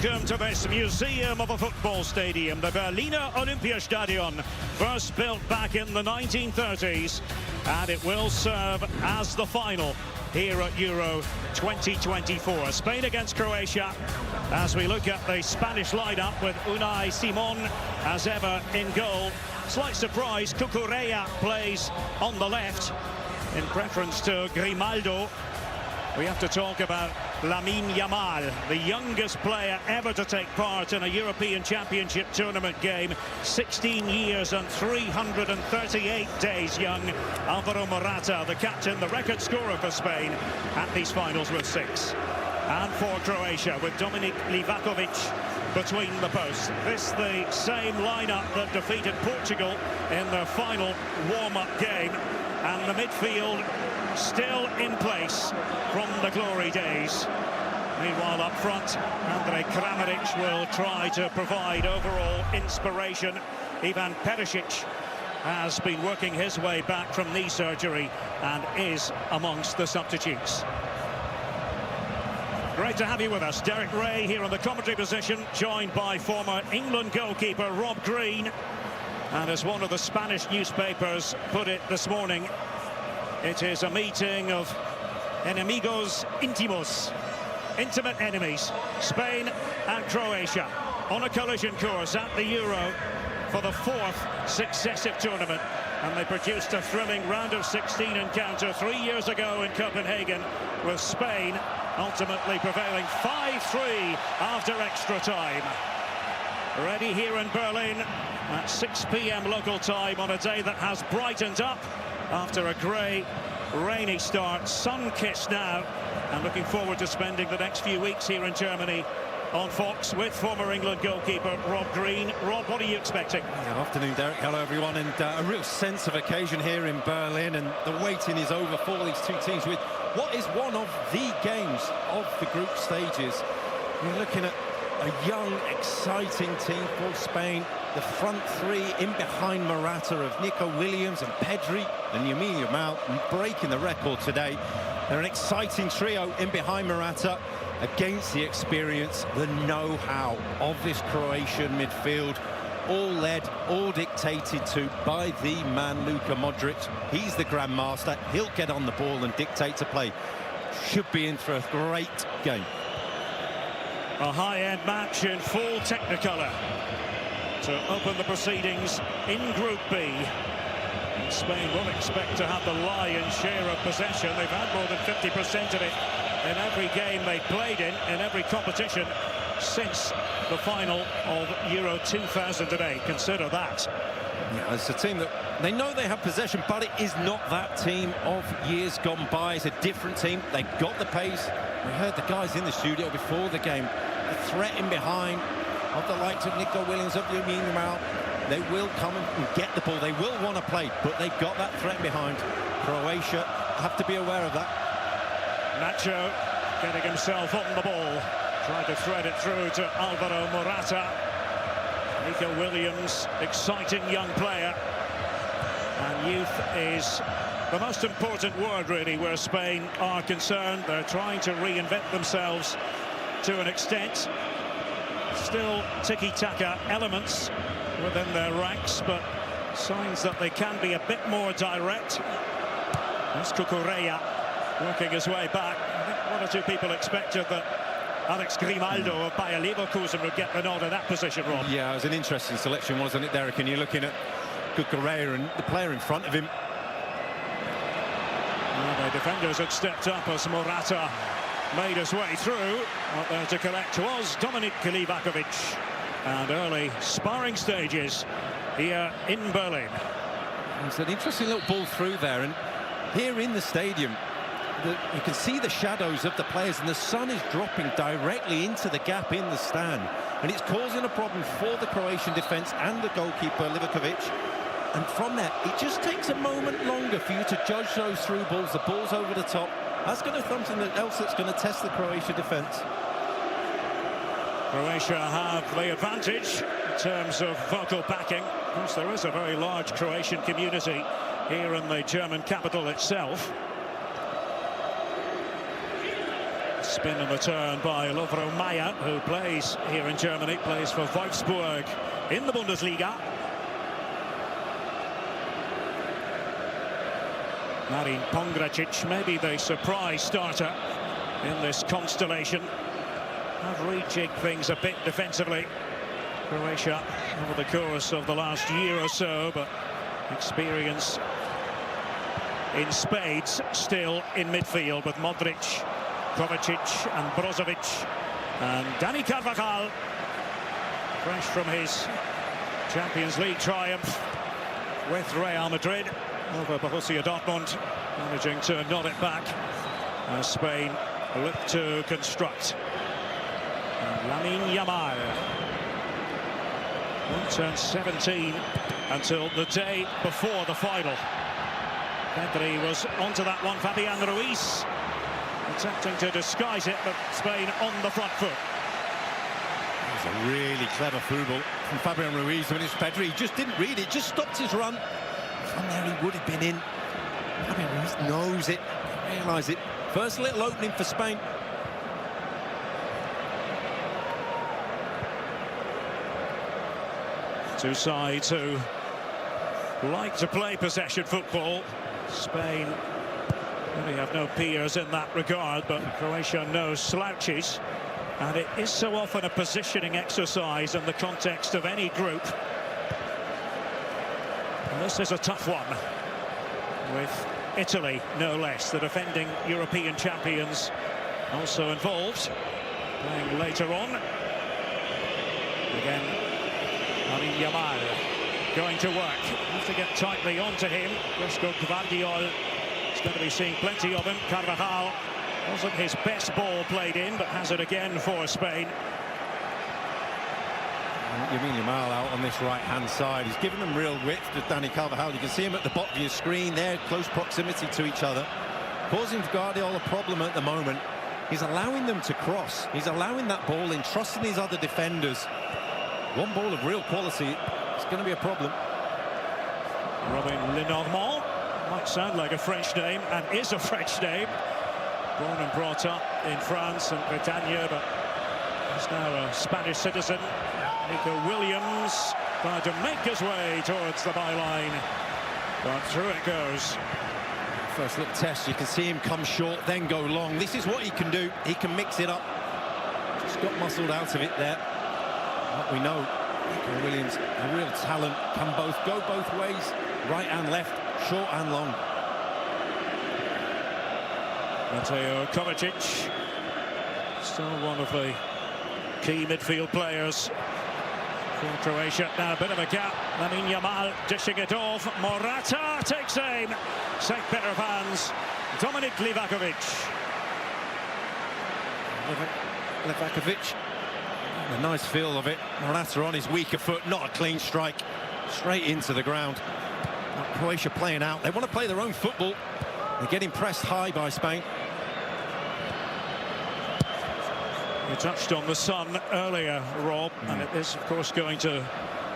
Welcome to this museum of a football stadium, the Berliner Olympiastadion, first built back in the 1930s, and it will serve as the final here at Euro 2024. Spain against Croatia, as we look at the Spanish lineup with Unai Simon as ever in goal. Slight surprise, Cucurella plays on the left in preference to Grimaldo. We have to talk about Lamine Yamal, the youngest player ever to take part in a European Championship tournament game. 16 years and 338 days young. Alvaro Morata, the captain, the record scorer for Spain at these finals with 6. And for Croatia, with Dominik Livakovic between the posts. This the same lineup that defeated Portugal in their final warm-up game. And the midfield still in place from the glory days. Meanwhile, up front, Andre Kramaric will try to provide overall inspiration. Ivan Perisic has been working his way back from knee surgery and is amongst the substitutes. Great to have you with us. Derek Ray here on the commentary position, joined by former England goalkeeper Rob Green. And as one of the Spanish newspapers put it this morning, it is a meeting of enemigos íntimos, intimate enemies. Spain and Croatia on a collision course at the Euro for the 4th successive tournament. And they produced a thrilling round of 16 encounter 3 years ago in Copenhagen, with Spain ultimately prevailing 5-3 after extra time. Ready here in Berlin at 6 p.m. local time on a day that has brightened up after a grey, rainy start. Sun-kissed now, and looking forward to spending the next few weeks here in Germany on Fox with former England goalkeeper Rob Green. Rob, what are you expecting? Good afternoon, Derek. Hello, everyone. And a real sense of occasion here in Berlin, and the waiting is over for these two teams with what is one of the games of the group stages. You're looking at a young, exciting team for Spain. The front three in behind Morata of Nico Williams and Pedri and Lamine Yamal breaking the record today. They're an exciting trio in behind Morata against the experience, the know-how of this Croatian midfield. All led, all dictated to by the man Luka Modric. He's the grandmaster. He'll get on the ball and dictate to play. Should be in for a great game. A high-end match in full Technicolor to open the proceedings in Group B. And Spain will expect to have the lion's share of possession. They've had more than 50% of it in every game they played in every competition since the final of Euro 2008. Consider that. Yeah, it's a team that they know they have possession, but it is not that team of years gone by. It's a different team. They got the pace. We heard the guys in the studio before the game, the threat in behind of the likes of Nico Williams, of Lamine Yamal. They will come and get the ball. They will want to play, but they've got that threat behind. Croatia have to be aware of that. Nacho getting himself on the ball, trying to thread it through to Alvaro Morata. Nico Williams, exciting young player. And youth is the most important word, really, where Spain are concerned. They're trying to reinvent themselves to an extent. Still tiki-taka elements within their ranks, but signs that they can be a bit more direct. There's Cucurella working his way back. I think one or two people expected that Alex Grimaldo of Bayer Leverkusen would get the nod in that position, Rob. Yeah, it was an interesting selection, wasn't it, Derek? And you're looking at Cucurella and the player in front of him. Well, the defenders had stepped up as Morata made his way through. Out there to collect was Dominik Livakovic. And early sparring stages here in Berlin. It's an interesting little ball through there, and here in the stadium you can see the shadows of the players, and the sun is dropping directly into the gap in the stand, and it's causing a problem for the Croatian defence and the goalkeeper Livakovic. And from there, it just takes a moment longer for you to judge those through balls. The ball's over the top. That's going to be something else that's going to test the Croatia defence. Croatia have the advantage in terms of vocal backing. Of course, there is a very large Croatian community here in the German capital itself. Spin and return by Lovro Maia, who plays here in Germany, plays for Wolfsburg in the Bundesliga. Marin Pongracic, maybe the surprise starter in this constellation. Have rejigged things a bit defensively. Croatia over the course of the last year or so, but experience in spades still in midfield with Modric, Kovacic and Brozovic, and Dani Carvajal, fresh from his Champions League triumph with Real Madrid over Borussia Dortmund, managing to nod it back as Spain look to construct. And Lamine Yamal won't turn 17 until the day before the final. Pedri was onto that one. Fabian Ruiz attempting to disguise it, but Spain on the front foot. It's a really clever football from Fabian Ruiz when it's Pedri. He just didn't read it, just stopped his run. From there he would have been in. Fabian Ruiz knows it, realised it. First little opening for Spain. Two sides who like to play possession football. Spain really have no peers in that regard, but Croatia no slouches. And it is so often a positioning exercise in the context of any group. And this is a tough one, with Italy, no less, the defending European champions, also involved, playing later on. Again, Lamine Yamal going to work. Have to get tightly onto him. Dusko Gvardiol is going to be seeing plenty of him. Carvajal wasn't his best ball played in, but has it again for Spain. Lamine Yamal out on this right-hand side. He's given them real width to Dani Carvajal. You can see him at the bottom of your screen there, close proximity to each other. Causing Guardiola a problem at the moment. He's allowing them to cross. He's allowing that ball in, trusting his other defenders. One ball of real quality, it's going to be a problem. Robin Lenormand, might sound like a French name, and is a French name. Born and brought up in France and Bretagne, but he's now a Spanish citizen. Nico Williams trying to make his way towards the byline, but through it goes. First little test, you can see him come short, then go long. This is what he can do. He can mix it up. Just got muscled out of it there. What we know, Nico Williams, a real talent, can go both ways, right and left, short and long. Mateo Kovacic, still one of the key midfield players for Croatia. Now a bit of a gap. Lamine Yamal dishing it off. Morata takes aim. Safe pair of hands. Dominik Livakovic. Livakovic, a nice feel of it. Morata on his weaker foot, not a clean strike. Straight into the ground. Croatia playing out. They want to play their own football. They're getting pressed high by Spain. You touched on the sun earlier, Rob, and it is, of course, going to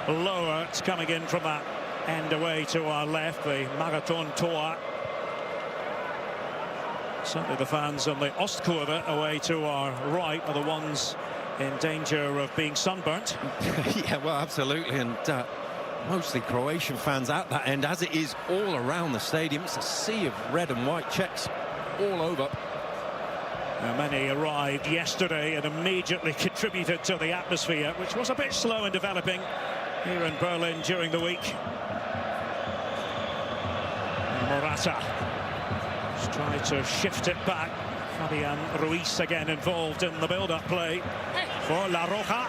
lower. It's coming in from that end away to our left, the Marathon Tor. Certainly the fans on the Ostkurve away to our right are the ones in danger of being sunburnt. Yeah, well, absolutely, and mostly Croatian fans at that end, as it is all around the stadium. It's a sea of red and white checks all over. Many arrived yesterday and immediately contributed to the atmosphere, which was a bit slow in developing here in Berlin during the week. Morata just tried to shift it back. Fabian Ruiz again involved in the build-up play for La Roja.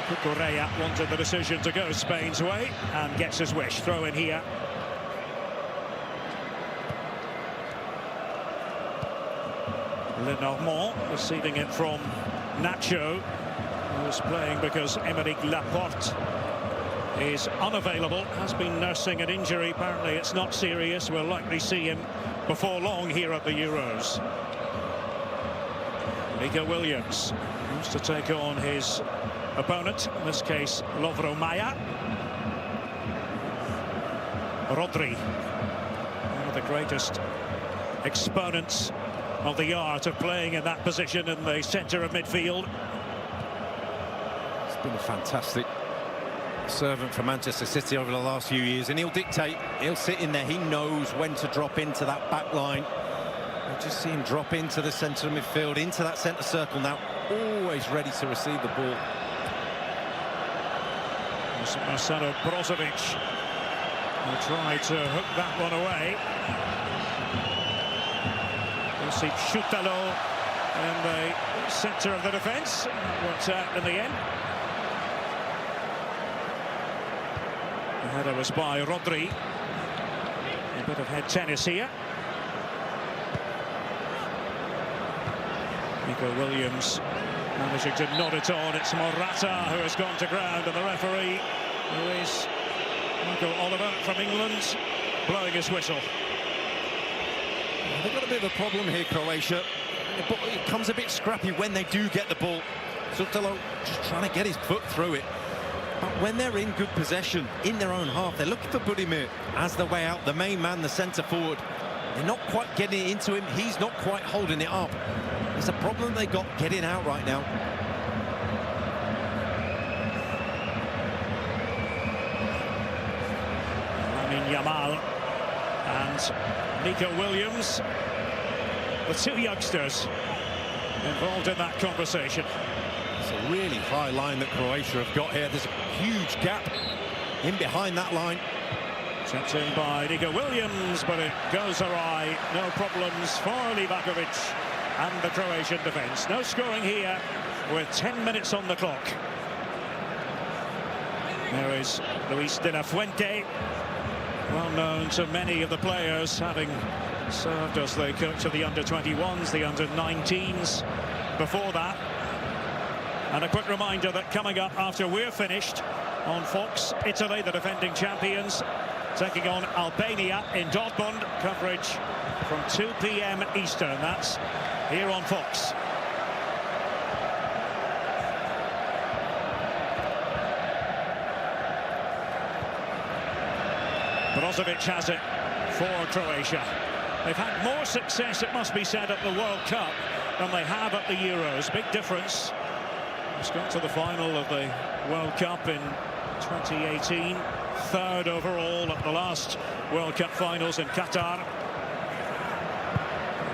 Cucurella wanted the decision to go Spain's way and gets his wish. Throw in here. Lenormand receiving it from Nacho, who's playing because Aymeric Laporte is unavailable, has been nursing an injury. Apparently it's not serious. We'll likely see him before long here at the Euros. Nico Williams wants to take on his opponent, in this case Lovro Maia. Rodri, one of the greatest exponents of the art of playing in that position in the centre of midfield. It's been a fantastic servant for Manchester City over the last few years, and he'll dictate, he'll sit in there, he knows when to drop into that back line. You just see him drop into the centre of midfield, into that centre circle now, always ready to receive the ball. Marcelo Brozovic will try to hook that one away. Josip Šutalo in the centre of the defence. That worked out in the end. The header was by Rodri. A bit of head tennis here. Nico Williams managing to nod it on. It's Morata who has gone to ground, and the referee, who is Michael Oliver from England, blowing his whistle. They've got a bit of a problem here, Croatia. It comes a bit scrappy when they do get the ball. Šutalo just trying to get his foot through it. But when they're in good possession, in their own half, they're looking for Budimir as the way out, the main man, the centre forward. They're not quite getting it into him. He's not quite holding it up. It's a problem they got getting out right now. Lamine Yamal and Nico Williams, the two youngsters involved in that conversation. It's a really high line that Croatia have got here. There's a huge gap in behind that line. Checked in by Nico Williams, but it goes awry. No problems for Livakovic and the Croatian defence. No scoring here with 10 minutes on the clock. There is Luis de la Fuente, well known to many of the players, having served as the coach of the under-21s, the under-19s before that. And a quick reminder that coming up after we're finished on Fox, Italy, the defending champions, taking on Albania in Dortmund. Coverage from 2 p.m. Eastern. That's here on Fox. Brozovic has it for Croatia. They've had more success, it must be said, at the World Cup than they have at the Euros. Big difference. It's got to the final of the World Cup in 2018. Third overall at the last World Cup finals in Qatar.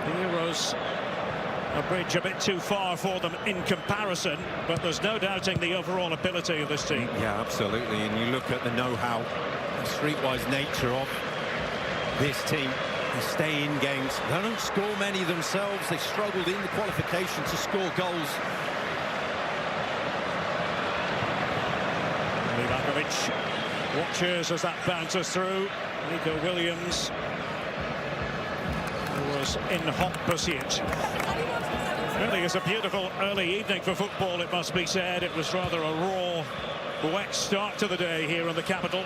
The Euros, a bridge a bit too far for them in comparison, but there's no doubting the overall ability of this team. Yeah, absolutely. And you look at the know-how, the streetwise nature of this team. They stay in games. They don't score many themselves. They struggled in the qualification to score goals. Livakovic watches as that bounces through. Nico Williams, who was in hot pursuit. Really is a beautiful early evening for football, it must be said. It was rather a raw, wet start to the day here in the capital.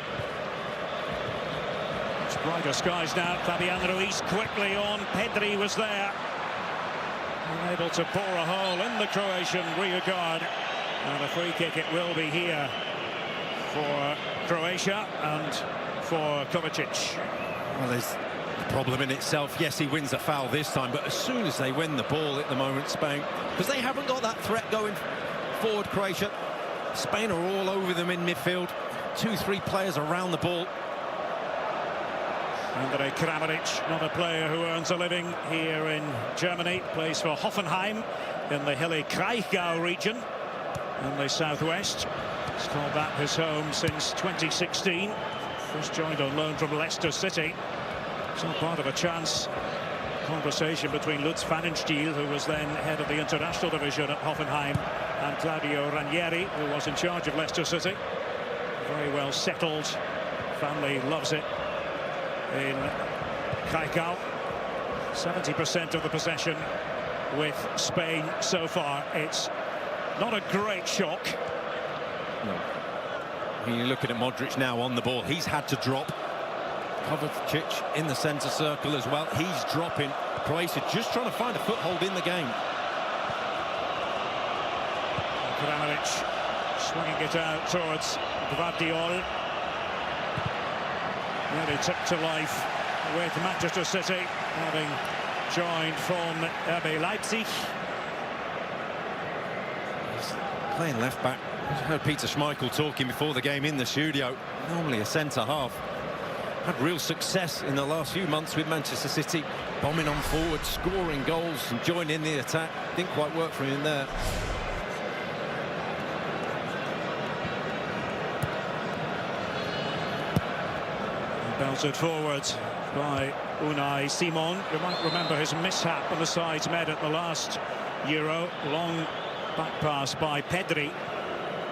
It's brighter skies now. Fabian Ruiz quickly on. Pedri was there, unable to pour a hole in the Croatian rear guard. And a free kick it will be here for Croatia and for Kovacic. Well, there's a problem in itself. Yes, he wins a foul this time, but as soon as they win the ball at the moment, Spain, because they haven't got that threat going forward, Croatia, Spain are all over them in midfield. 2-3 players around the ball. Andrej Kramaric, not a player who earns a living here in Germany, plays for Hoffenheim in the hilly Kraichgau region in the southwest. He's called that his home since 2016. First joined on loan from Leicester City. It's all part of a chance conversation between Lutz Pfannenstiel, who was then head of the international division at Hoffenheim, and Claudio Ranieri, who was in charge of Leicester City. Very well settled. Family loves it in Kraichgau. 70% of the possession with Spain so far. It's not a great shock. No. You're looking at Modric now on the ball. He's had to drop. Kovacic in the centre circle as well. He's dropping. Croatia just trying to find a foothold in the game. Kramaric swinging it out towards Gvardiol. Nearly took to life with Manchester City, having joined from RB Leipzig. He's playing left back. I heard Peter Schmeichel talking before the game in the studio. Normally a centre half. Had real success in the last few months with Manchester City, bombing on forward, scoring goals and joining in the attack. Didn't quite work for him there. Belted forward by Unai Simon. You might remember his mishap on the sides made at the last Euro. Long back pass by Pedri,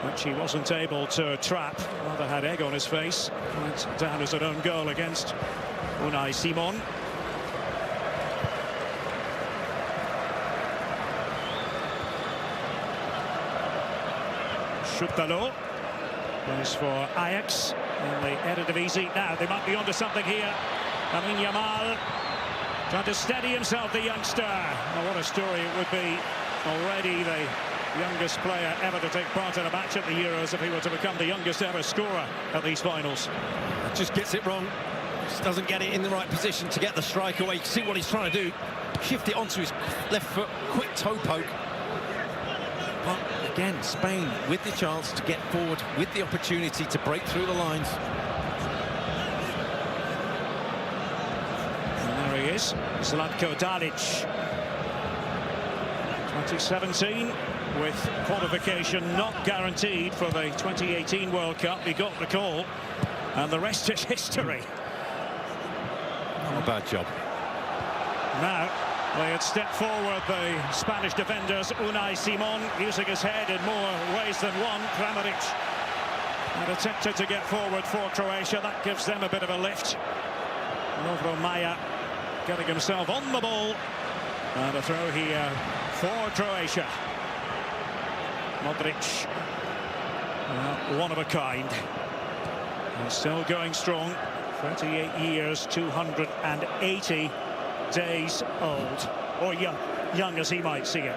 which he wasn't able to trap. Rather had egg on his face. Went down as an own goal against Unai Simon. Schutalo plays for Ajax in the Eredivisie. Now they might be onto something here. Lamine Yamal trying to steady himself, the youngster. Oh, what a story it would be. Already the youngest player ever to take part in a match at the Euros if he were to become the youngest ever scorer at these finals. Just gets it wrong. Just doesn't get it in the right position to get the strike away. You can see what he's trying to do. Shift it onto his left foot. Quick toe poke. But again, Spain with the chance to get forward, with the opportunity to break through the lines. And there he is, Zlatko Dalic. 2017 with qualification not guaranteed for the 2018 World Cup. He got the call and the rest is history. Not a bad job. Now they had stepped forward, the Spanish defenders. Unai Simon using his head in more ways than one. Kramaric had attempted to get forward for Croatia. That gives them a bit of a lift. Lovro Maia getting himself on the ball. And a throw here for Croatia. Modric, one of a kind. And still going strong. 38 years, 280 days old, or young as he might see it.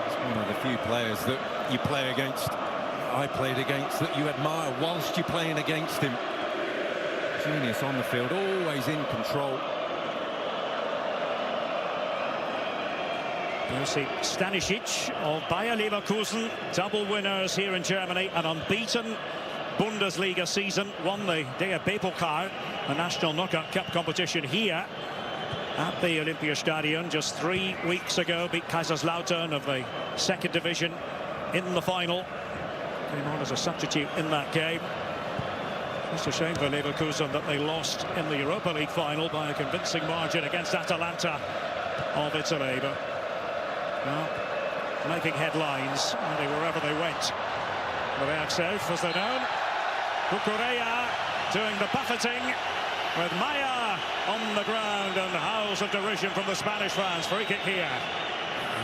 It's one of the few players that you play against, I played against, that you admire whilst you're playing against him. Genius on the field, always in control. Josip Stanisic of Bayer Leverkusen, double winners here in Germany, an unbeaten Bundesliga season, won the DFB-Pokal, a national knockout cup competition here at the Olympiastadion just 3 weeks ago. Beat Kaiserslautern of the second division in the final. Came on as a substitute in that game. It's a shame for Leverkusen that they lost in the Europa League final by a convincing margin against Atalanta of Italy. But well, making headlines wherever they went. The Ajax, as they're known. Cucurella doing the buffeting with Maia on the ground, and howls of derision from the Spanish fans. Free kick here.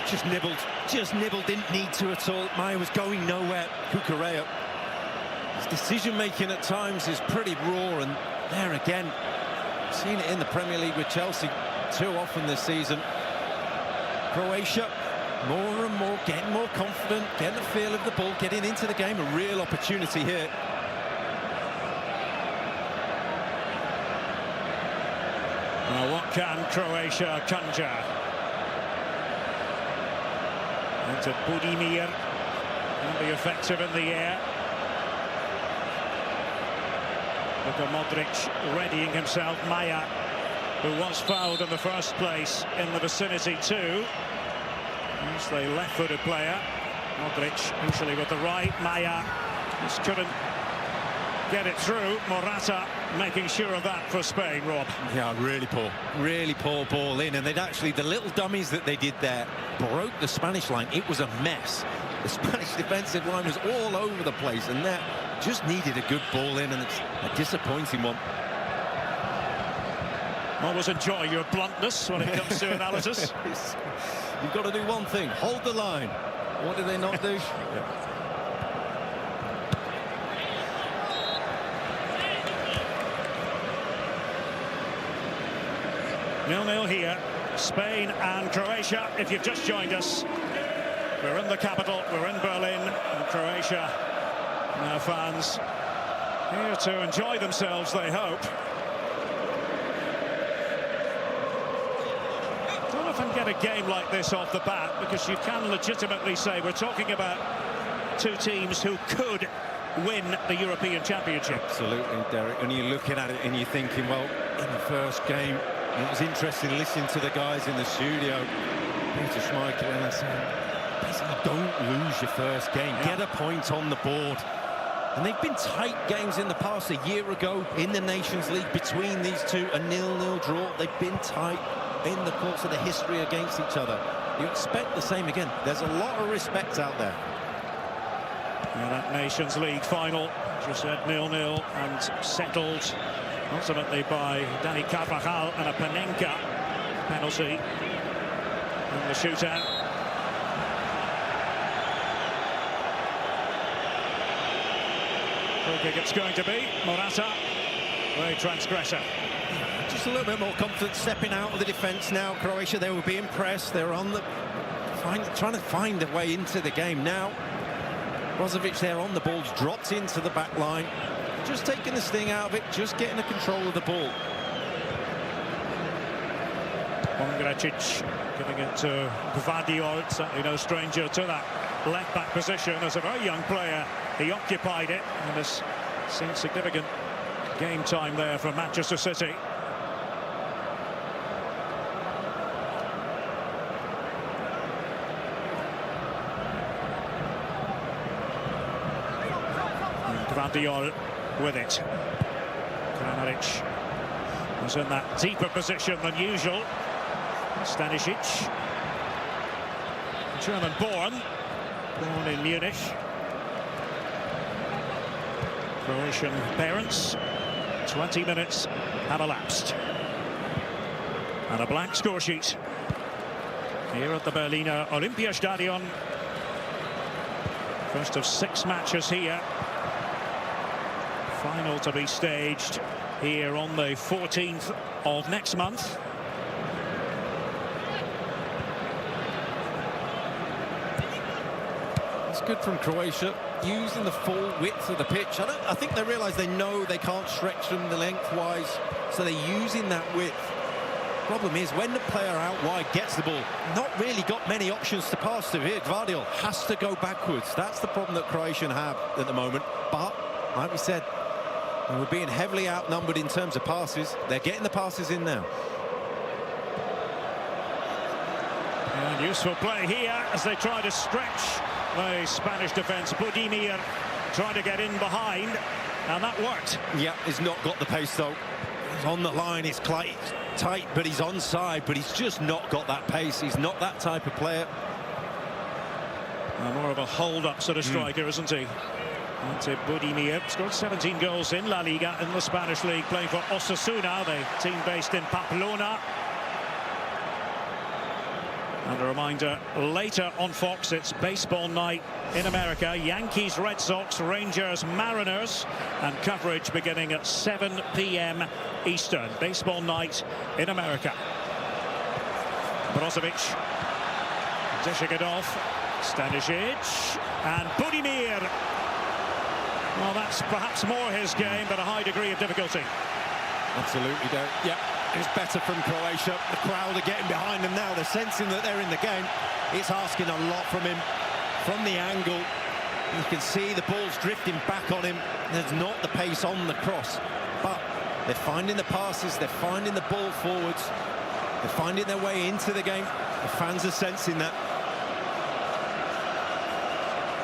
Just nibbled, didn't need to at all. Maia was going nowhere. Cucurella, his decision-making at times is pretty raw, and there again, seen it in the Premier League with Chelsea too often this season. Croatia, more and more, getting more confident, getting the feel of the ball, getting into the game. A real opportunity here. Now, what can Croatia conjure? Into Budimir, and be effective in the air. Luka Modric readying himself. Maia, who was fouled in the first place in the vicinity too. He's the left-footed player. Modric usually with the right. Maia just couldn't get it through. Morata making sure of that for Spain, Rob. Yeah, really poor ball in, and they'd actually, the little dummies that they did there broke the Spanish line. It was a mess. The Spanish defensive line was all over the place, and that just needed a good ball in, and it's a disappointing one. Always enjoy your bluntness when it comes to analysis. You've got to do one thing: hold the line. What do they not do? 0-0 here, Spain and Croatia. If you've just joined us, we're in the capital, we're in Berlin, and Croatia, our fans, here to enjoy themselves, they hope. often get a game like this off the bat, because you can legitimately say we're talking about two teams who could win the European Championship. Absolutely, Derek. And you're looking at it and you're thinking, well, in the first game, it was interesting listening to the guys in the studio, Peter Schmeichel, and I said, basically, don't lose your first game. Get a point on the board. And they've been tight games in the past. A year ago in the Nations League between these two, a 0-0 draw. They've been tight in the course of the history against each other. You expect the same again. There's a lot of respect out there. Yeah, that Nations League final, as you said, 0-0 and settled ultimately by Dani Carvajal and a Panenka penalty in the shootout. Free kick it's going to be. Morata, the transgressor. Just a little bit more confidence stepping out of the defence now. Croatia, they were being pressed. They were on the trying to find a way into the game. Now Brozovic there on the ball, dropped into the back line, just taking the sting out of it, just getting the control of the ball. Ongracic giving it to Gvardiol, certainly no stranger to that left back position. As a very young player, he occupied it and has seen significant game time there for Manchester City. Gvardiol with it. Kramaric was in that deeper position than usual. Stanisic, German-born, born in Munich. Croatian parents. 20 minutes have elapsed. And a blank score sheet here at the Berliner Olympiastadion. First of 6 matches here. Final to be staged here on the 14th of next month. It's good from Croatia, using the full width of the pitch. I think they realise they know they can't stretch them the lengthwise, so they're using that width. Problem is, when the player out wide gets the ball, not really got many options to pass to. Here, Gvardiol has to go backwards. That's the problem that Croatian have at the moment. But, like we said, they were being heavily outnumbered in terms of passes. They're getting the passes in now. And useful play here as they try to stretch the Spanish defence. Budimir trying to get in behind, and that worked. Yeah, he's not got the pace though. He's on the line, it's quite tight, but he's onside, but he's just not got that pace. He's not that type of player. More of a hold-up sort of striker, isn't he? Ante Budimir scored 17 goals in La Liga in the Spanish league, playing for Osasuna, the team based in Pamplona. And a reminder, later on Fox, it's baseball night in America. Yankees, Red Sox, Rangers, Mariners, and coverage beginning at 7 p.m. Eastern. Baseball night in America. Brozovic dishing it off. Stanisic and Budimir. Well, that's perhaps more his game, but a high degree of difficulty. Absolutely, Derek. Yeah, it's better from Croatia. The crowd are getting behind them now. They're sensing that they're in the game. It's asking a lot from him. From the angle, you can see the ball's drifting back on him. There's not the pace on the cross, but they're finding the passes. They're finding the ball forwards. They're finding their way into the game. The fans are sensing that.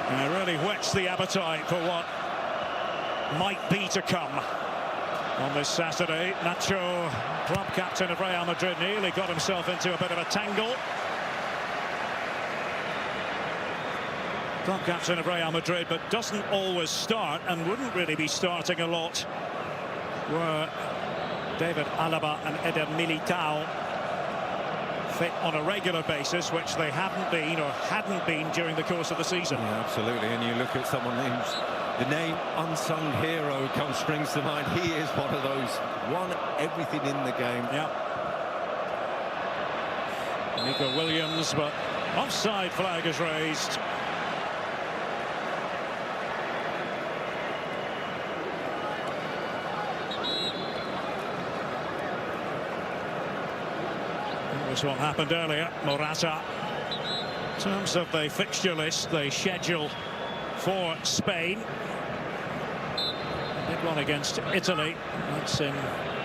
And it really whets the appetite for what might be to come on this Saturday. Nacho, club captain of Real Madrid, nearly got himself into a bit of a tangle. Club captain of Real Madrid, but doesn't always start, and wouldn't really be starting a lot were David Alaba and Eder Militao fit on a regular basis, which they haven't been or hadn't been during the course of the season. Yeah, absolutely. And you look at someone who's the name unsung hero springs to mind. He is one of those, won everything in the game. Yeah. Nico Williams, but offside flag is raised. Here's what happened earlier. Morata. In terms of the fixture list, the schedule for Spain. A big one against Italy. That's in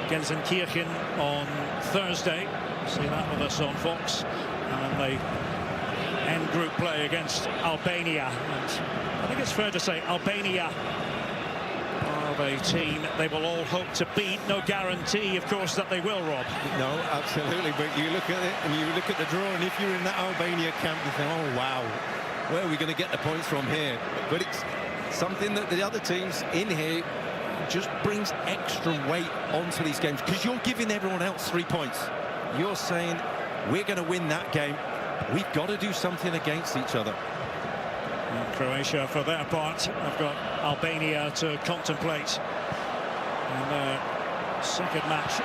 Gelsenkirchen on Thursday. See that with us on Fox. And the end group play against Albania. And I think it's fair to say Albania are a team they will all hope to beat. No guarantee, of course, that they will, Rob. No, absolutely. But you look at it and you look at the draw, and if you're in that Albania camp, you think, oh, wow, where are we going to get the points from here? But it's something that the other teams in here just brings extra weight onto these games, because you're giving everyone else 3 points. You're saying, we're going to win that game. We've got to do something against each other. And Croatia, for their part, have got Albania to contemplate. And second match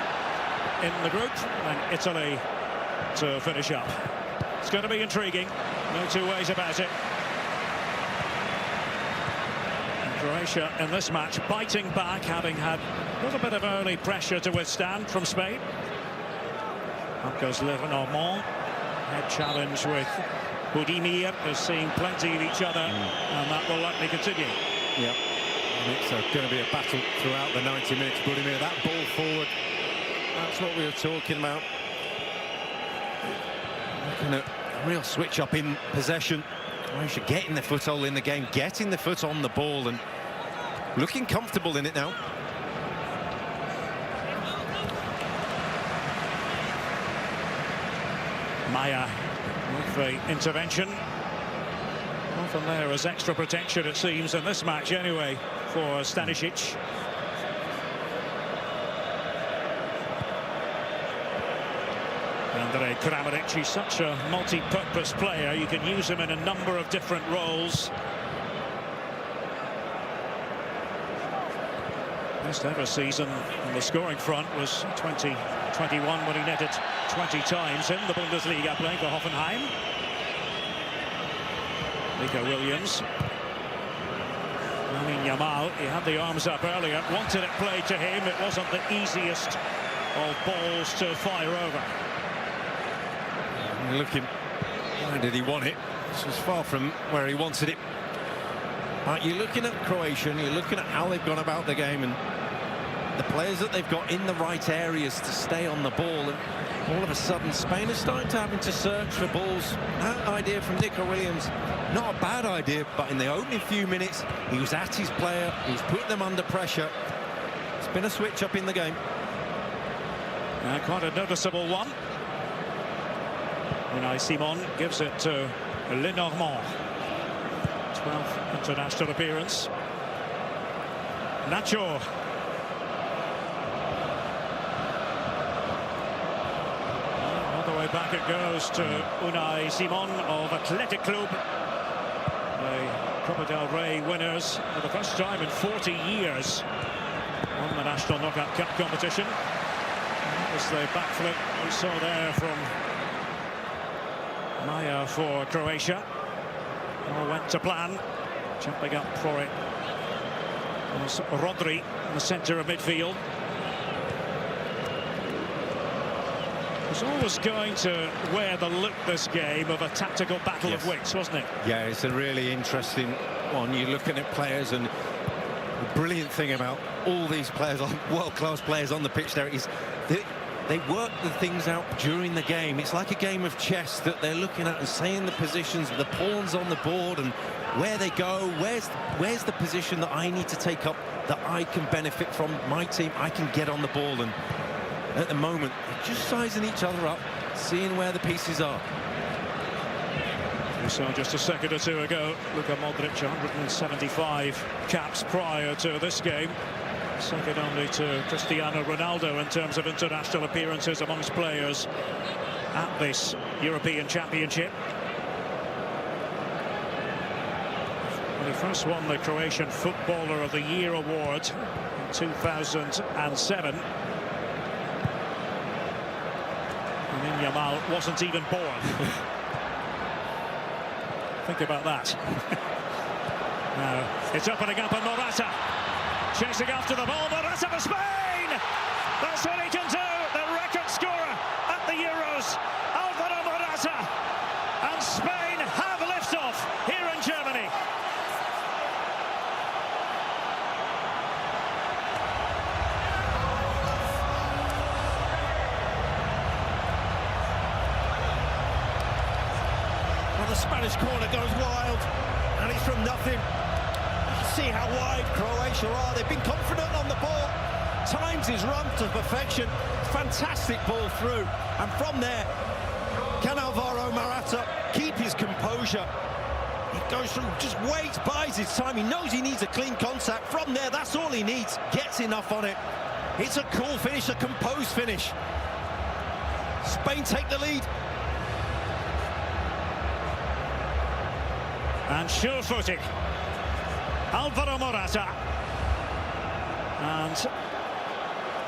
in the group, and Italy to finish up. It's going to be intriguing, no two ways about it. And Croatia in this match biting back, having had a little bit of early pressure to withstand from Spain. Up goes Lenormand. Head challenge with Budimir. They're seeing plenty of each other, and that will likely continue. Yeah, and it's going to be a battle throughout the 90 minutes. Budimir, that ball forward, that's what we were talking about. Looking at a real switch up in possession. Croatia getting the foothold in the game, getting the foot on the ball, and looking comfortable in it now. Maya with the intervention. Often there as extra protection, it seems, in this match anyway, for Stanisic. Andrej Kramaric, he's such a multi-purpose player. You can use him in a number of different roles. Best ever season on the scoring front was 2021 when he netted 20 times in the Bundesliga, playing for Hoffenheim. Nico Williams. Yamal, he had the arms up earlier, wanted it played to him. It wasn't the easiest of balls to fire over. Looking, where did he want it? This was far from where he wanted it. You're looking at Croatia, and you're looking at how they've gone about the game, and the players that they've got in the right areas to stay on the ball, and all of a sudden Spain is starting to having to search for balls. That idea from Nico Williams, not a bad idea, but in the opening few minutes he was at his player, he was putting them under pressure. It's been a switch up in the game. Quite a noticeable one. Unai Simon gives it to Lenormand. 12th international appearance. Nacho. All the way back it goes to Unai Simon of Athletic Club. The Copa del Rey winners for the first time in 40 years on the National Knockout Cup competition. That was the backflip we saw there from Maya for Croatia. All went to plan. Jumping up for it was Rodri in the centre of midfield. Was always going to wear the look this game of a tactical battle of wits, wasn't it? Yeah, it's a really interesting one. You're looking at players, and the brilliant thing about all these players, world-class players on the pitch there, is they work the things out during the game. It's like a game of chess that they're looking at and saying the positions, the pawns on the board, and where they go, where's the position that I need to take up that I can benefit from my team, I can get on the ball. And at the moment, they're just sizing each other up, seeing where the pieces are. We saw just a second or two ago, Luka Modric, 175 caps prior to this game. Second only to Cristiano Ronaldo in terms of international appearances amongst players at this European Championship. When he first won the Croatian Footballer of the Year award in 2007. And Yamal wasn't even born. Think about that. Now, it's opening up, and Morata chasing after the ball. Morata for Spain! That's what he can do! The record scorer at the Euros, Spanish corner goes wild, and it's from nothing. See how wide Croatia are. They've been confident on the ball. Times his run to perfection. Fantastic ball through. And from there, can Alvaro Morata keep his composure? He goes through, just waits, buys his time. He knows he needs a clean contact. From there, that's all he needs. Gets enough on it. It's a cool finish, a composed finish. Spain take the lead. And sure-footed, Alvaro Morata. And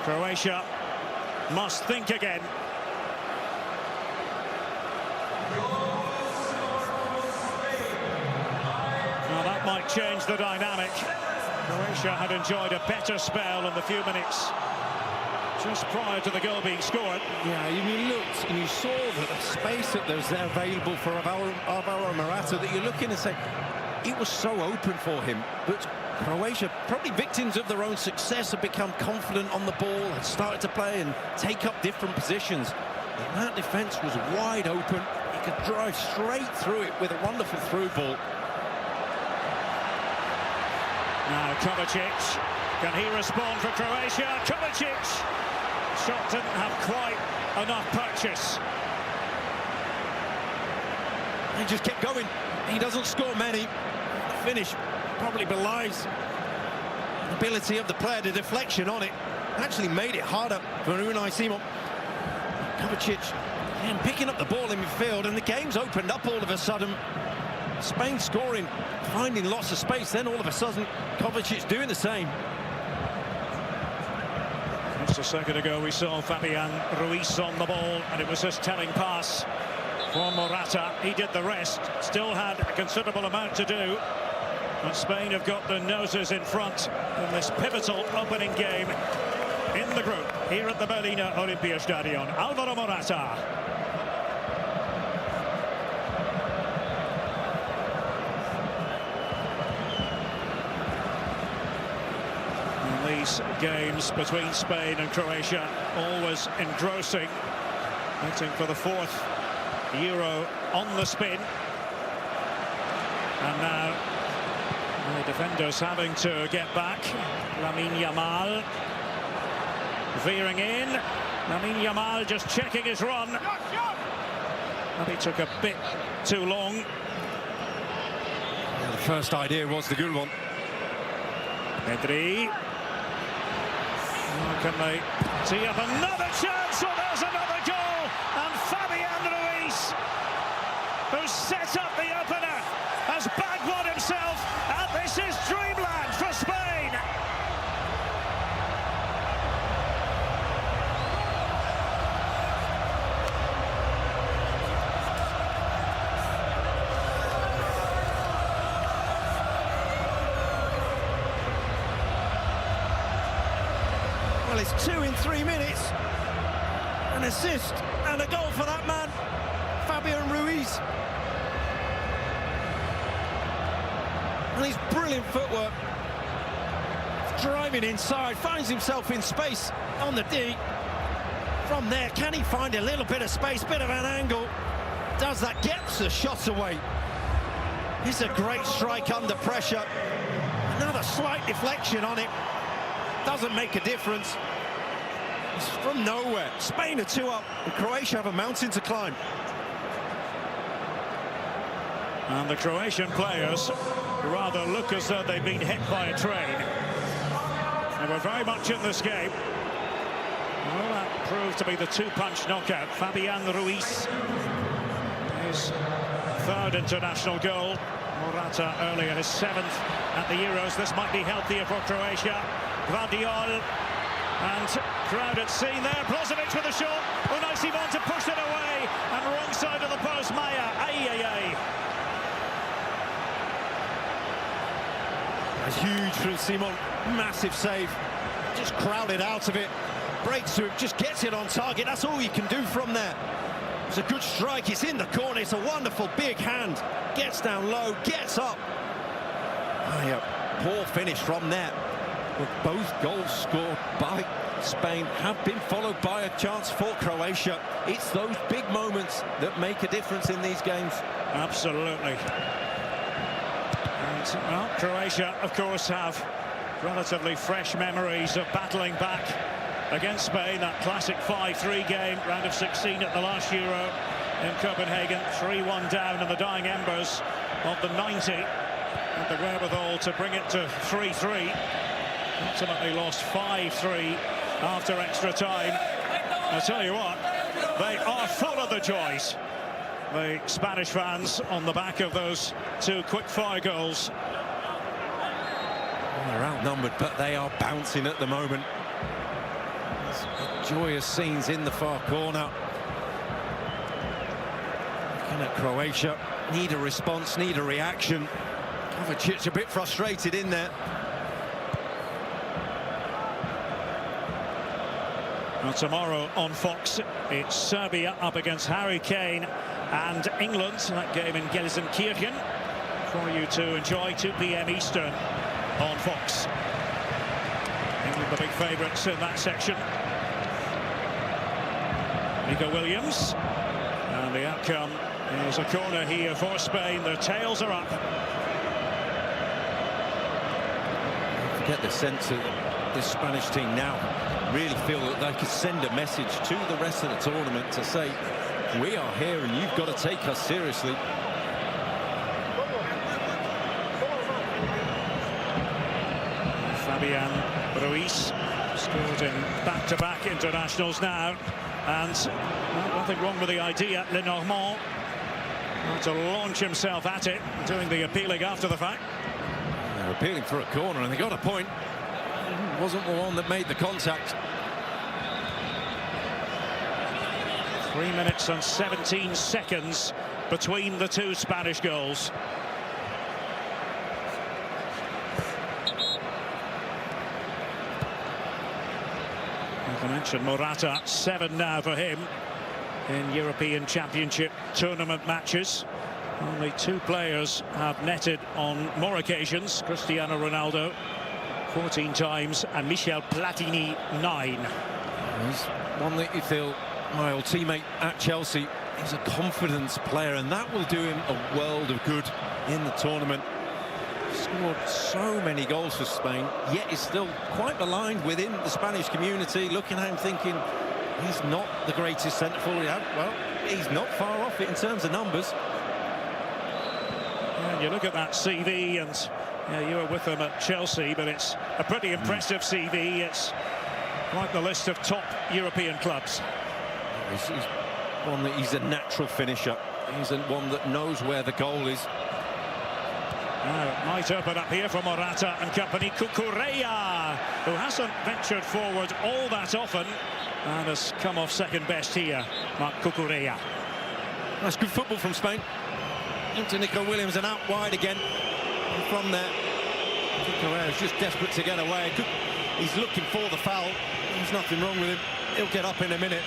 Croatia must think again. Now that might change the dynamic. Croatia had enjoyed a better spell in the few minutes just prior to the goal being scored. Yeah, you looked and you saw that the space that was there available for Alvaro Morata, that you're looking and say, it was so open for him. But Croatia, probably victims of their own success, have become confident on the ball, had started to play and take up different positions. And that defence was wide open. He could drive straight through it with a wonderful through ball. Now Kovacic, can he respond for Croatia? Kovacic! Shot didn't have quite enough purchase. He just kept going. He doesn't score many. The finish probably belies the ability of the player. The deflection on it actually made it harder for Unai Simon. Kovacic again picking up the ball in midfield, and the game's opened up all of a sudden. Spain scoring, finding lots of space, then all of a sudden Kovacic doing the same. Just a second ago we saw Fabian Ruiz on the ball, and it was his telling pass for Morata. He did the rest, still had a considerable amount to do. And Spain have got the noses in front in this pivotal opening game in the group here at the Berliner Olympiastadion. Alvaro Morata. These games between Spain and Croatia always engrossing, waiting for the fourth Euro on the spin. And now the defenders having to get back. Lamine Yamal veering in. Lamine Yamal just checking his run. Maybe took a bit too long. The first idea was the good one. Pedri. Can they tee up another chance? Oh, there's another goal! And Fabian Ruiz, who set up the opener, has bagged one himself, and this is dreamland for Spain! Well, it's 2 in 3 minutes. An assist and a goal for that man, Fabian Ruiz. And his brilliant footwork. Driving inside, finds himself in space on the D. From there, can he find a little bit of space, bit of an angle? Does that, gets the shot away. It's a great strike under pressure. Another slight deflection on it. Doesn't make a difference. It's from nowhere. Spain are 2 up, and Croatia have a mountain to climb. And the Croatian players rather look as though they've been hit by a train. They were very much in this game. Well, that proved to be the 2-punch knockout. Fabian Ruiz, his 3rd international goal. Morata earlier, his 7th at the Euros. This might be healthier for Croatia. Guardiol, and crowded scene there. Brozovic with a shot. Unai Simon to push it away, and wrong side of the post. Maya, That's huge from Simon. Massive save. Just crowded out of it. Breaks through, just gets it on target. That's all you can do from there. It's a good strike. It's in the corner. It's a wonderful big hand. Gets down low, gets up. Oh, yeah. Poor finish from there. But both goals scored by Spain have been followed by a chance for Croatia. It's those big moments that make a difference in these games. Absolutely. And, well, Croatia, of course, have relatively fresh memories of battling back against Spain. That classic 5-3 game, round of 16 at the last Euro in Copenhagen. 3-1 down in the dying embers of the 90. And the wherewithal to bring it to 3-3. Ultimately lost 5-3 after extra time. I tell you what, they are full of the joys, the Spanish fans, on the back of those two quick-fire goals. They're outnumbered, but they are bouncing at the moment. Joyous scenes in the far corner. Looking at Croatia, need a response, need a reaction. Kovacic a bit frustrated in there. Well, tomorrow on Fox, it's Serbia up against Harry Kane and England. That game in Gelsenkirchen for you to enjoy, 2 p.m. Eastern on Fox. England the big favourites in that section. Nico Williams, and the outcome is a corner here for Spain. Their tails are up. Get the sense that this Spanish team now really feel that they could send a message to the rest of the tournament to say, we are here and you've got to take us seriously. Fabian Ruiz scored in back-to-back internationals now, and well, nothing wrong with the idea. Lenormand to launch himself at it, doing the appealing after the fact. They're appealing for a corner and they got a point. Wasn't the one that made the contact. 3 minutes and 17 seconds between the two Spanish goals. Like I mentioned, Morata, 7 now for him in European Championship tournament matches. Only 2 players have netted on more occasions. Cristiano Ronaldo 14 times and Michel Platini 9. He's one that you feel, my old teammate at Chelsea, is a confidence player, and that will do him a world of good in the tournament. Scored so many goals for Spain, yet is still quite maligned within the Spanish community, looking at him thinking he's not the greatest centre forward. Well, he's not far off it in terms of numbers. And you look at that CV, and yeah, you were with them at Chelsea, but it's a pretty impressive CV. It's quite the list of top European clubs. He's one that he's a natural finisher. He's one that knows where the goal is. Now, it might open up here for Morata and company. Cucurella, who hasn't ventured forward all that often and has come off second best here. Marc Cucurella. That's good football from Spain. Into Nico Williams and out wide again. And from there, Cucurella's just desperate to get away. He's looking for the foul. There's nothing wrong with him. He'll get up in a minute.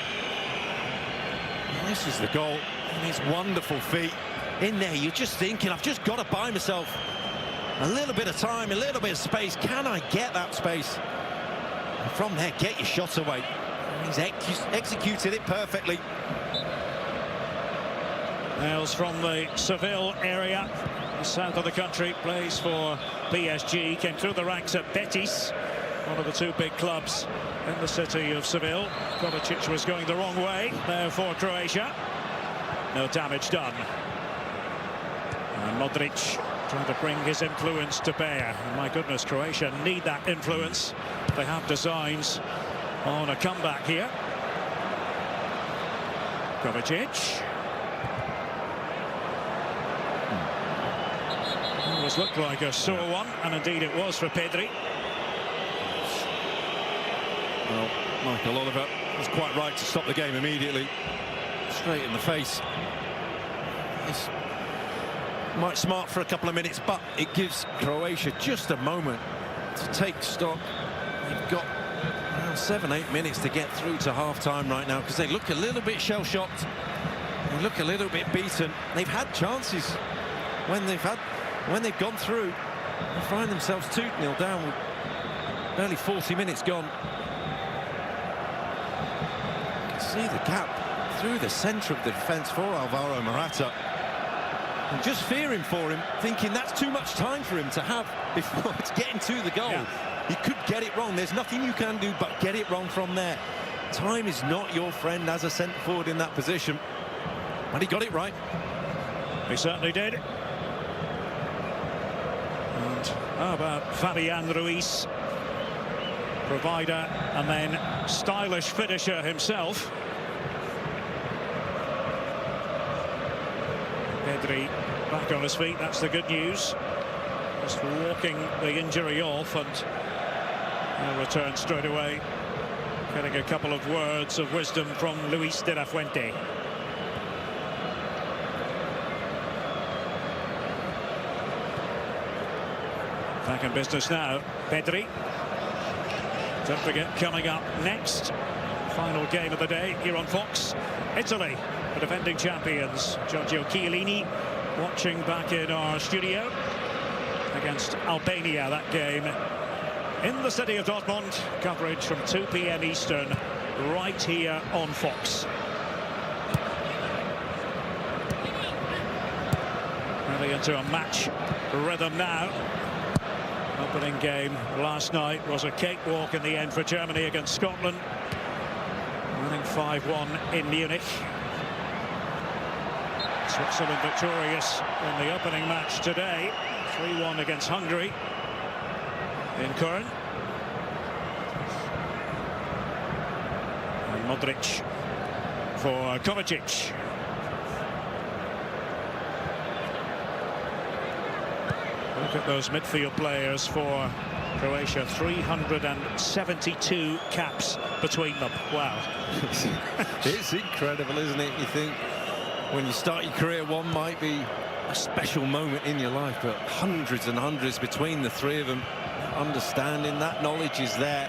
And this is the goal. And his wonderful feet. In there, you're just thinking, I've just got to buy myself a little bit of time, a little bit of space. Can I get that space? And from there, get your shot away. And he's executed it perfectly. Nails from the Seville area, the south of the country, plays for PSG, came through the ranks at Betis, one of the 2 big clubs in the city of Seville. Kovacic was going the wrong way there for Croatia. No damage done. And Modric trying to bring his influence to bear. And my goodness, Croatia need that influence. They have designs on a comeback here. Kovacic. Almost looked like a sore one, and indeed it was for Pedri. Well, Michael Oliver was quite right to stop the game immediately. Straight in the face. It's might smart for a couple of minutes, but it gives Croatia just a moment to take stock. They've got around 7-8 minutes to get through to half-time right now, because they look a little bit shell-shocked. They look a little bit beaten. They've had chances when they've gone through. They find themselves 2-0 down with barely 40 minutes gone. You can see the gap through the centre of the defence for Alvaro Morata. and just fearing for him, thinking that's too much time for him to have before it's getting to the goal. Yeah. He could get it wrong. There's nothing you can do but get it wrong from there. Time is not your friend as a centre forward in that position. And he got it right. He certainly did. And how about Fabian Ruiz? Provider and then stylish finisher himself. Pedri back on his feet, that's the good news. Just walking the injury off, and he'll return straight away. Getting a couple of words of wisdom from Luis de la Fuente. Back in business now, Pedri. Don't forget, coming up next, final game of the day here on Fox. Italy, the defending champions. Giorgio Chiellini watching back in our studio against Albania, that game in the city of Dortmund. Coverage from 2 p.m. Eastern right here on Fox. Really into a match rhythm now. Opening game last night was a cakewalk in the end for Germany against Scotland, winning 5-1 in Munich. Switzerland victorious in the opening match today, 3-1 against Hungary in Köln. And Modric for Kovacic. Look at those midfield players for Croatia. 372 caps between them. Wow. It's incredible, isn't it? You think when you start your career, one might be a special moment in your life, but hundreds and hundreds between the three of them. Understanding that knowledge is there,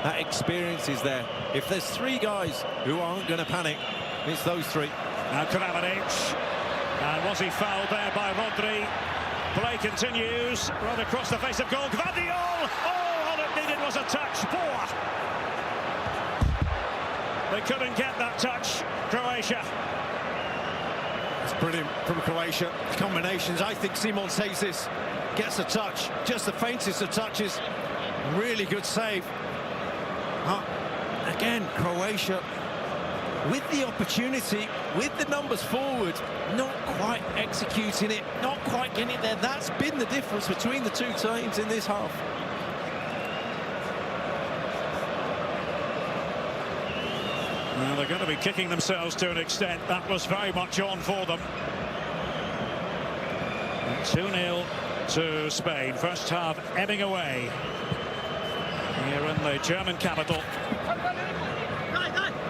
that experience is there. If there's three guys who aren't going to panic, it's those three. Now Kramaric, and was he fouled there by Rodri? Play continues, right across the face of goal. Gvardiol! Oh, all it needed was a touch. Poor. They couldn't get that touch, Croatia. It's brilliant from Croatia. Combinations. I think Simon says this. Gets a touch, just the faintest of touches. Really good save. Again, Croatia with the opportunity, with the numbers forward, not quite executing it, not quite getting it there. That's been the difference between the two teams in this half. Well, they're going to be kicking themselves to an extent. That was very much on for them. 2-0 to Spain. First half ebbing away here in the German capital.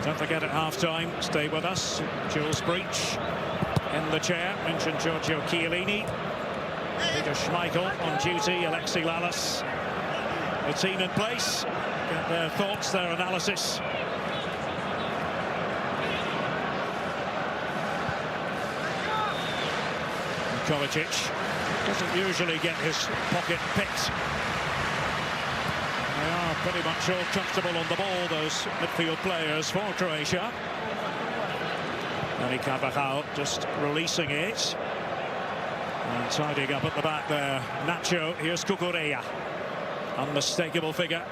Don't forget at half-time, stay with us. Jules Breach in the chair. Mentioned Giorgio Chiellini. Peter Schmeichel on duty. Alexi Lalas. The team in place. Get their thoughts, their analysis. Kovacic doesn't usually get his pocket picked. They are pretty much all comfortable on the ball, those midfield players for Croatia. Dani Carvajal just releasing it. And tidying up at the back there. Nacho, here's Cucurella. Unmistakable figure.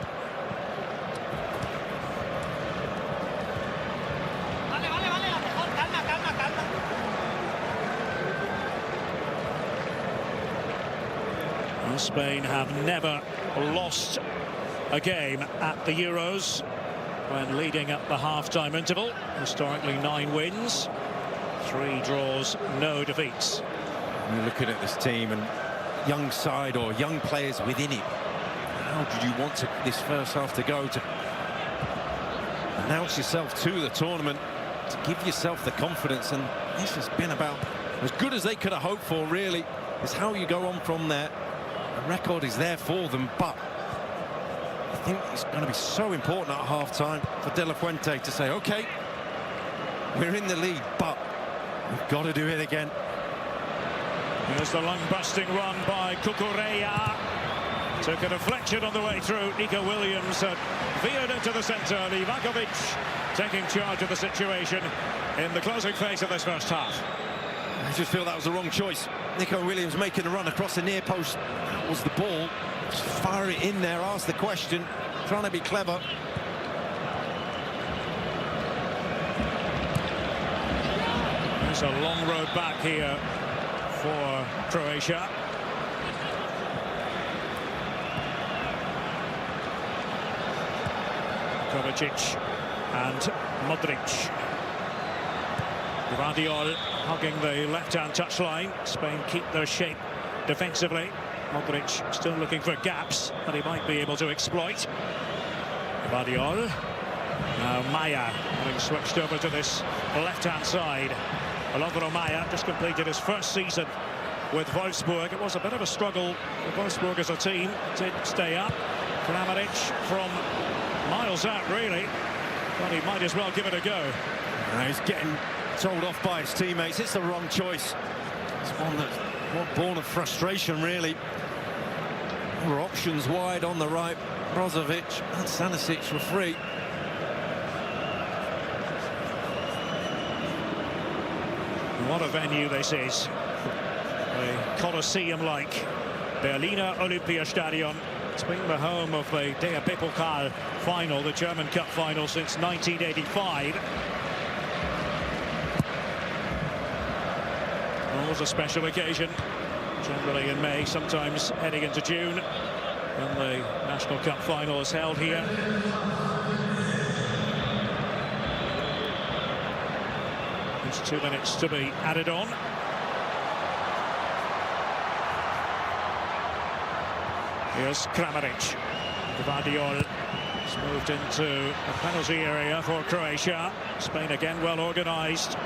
Spain have never lost a game at the Euros when leading at the half-time interval. Historically 9 wins, 3 draws, no defeats. You're looking at this team and young side or young players within it. How did you want this first half to go to announce yourself to the tournament, to give yourself the confidence? And this has been about as good as they could have hoped for, really. Is how you go on from there. The record is there for them, but I think it's going to be so important at half-time for De La Fuente to say, OK, we're in the lead, but we've got to do it again. Here's the lung-busting run by Cucurella. Took a deflection on the way through. Nico Williams veered into the centre. Livakovic taking charge of the situation in the closing phase of this first half. just feel that was the wrong choice. Nico Williams making a run across the near post. That was the ball. Just fire it in there, ask the question, trying to be clever. It's a long road back here for Croatia. Kovacic and Modric. Guardiol hugging the left-hand touchline. Spain keep their shape defensively. Modric still looking for gaps that he might be able to exploit. Guardiol. Now Maya having switched over to this left-hand side. Alvaro Maya just completed his first season with Wolfsburg. It was a bit of a struggle. Wolfsburg as a team did stay up. Kramaric from miles out, really. But he might as well give it a go. He's getting told off by his teammates. It's the wrong choice. It's one that's born of frustration, really. There were options wide on the right. Brozovic and Stanisic were free. What a venue this is. A Colosseum-like Berliner Olympiastadion. It's been the home of the DFB-Pokal final, the German Cup final, since 1985. Always a special occasion, generally in May, sometimes heading into June, when the National Cup final is held here. There's 2 minutes to be added on. Here's Kramaric. Guardiol has moved into the penalty area for Croatia. Spain again well organised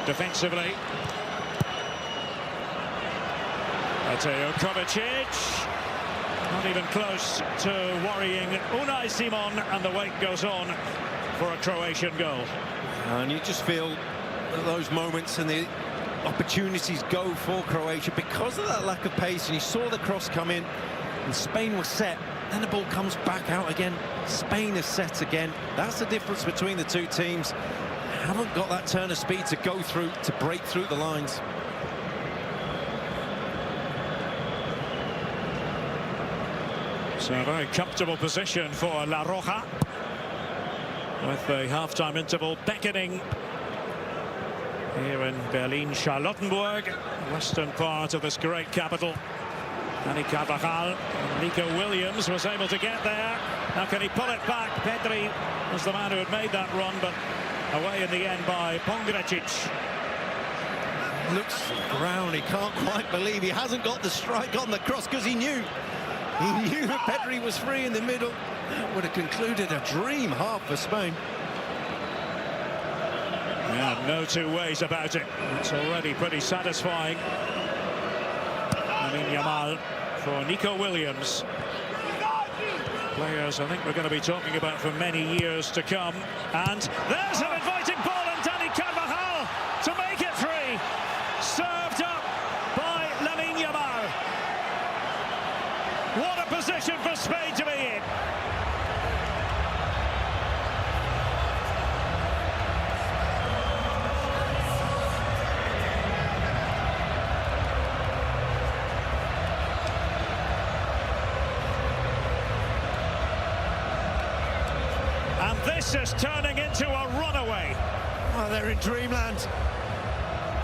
defensively. Mateo Kovacic. Not even close to worrying Unai Simon, and the wait goes on for a Croatian goal. And you just feel that those moments and the opportunities go for Croatia because of that lack of pace. And you saw the cross come in and Spain was set, then the ball comes back out again. Spain is set again. That's the difference between the two teams. Haven't got that turn of speed to go through, to break through the lines. So a very comfortable position for La Roja, with the half-time interval beckoning here in Berlin-Charlottenburg, western part of this great capital. Dani Carvajal, Nico Williams was able to get there. Now can he pull it back? Pedri was the man who had made that run, but away in the end by Pongracic. Looks around, he can't quite believe he hasn't got the strike on the cross, because he knew that Pedri was free in the middle. That would have concluded a dream half for Spain. Yeah, no two ways about it. It's already pretty satisfying. Lamine Yamal for Nico Williams. Players I think we're going to be talking about for many years to come. And there's an inviting ball, and Dani Carvajal to make it three. Served up by Lamine Yamal. What a position for Spain to be in. And this is turning into a runaway. Well, they're in dreamland.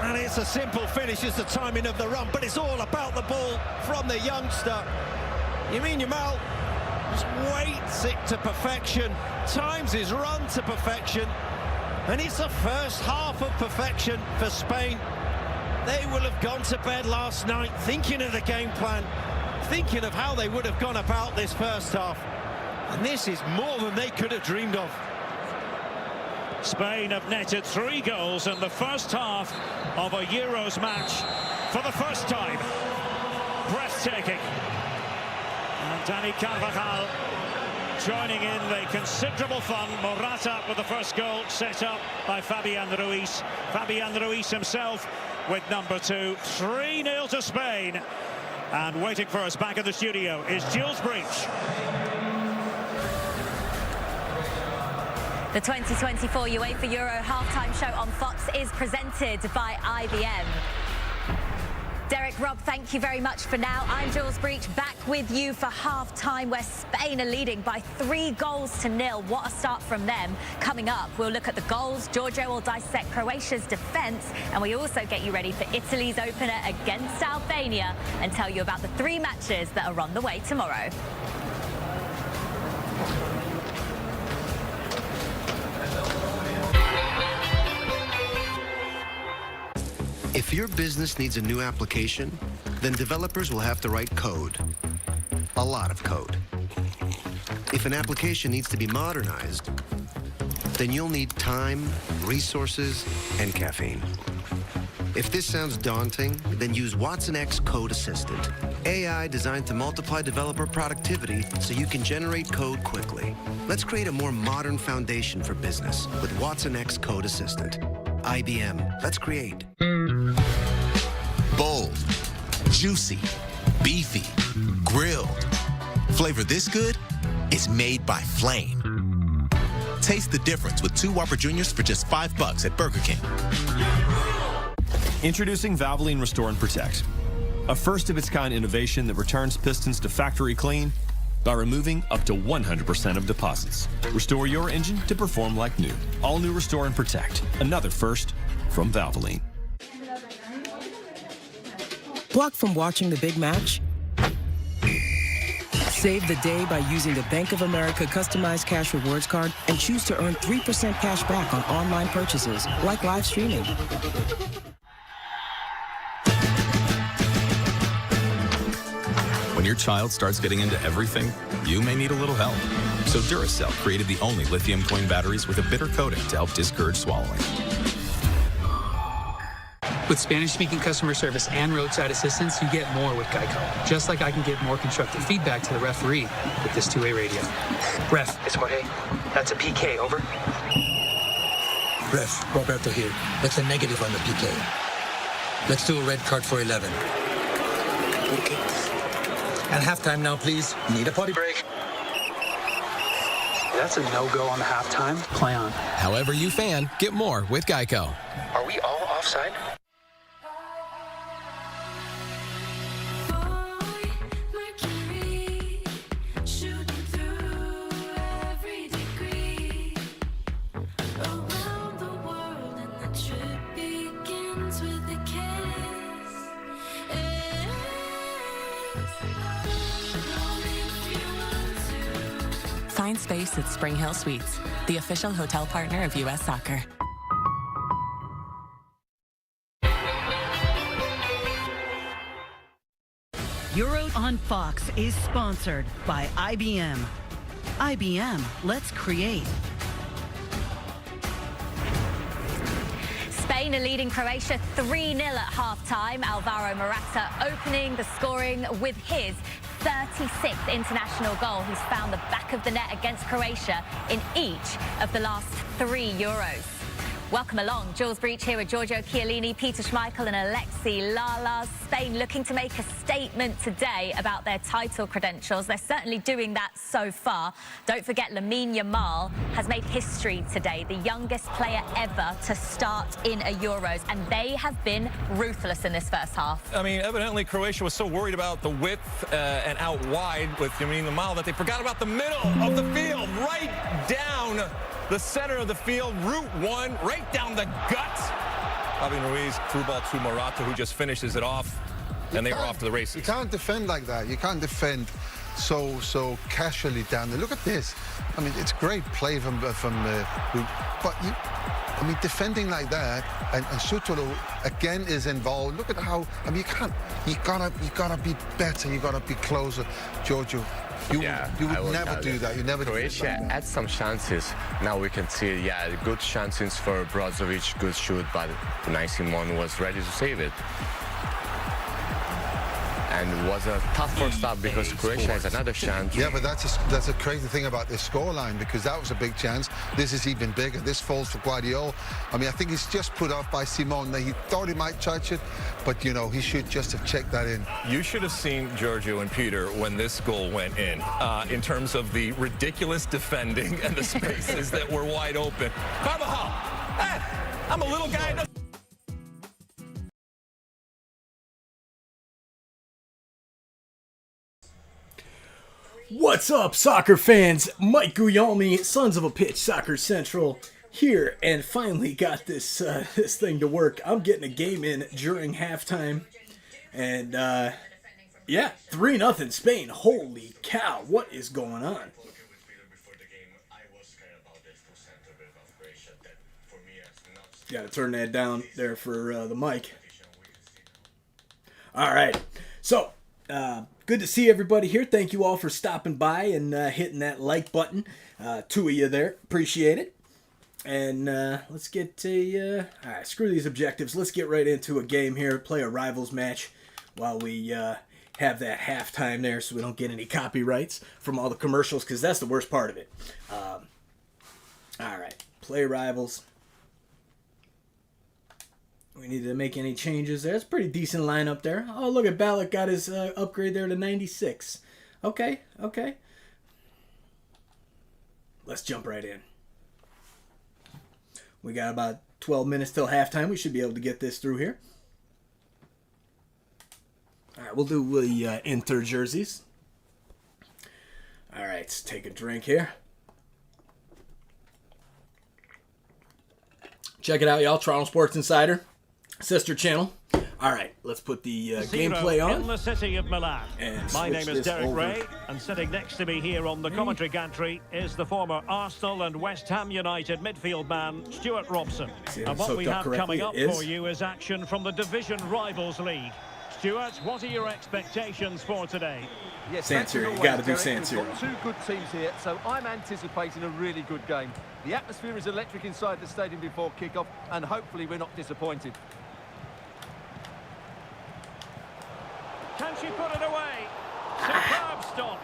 And it's a simple finish, it's the timing of the run, but it's all about the ball from the youngster. Lamine Yamal just waits it to perfection, times his run to perfection, and it's the first half of perfection for Spain. They will have gone to bed last night thinking of the game plan, thinking of how they would have gone about this first half. And this is more than they could have dreamed of. Spain have netted 3 goals in the first half of a Euros match for the first time. Breathtaking. And Dani Carvajal joining in the considerable fun. Morata with the first goal, set up by Fabian Ruiz. Fabian Ruiz himself with number 2. 3-0 to Spain. And waiting for us back in the studio is Jules Breach. The 2024 UEFA Euro halftime show on Fox is presented by IBM. Derek, Rob, thank you very much for now. I'm Jules Breach, back with you for half-time, where Spain are leading by 3-0. What a start from them. Coming up, we'll look at the goals. Giorgio will dissect Croatia's defence, and we also get you ready for Italy's opener against Albania and tell you about the 3 matches that are on the way tomorrow. If your business needs a new application, then developers will have to write code. A lot of code. If an application needs to be modernized, then you'll need time, resources, and caffeine. If this sounds daunting, then use Watson X Code Assistant. AI designed to multiply developer productivity so you can generate code quickly. Let's create a more modern foundation for business with Watson X Code Assistant. IBM, let's create. Bold, juicy, beefy, grilled. Flavor this good? It's made by Flame. Taste the difference with 2 Whopper Juniors for just $5 at Burger King. Introducing Valvoline Restore and Protect, a first-of-its-kind innovation that returns pistons to factory clean by removing up to 100% of deposits. Restore your engine to perform like new. All new Restore and Protect, another first from Valvoline. Blocked from watching the big match? Save the day by using the Bank of America Customized Cash Rewards Card and choose to earn 3% cash back on online purchases, like live streaming. When your child starts getting into everything, you may need a little help. So Duracell created the only lithium coin batteries with a bitter coating to help discourage swallowing. With Spanish-speaking customer service and roadside assistance, you get more with Geico. Just like I can give more constructive feedback to the referee with this two-way radio. Ref, it's Jorge. That's a PK, over. Ref, Roberto here. That's a negative on the PK. Let's do a red card for 11. Okay. And halftime now, please. Need a potty break. That's a no-go on the halftime. Play on. However you fan, get more with Geico. Are we all offside? Find space at Spring Hill Suites, the official hotel partner of U.S. Soccer. Euro on Fox is sponsored by IBM. IBM, let's create. Spain are leading Croatia 3-0 at half-time. Alvaro Morata opening the scoring with his 36th international goal. He's found the back of the net against Croatia in each of the last 3 Euros. Welcome along. Jules Breach here with Giorgio Chiellini, Peter Schmeichel and Alexi Lalas. Spain looking to make a statement today about their title credentials. They're certainly doing that so far. Don't forget, Lamine Yamal has made history today, the youngest player ever to start in a Euros, and they have been ruthless in this first half. I mean, evidently Croatia was so worried about the width and out wide with Lamine Yamal that they forgot about the middle of the field, right down the center of the field, route one, right down the guts. Fabian Ruiz, through ball to Morata, who just finishes it off, and they are off to the races. You can't defend like that. You can't defend so casually down there. Look at this. I mean, it's great play from but you, I mean, defending like that, and Sutolo again is involved. Look at how, I mean, you gotta be better. You gotta be closer, Giorgio. You would never do that. You never do that. Croatia had some chances. Now we can see, yeah, good chances for Brozovic, good shoot, but the 19-1 was ready to save it. and was a tough first half because Croatia has another chance. Yeah, but that's a crazy thing about this scoreline, because that was a big chance. This is even bigger. This falls for Guardiola. I mean, I think he's just put off by Simone. He thought he might touch it, but, you know, he should just have checked that in. You should have seen Giorgio and Peter when this goal went in terms of the ridiculous defending and the spaces that were wide open. Carvajal, I'm a little guy. What's up, soccer fans? Mike Guglielmi, Sons of a Pitch Soccer Central here, and finally got this this thing to work. I'm getting a game in during halftime, and yeah, 3-0 Spain. Holy cow, what is going on? Gotta turn that down there for the mic. All right, so good to see everybody here. Thank you all for stopping by and hitting that like button. 2 of you there, appreciate it. And let's get to all right, screw these objectives. Let's get right into a game here. Play a rivals match while we have that halftime there, so we don't get any copyrights from all the commercials, because that's the worst part of it. All right, play rivals. We need to make any changes there. It's a pretty decent lineup there. Oh, look at Ballack got his upgrade there to 96. Okay, okay. Let's jump right in. We got about 12 minutes till halftime. We should be able to get this through here. All right, we'll do the Inter jerseys. All right, let's take a drink here. Check it out, y'all. Toronto Sports Insider. Sister channel. All right, let's put the gameplay on. In the city of Milan. And my name is Derek over. Ray, and sitting next to me here on the commentary gantry is the former Arsenal and West Ham United midfield man, Stuart Robson. And what we have coming up for you is action from the Division Rivals League. Stuart, what are your expectations for today? Yes, San Siro, you got to do San Siro. We've got two good teams here, so I'm anticipating a really good game. The atmosphere is electric inside the stadium before kick-off, and hopefully we're not disappointed. Can she put it away? Superb stop.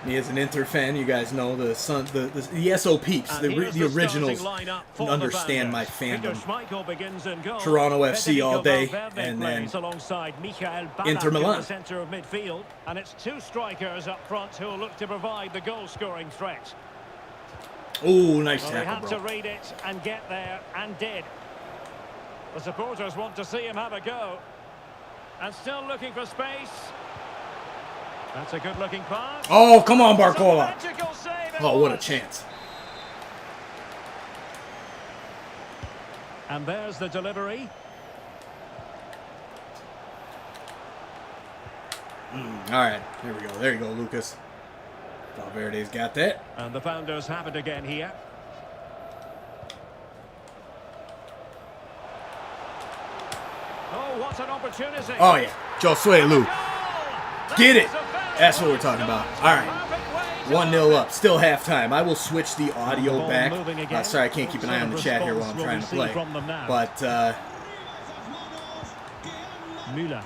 Me as an Inter fan, you guys know the SOP, the originals understand my fandom. Toronto FC all day, and then Inter Milan. The center of midfield, and it's two strikers up front who look to provide the goal-scoring threat. Oh, nice They tackle, had to read it and get there, and did. The supporters want to see him have a go. And still looking for space. That's a good-looking pass. Oh, come on, Barcola. Oh, what a chance. And there's the delivery. All right, here we go. There you go, Lucas. Valverde's got that. And the founders have it again here. Oh, what an opportunity. Oh, yeah. Josue Lu. Get it. That's what we're talking about. All right. 1-0 up. Still halftime. I will switch the audio back. Sorry, I can't keep an eye on the chat here while I'm trying to play. But, Müller.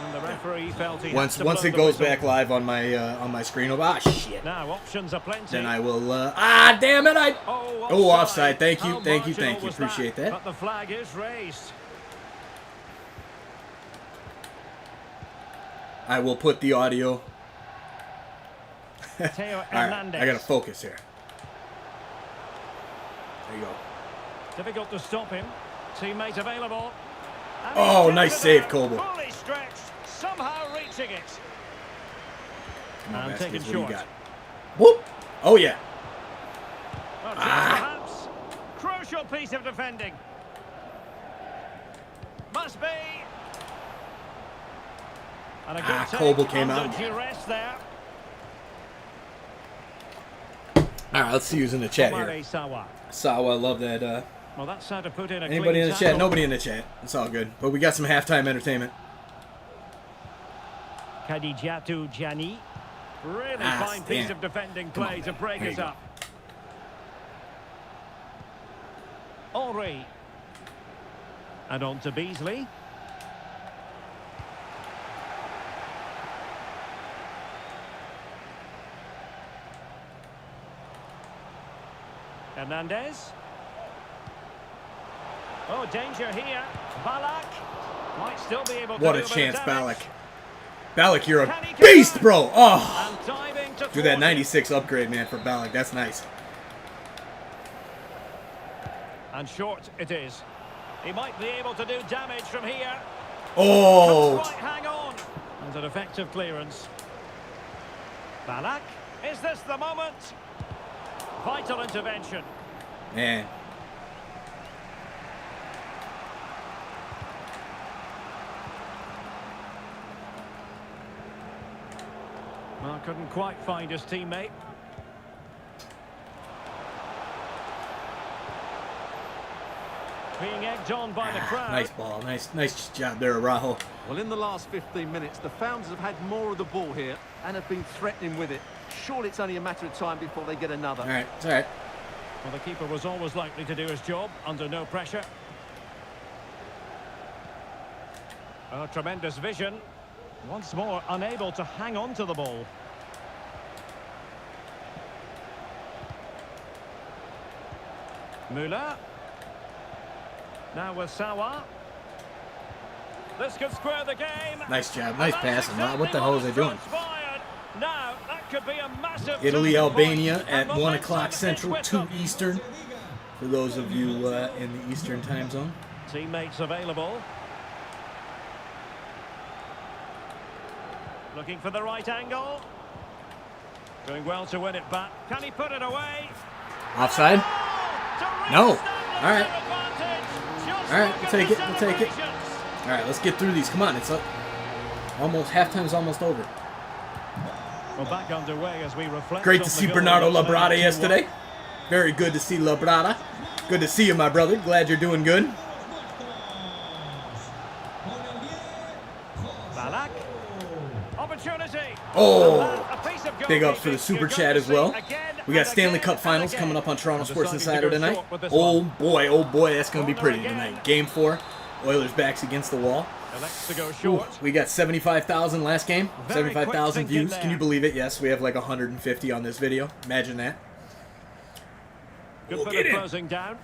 And the referee felt he once it goes back live on my screen, shit. Now options are plenty. Then I will damn it, oh, offside. Thank you. Appreciate that. But the flag is raised. I will put the audio. All right, I gotta focus here. There you go. Difficult to stop him. Teammate available. Oh, nice save, Kobo. Fully stretched, somehow reaching it. Come on, and taken what short. do you got? Whoop! Oh yeah. Well, perhaps crucial piece of defending. Must be. And a good Kobo came out. Duress there. All right, let's see who's in the chat here. Sawa, love that. Well, that's how to put in a anybody in the chat? Nobody in the chat. It's all good. But we got some halftime entertainment. Kadijatu Jani. Really fine piece of defending play to break us up. And on to Beasley. Hernandez. Oh, danger here. Ballack might still be able to. What a chance, Ballack. Ballack, you're a beast, bro. Oh, do that 96 upgrade, man, for Ballack. That's nice. And short it is. He might be able to do damage from here. Oh. Right, hang on. And an effective clearance. Ballack. Is this the moment? Vital intervention. Man. Well, couldn't quite find his teammate. Being egged on by the crowd. Nice ball. Nice job there, Araujo. Well, in the last 15 minutes, the Founders have had more of the ball here and have been threatening with it. Surely it's only a matter of time before they get another. All right, it's all right. Well, the keeper was always likely to do his job under no pressure. Oh, tremendous vision. Once more, unable to hang on to the ball. Müller. Now with Sawa. This could square the game. Nice job. Nice passing. What the hell is they doing? Now, that could be a massive Italy, Albania at 1 o'clock Central, 2 Eastern. For those of you in the Eastern time zone. Teammates available. Looking for the right angle. Doing well to win it back. Can he put it away? Offside? No. All right. All right, we'll take it. We'll take it. All right, let's get through these. Come on, it's almost halftime's almost over. Well, back underway as we reflect. Great to see Bernardo Labrada yesterday. Very good to see Labrada. Good to see you, my brother. Glad you're doing good. Ballack. Opportunity. Oh, big ups for the super chat as well. We got Stanley Cup Finals coming up on Toronto Sports Insider tonight. Oh boy, that's going to be pretty tonight. Game 4, Oilers backs against the wall. Ooh, we got 75,000 last game, 75,000 views. Can you believe it? Yes, we have like 150 on this video. Imagine that. Good bit of closing down.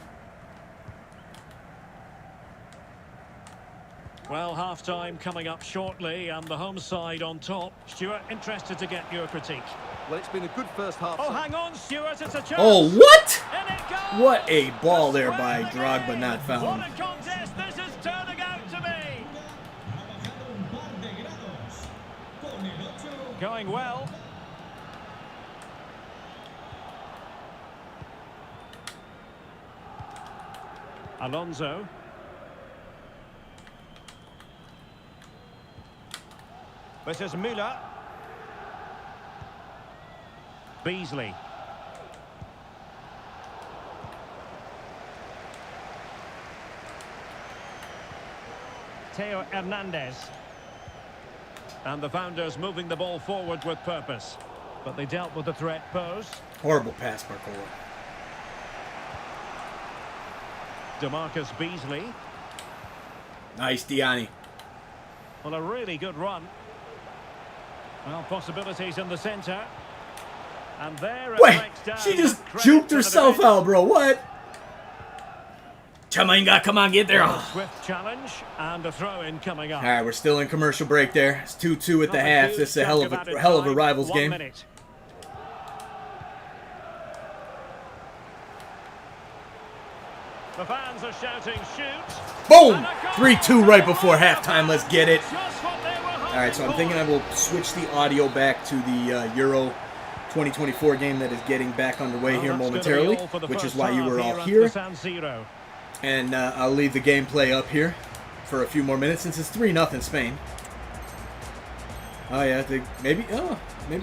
Well, half-time coming up shortly, and the home side on top. Stuart, interested to get your critique. Well, it's been a good first half. Oh, hang on, Stuart, it's a chance. Oh, what? What a ball there by Drogba, not found. What a contest this is turning out to be. Going well. Alonso. This is Müller. Beasley. Theo Hernandez. And the Founders moving the ball forward with purpose. But they dealt with the threat posed. Horrible pass, Barcola. DeMarcus Beasley. Nice, Diani. Well, a really good run. Well, possibilities in the centre. And there it Wait, breaks down. she just juked herself out, bro. What? Chamainga, come on, get there. Oh. Swift challenge and a throw-in coming up. All right, we're still in commercial break there. It's 2-2 at the half. This is a hell of a rivals game. Minute. The fans are shouting, shoot. Boom! 3-2 right before halftime. Let's get it. All right, so I'm thinking I will switch the audio back to the Euro 2024 game that is getting back underway here momentarily, which is why you were all here. And I'll leave the gameplay up here for a few more minutes since it's 3-0 Spain. Oh yeah, maybe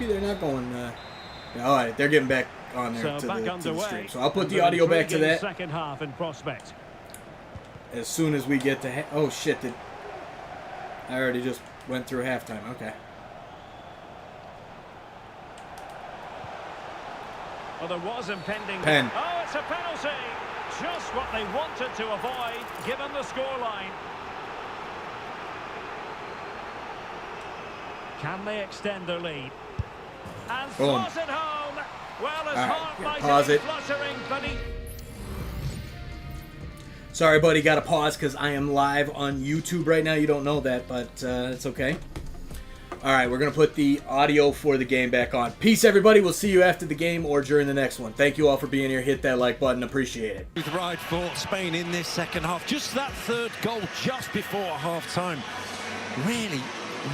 they're not going. All right, they're getting back on there to the stream. So I'll put the audio back to that. Second half in prospect. As soon as we get to oh shit! I already just went through halftime. Okay. Well, there was impending. Pen. Oh, it's a penalty. just what they wanted to avoid, given the scoreline. Can they extend their lead? And slots it home. Well, his heart might pause be it. fluttering, but he... Sorry, buddy, got to pause because I am live on YouTube right now. You don't know that, but it's okay. All right, we're going to put the audio for the game back on. Peace, everybody. We'll see you after the game or during the next one. Thank you all for being here. Hit that like button. Appreciate it. With ride for Spain in this second half. Just that third goal just before half-time really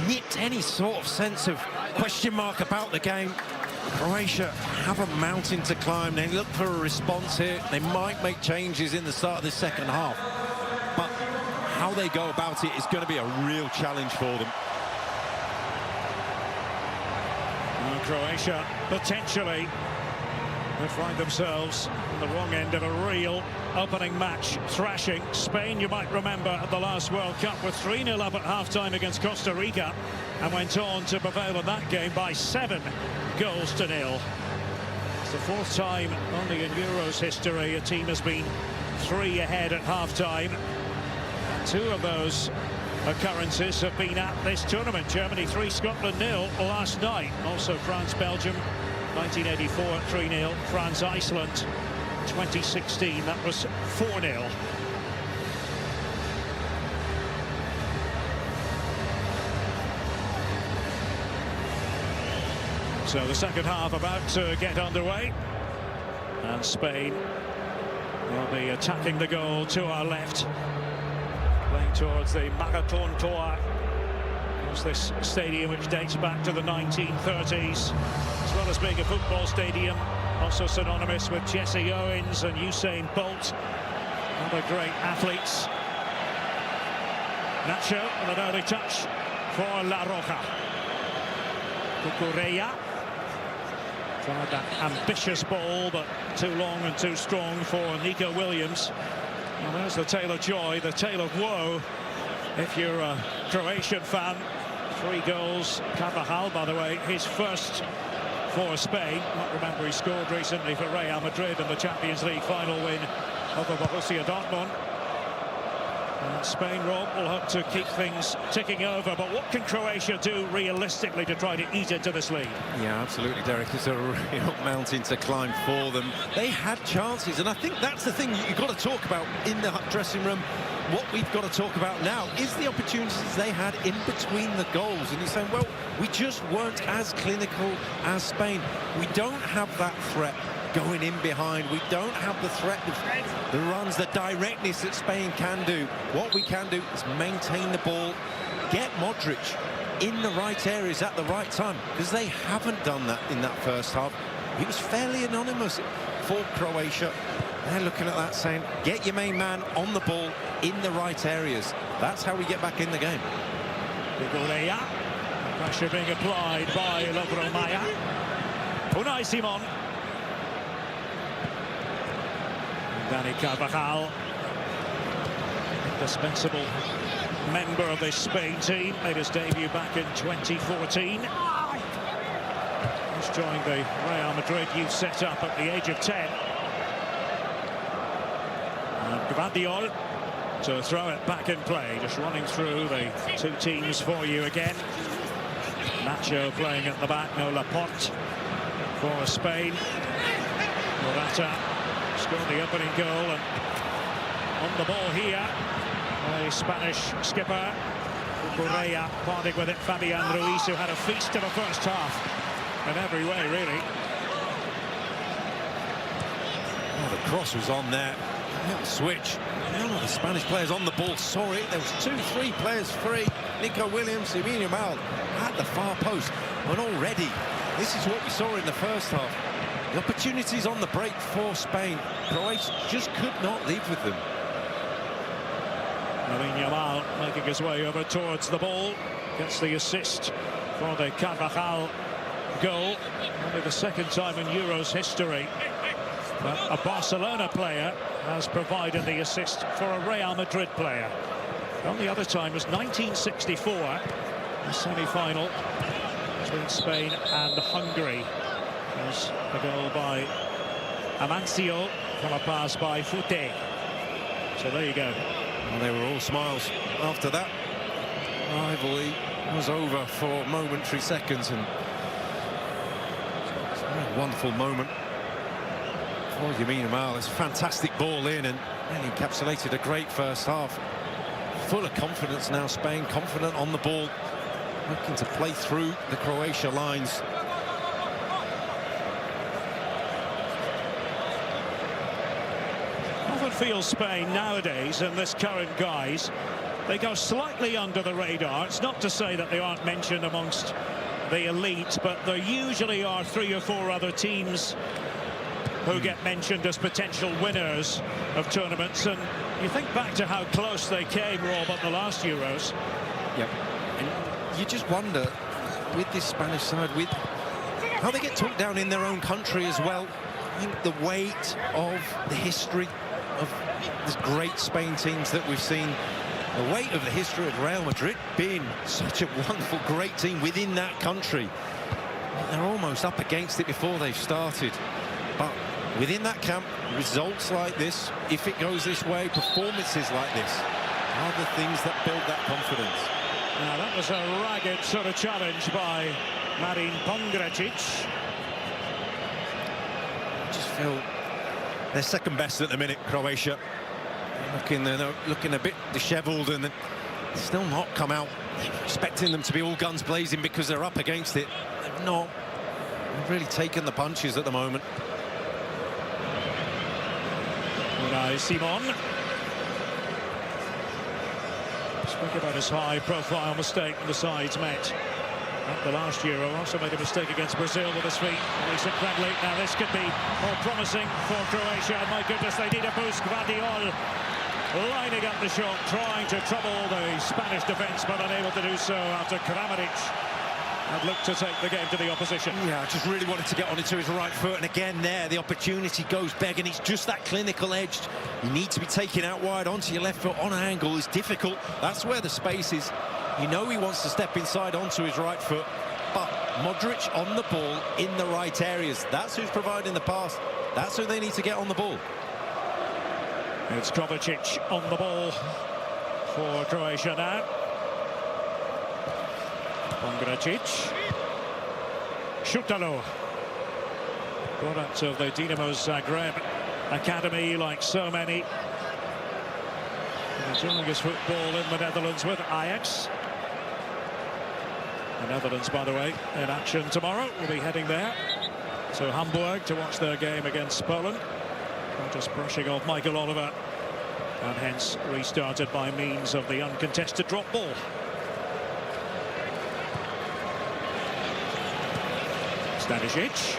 nipped any sort of sense of question mark about the game. Croatia have a mountain to climb. They look for a response here. They might make changes in the start of the second half. But how they go about it is going to be a real challenge for them. Croatia potentially will find themselves on the wrong end of a real opening match thrashing. Spain, you might remember, at the last World Cup were 3-0 up at half-time against Costa Rica and went on to prevail in that game by 7 goals to 0. It's the 4th time only in Euros history a team has been 3 ahead at half-time. 2 of those occurrences have been at this tournament. Germany 3, Scotland 0 last night. Also France-Belgium 1984 at 3-0. France-Iceland 2016, that was 4-0. So the second half about to get underway, and Spain will be attacking the goal to our left, playing towards the Marathon Tour. It's this stadium which dates back to the 1930s, as well as being a football stadium, also synonymous with Jesse Owens and Usain Bolt, other great athletes. Nacho with an early touch for La Roja. Cucurella tried that ambitious ball, but too long and too strong for Nico Williams. And there's the tale of joy, the tale of woe, if you're a Croatian fan. 3 goals. Carvajal, by the way, his first for Spain. Might remember he scored recently for Real Madrid in the Champions League final win over Borussia Dortmund. And Spain, Rob, will hope to keep things ticking over. But what can Croatia do realistically to try to ease into this lead? Yeah, absolutely, Derek. It's a real mountain to climb for them. They had chances, and I think that's the thing you've got to talk about in the dressing room. What we've got to talk about now is the opportunities they had in between the goals. And you're saying, well, we just weren't as clinical as Spain. We don't have that threat going in behind. We don't have the threat, the runs, the directness that Spain can do. What we can do is maintain the ball, get Modric in the right areas at the right time, because they haven't done that in that first half. He was fairly anonymous for Croatia. They're looking at that saying, get your main man on the ball in the right areas. That's how we get back in the game. Cucurella. Pressure being applied by Lovro Maya. Unai Simon. Dani Carvajal, indispensable member of this Spain team, made his debut back in 2014. He's joined the Real Madrid youth set-up at the age of 10. And Gvardiol to throw it back in play, just running through the 2 teams for you again. Nacho playing at the back, no Laporte for Spain. Morata scored the opening goal, and on the ball here, the Spanish skipper Cucurella parting with it. Fabian Ruiz, who had a feast of a first half in every way, really. Oh, the cross was on there. Little switch. None of the Spanish players on the ball saw it. There was 2-3 players free. Nico Williams, Lamine Yamal at the far post, and already this is what we saw in the first half. The opportunities on the break for Spain. Croatia just could not leave with them. Lamine Yamal making his way over towards the ball. Gets the assist for the Carvajal goal. Only the 2nd time in Euros history that a Barcelona player has provided the assist for a Real Madrid player. The only other time was 1964, the semi-final between Spain and Hungary. There's a goal by Amancio from a pass by Fute. So there you go. Well, they were all smiles after that. Rivalry was over for momentary seconds, and it's a very wonderful moment for Lamine Yamal. It's a fantastic ball in, and really encapsulated a great first half. Full of confidence now, Spain, confident on the ball, looking to play through the Croatia lines. Often feels Spain nowadays, and this current guise, they go slightly under the radar. It's not to say that they aren't mentioned amongst the elite, but there usually are 3 or 4 other teams who get mentioned as potential winners of tournaments. And you think back to how close they came, Rob, at the last Euros. Yep. And you just wonder, with this Spanish side, with how they get talked down in their own country as well. I think the weight of the history of these great Spain teams that we've seen, the weight of the history of Real Madrid being such a wonderful, great team within that country. They're almost up against it before they've started. But within that camp, results like this, if it goes this way, performances like this, are the things that build that confidence. Now, that was a ragged sort of challenge by Marin Pongracic. I just feel they're second best at the minute, Croatia. They're looking a bit dishevelled, and still not come out expecting them to be all guns blazing because they're up against it. They've not really taken the punches at the moment. Unai Simon. Spoke about his high-profile mistake the sides met at the last Euro. Also made a mistake against Brazil with his feet. Recent friendly. Now this could be more promising for Croatia. My goodness, they need a boost. Guardiola lining up the shot, trying to trouble the Spanish defence, but unable to do so after Kramaric had looked to take the game to the opposition. Yeah, just really wanted to get on into his right foot, and again there, the opportunity goes begging. It's just that clinical edge. You need to be taken out wide onto your left foot on an angle is difficult. That's where the space is. You know he wants to step inside onto his right foot, but Modric on the ball in the right areas. That's who's providing the pass. That's who they need to get on the ball. It's Kovacic on the ball for Croatia now. Pongracic. Šutalo. Product of the Dinamo Zagreb Academy, like so many. Enjoying his football in the Netherlands with Ajax. The Netherlands, by the way, in action tomorrow. We'll be heading there to Hamburg to watch their game against Poland. Just brushing off Michael Oliver, and hence restarted by means of the uncontested drop ball. Stanisic.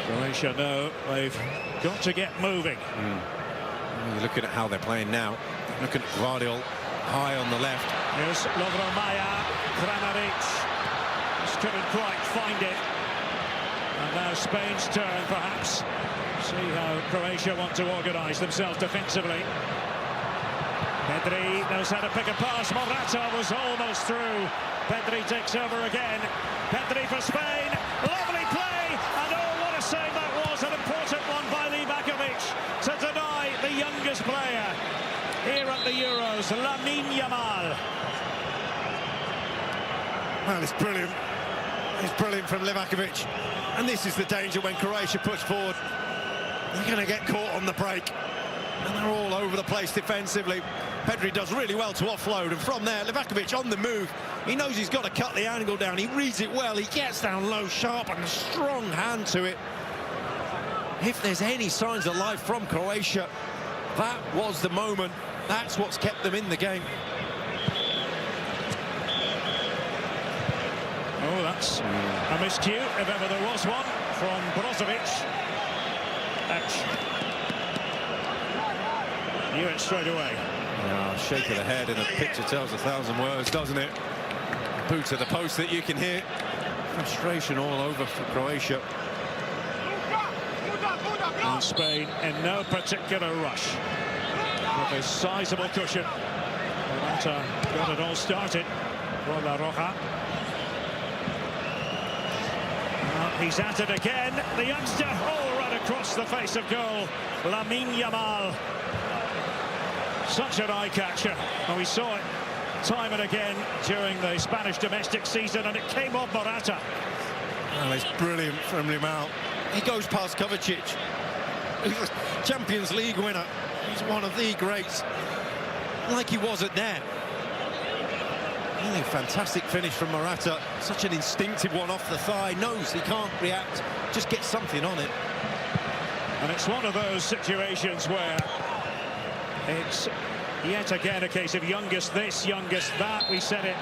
Croatia know they've got to get moving. You're looking at how they're playing now. Looking at Guardiola high on the left. Here's Lovromaya, Kramaric. Just couldn't quite find it. And now Spain's turn, perhaps. See how Croatia want to organise themselves defensively. Pedri knows how to pick a pass. Morata was almost through. Pedri takes over again. Pedri for Spain. Lovely play. And oh, what a save that was. An important one by Livakovic to deny the youngest player here at the Euros, Lamine Yamal. Well, it's brilliant. It's brilliant from Livakovic. And this is the danger when Croatia push forward. They're going to get caught on the break. And they're all over the place defensively. Pedri does really well to offload. And from there, Livakovic on the move. He knows he's got to cut the angle down. He reads it well. He gets down low, sharp, and a strong hand to it. If there's any signs of life from Croatia, that was the moment. That's what's kept them in the game. Oh, that's a miscue, if ever there was one, from Brozovic. Ouch. Knew it straight away. Yeah, shake of the head, and the picture tells 1,000 words, doesn't it? Boot to the post that you can hear. Frustration all over for Croatia. And Spain in no particular rush. With a sizable cushion. Morata got it all started for La Roja. He's at it again. The youngster, right across the face of goal. Lamine Yamal. Such an eye-catcher. And we saw it time and again during the Spanish domestic season, and it came off Morata. Oh, it's brilliant from Yamal. He goes past Kovacic. He's a Champions League winner. He's one of the greats. Like he was at there. Really fantastic finish from Morata. Such an instinctive one off the thigh. Knows he can't react. Just get something on it. And it's one of those situations where it's yet again a case of youngest this, youngest that. We said it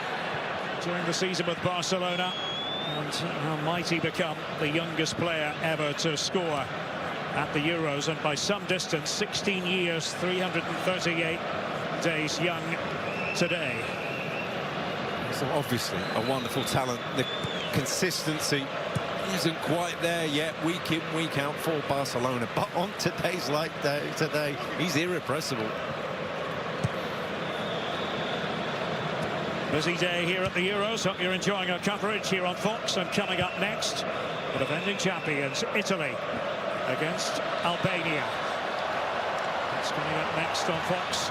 during the season with Barcelona. And how might he become the youngest player ever to score at the Euros, and by some distance, 16 years, 338 days young today. So obviously a wonderful talent. The consistency isn't quite there yet, week in, week out for Barcelona. But on today's today, he's irrepressible. Busy day here at the Euros. Hope you're enjoying our coverage here on Fox. And coming up next, the defending champions, Italy, against Albania. That's coming up next on Fox.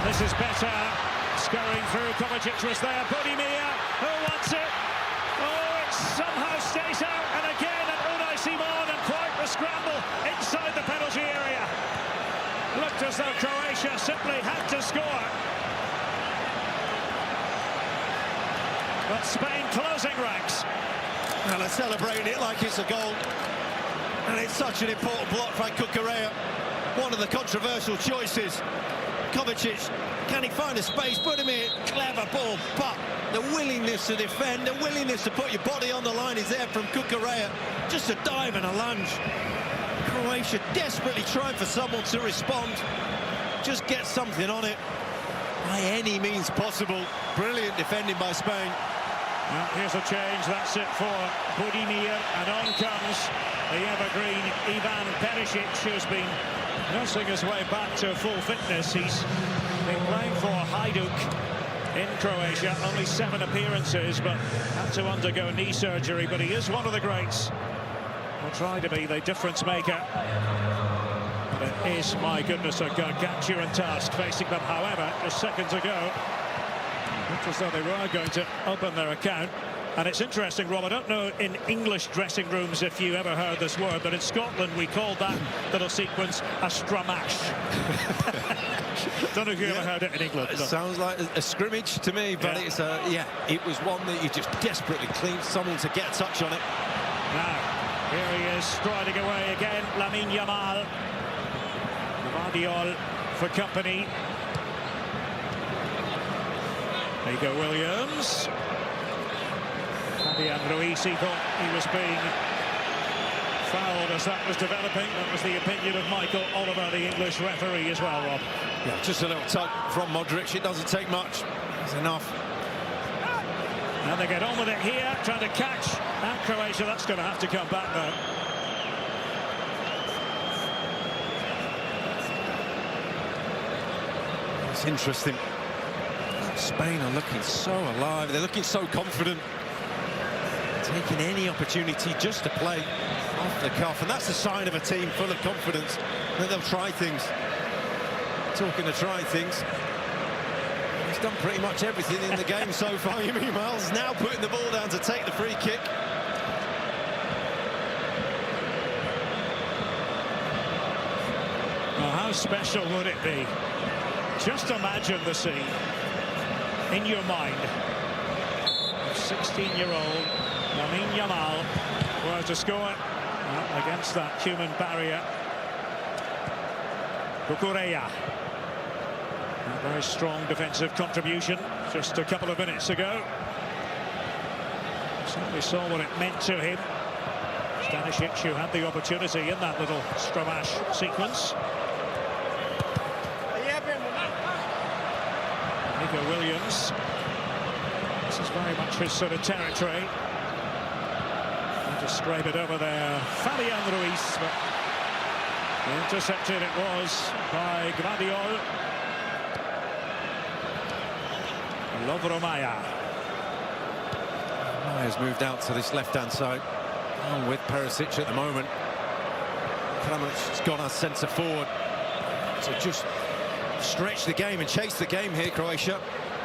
This is better. Scurrying through. Kovacic was there. Budimir, who wants it? Oh, it somehow stays out. And again, an Unai Simon, and quite the scramble inside the penalty area. Looked as though Croatia simply had to score. But Spain closing ranks. And they're celebrating it like it's a goal. And it's such an important block by Cucurella. One of the controversial choices. Kovacic, can he find a space? Budimir, clever ball, but the willingness to defend, the willingness to put your body on the line is there from Cucurella. Just a dive and a lunge. Croatia desperately trying for someone to respond. Just get something on it by any means possible. Brilliant defending by Spain. Well, here's a change. That's it for Budimir, and on comes the evergreen Ivan Perisic, who's been nursing his way back to full fitness. He's been playing for Hajduk in Croatia, only 7 appearances, but had to undergo knee surgery. But he is one of the greats. Will try to be the difference maker. But it is, my goodness, a gargantuan task facing them. However, just seconds ago, looked as though they were going to open their account. And it's interesting, Rob, I don't know in English dressing rooms if you ever heard this word, but in Scotland we called that little sequence a stramash. Don't know if you ever heard it in England. It sounds like a scrimmage to me, but it's it was one that you just desperately cleaned someone to get a touch on it. Now, here he is striding away again, Lamine Yamal. Guardiola for company. Nico Williams. Fabian Ruiz, he thought he was being fouled as that was developing. That was the opinion of Michael Oliver, the English referee, as well, Rob. Yeah, just a little tug from Modric. It doesn't take much. It's enough. And they get on with it here, trying to catch at Croatia. That's going to have to come back, though. It's interesting. Spain are looking so alive. They're looking so confident. Taking any opportunity just to play off the cuff. And that's a sign of a team full of confidence, that they'll try things. Talking to try things. He's done pretty much everything in the game so far. Yamal's now putting the ball down to take the free kick. Well, how special would it be? Just imagine the scene in your mind. 16-year-old Lamine Yamal were to score against that human barrier. Cucurella. A very strong defensive contribution just a couple of minutes ago. Certainly saw what it meant to him. Stanisic, who had the opportunity in that little stramash sequence. Nico Williams. This is very much his sort of territory. And to scrape it over there, Fabian Ruiz. But intercepted it was by Guardiola. Lovromaya. Players moved out to this left-hand side. Oh, with Perisic at the moment. Kramaric's gone as centre forward to just stretch the game and chase the game here, Croatia.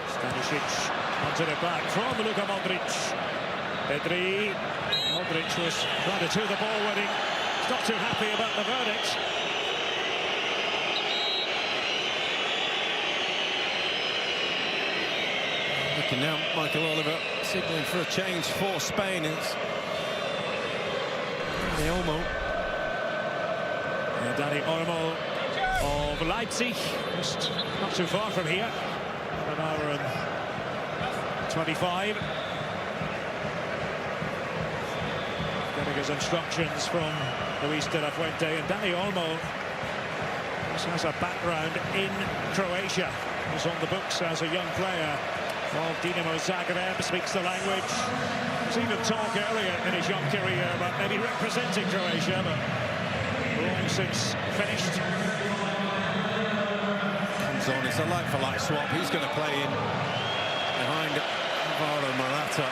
Stanisic wanted it back from Luka Modric. Pedri. Modric was trying to the ball winning. He's not too happy about the verdict. Looking now, Michael Oliver signalling for a change for Spain. It's Dani Olmo. Dani Olmo of Leipzig, just not too far from here. 1 hour and 25. Getting his instructions from Luis de la Fuente. And Dani Olmo has a background in Croatia. He's on the books as a young player of Dinamo Zagreb, speaks the language. There's even talk earlier in his young career about maybe representing Croatia, but long since finished. Comes on, it's a like-for-like swap. He's going to play in behind Alvaro Morata.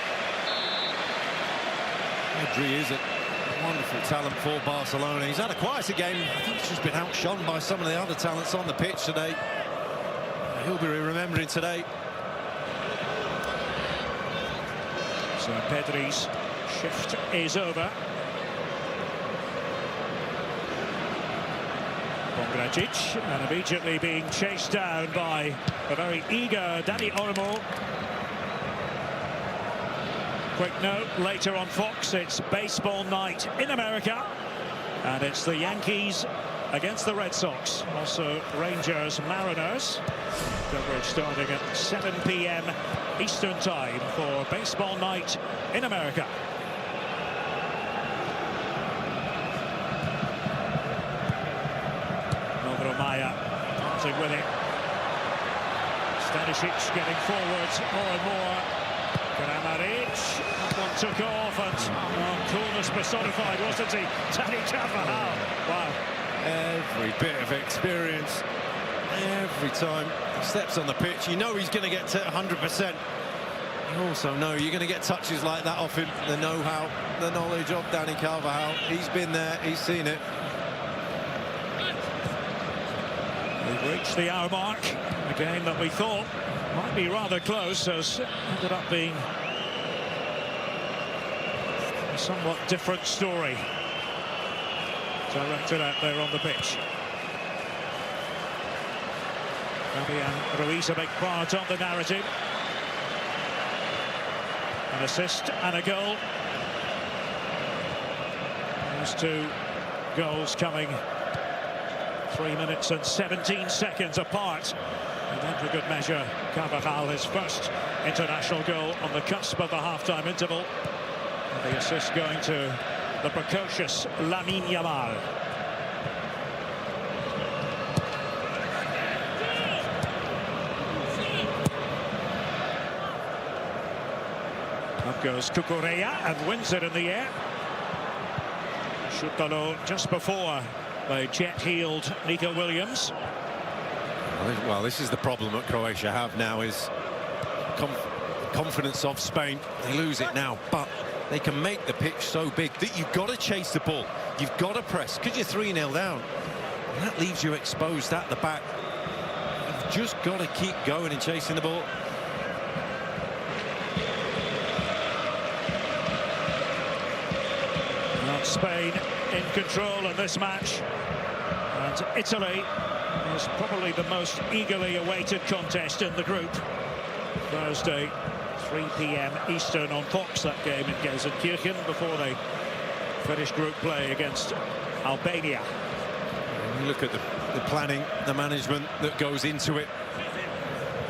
Pedri is a wonderful talent for Barcelona. He's had a quieter game. I think he's just been outshone by some of the other talents on the pitch today. He'll be remembering today. So Pedri's shift is over. Pongracic, and immediately being chased down by a very eager Dani Olmo. Quick note, later on Fox, it's baseball night in America. And it's the Yankees against the Red Sox. Also Rangers, Mariners. Coverage starting at 7 p.m. Eastern time for baseball night in America. Maya passing with it. Stanisic getting forwards more and more. Kramaric, that one took off, and coolness personified, wasn't he? Dani Carvajal. Wow. Every bit of experience, every time he steps on the pitch, you know he's going to get to 100%. You also know you're going to get touches like that off him. The know-how, the knowledge of Dani Carvajal. He's been there, he's seen it. We've reached the hour mark. A game that we thought might be rather close has ended up being a somewhat different story. Directed out there on the pitch. Fabian Ruiz a big part of the narrative. An assist and a goal. Those two goals coming 3 minutes and 17 seconds apart. And then for good measure, Carvajal, his first international goal on the cusp of the half-time interval. And the assist going to the precocious Lamine Yamal. Up goes Cucurella and wins it in the air. Shutalo just before the jet-heeled Nico Williams. Well, this is the problem that Croatia have now, is confidence of Spain. They lose it now, but they can make the pitch so big that you've got to chase the ball. You've got to press, because you're 3-0 down. And that leaves you exposed at the back. You've just got to keep going and chasing the ball. Not Spain in control of this match. And Italy is probably the most eagerly awaited contest in the group. Thursday, 3 p.m. Eastern on Fox, that game in Gelsenkirchen before they finish group play against Albania. You look at the planning, the management that goes into it.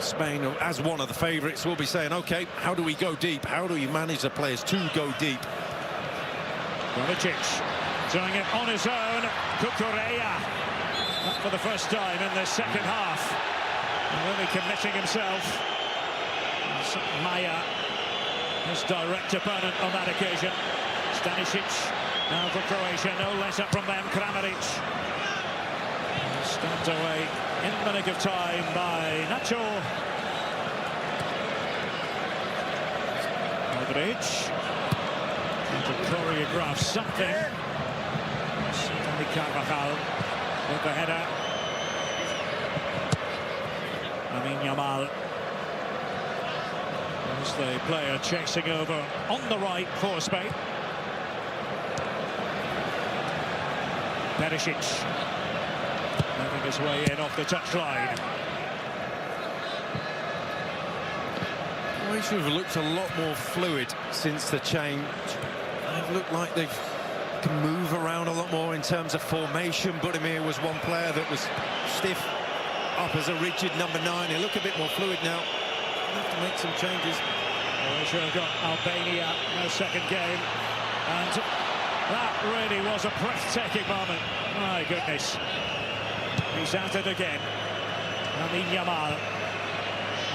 Spain, as one of the favourites, will be saying, OK, how do we go deep? How do we manage the players to go deep? Kovacic doing it on his own. Cucurella, not for the first time in the second half. Really committing himself. Maya, his direct opponent on that occasion. Stanisic now for Croatia, no let up from them. Kramaric stopped away in the nick of time by Nacho. Modric to choreograph something. Dani Carvajal with the header. Lamine Yamal. As the player chasing over on the right for Spain. Perisic making his way in off the touchline. Croatia have looked a lot more fluid since the change. They've looked like they can move around a lot more in terms of formation. Budimir was one player that was stiff up as a rigid number 9. They look a bit more fluid now. They have to make some changes. Croatia have got Albania in their second game, and that really was a breathtaking moment. My goodness. He's at it again. Lamine Yamal.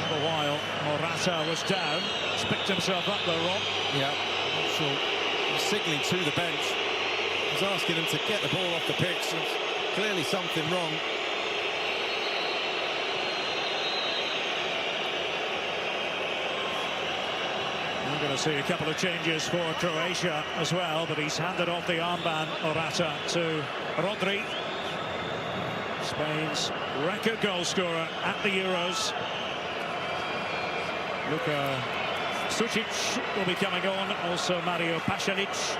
For a while, Morata was down. He's picked himself up though, Rob. Yeah, so he's signalling to the bench. He's asking him to get the ball off the pitch. There's clearly something wrong. We're going to see a couple of changes for Croatia as well, but he's handed off the armband, Morata, to Rodri. Spain's record goal scorer at the Euros. Luka Sucic will be coming on, also Mario Pasalic,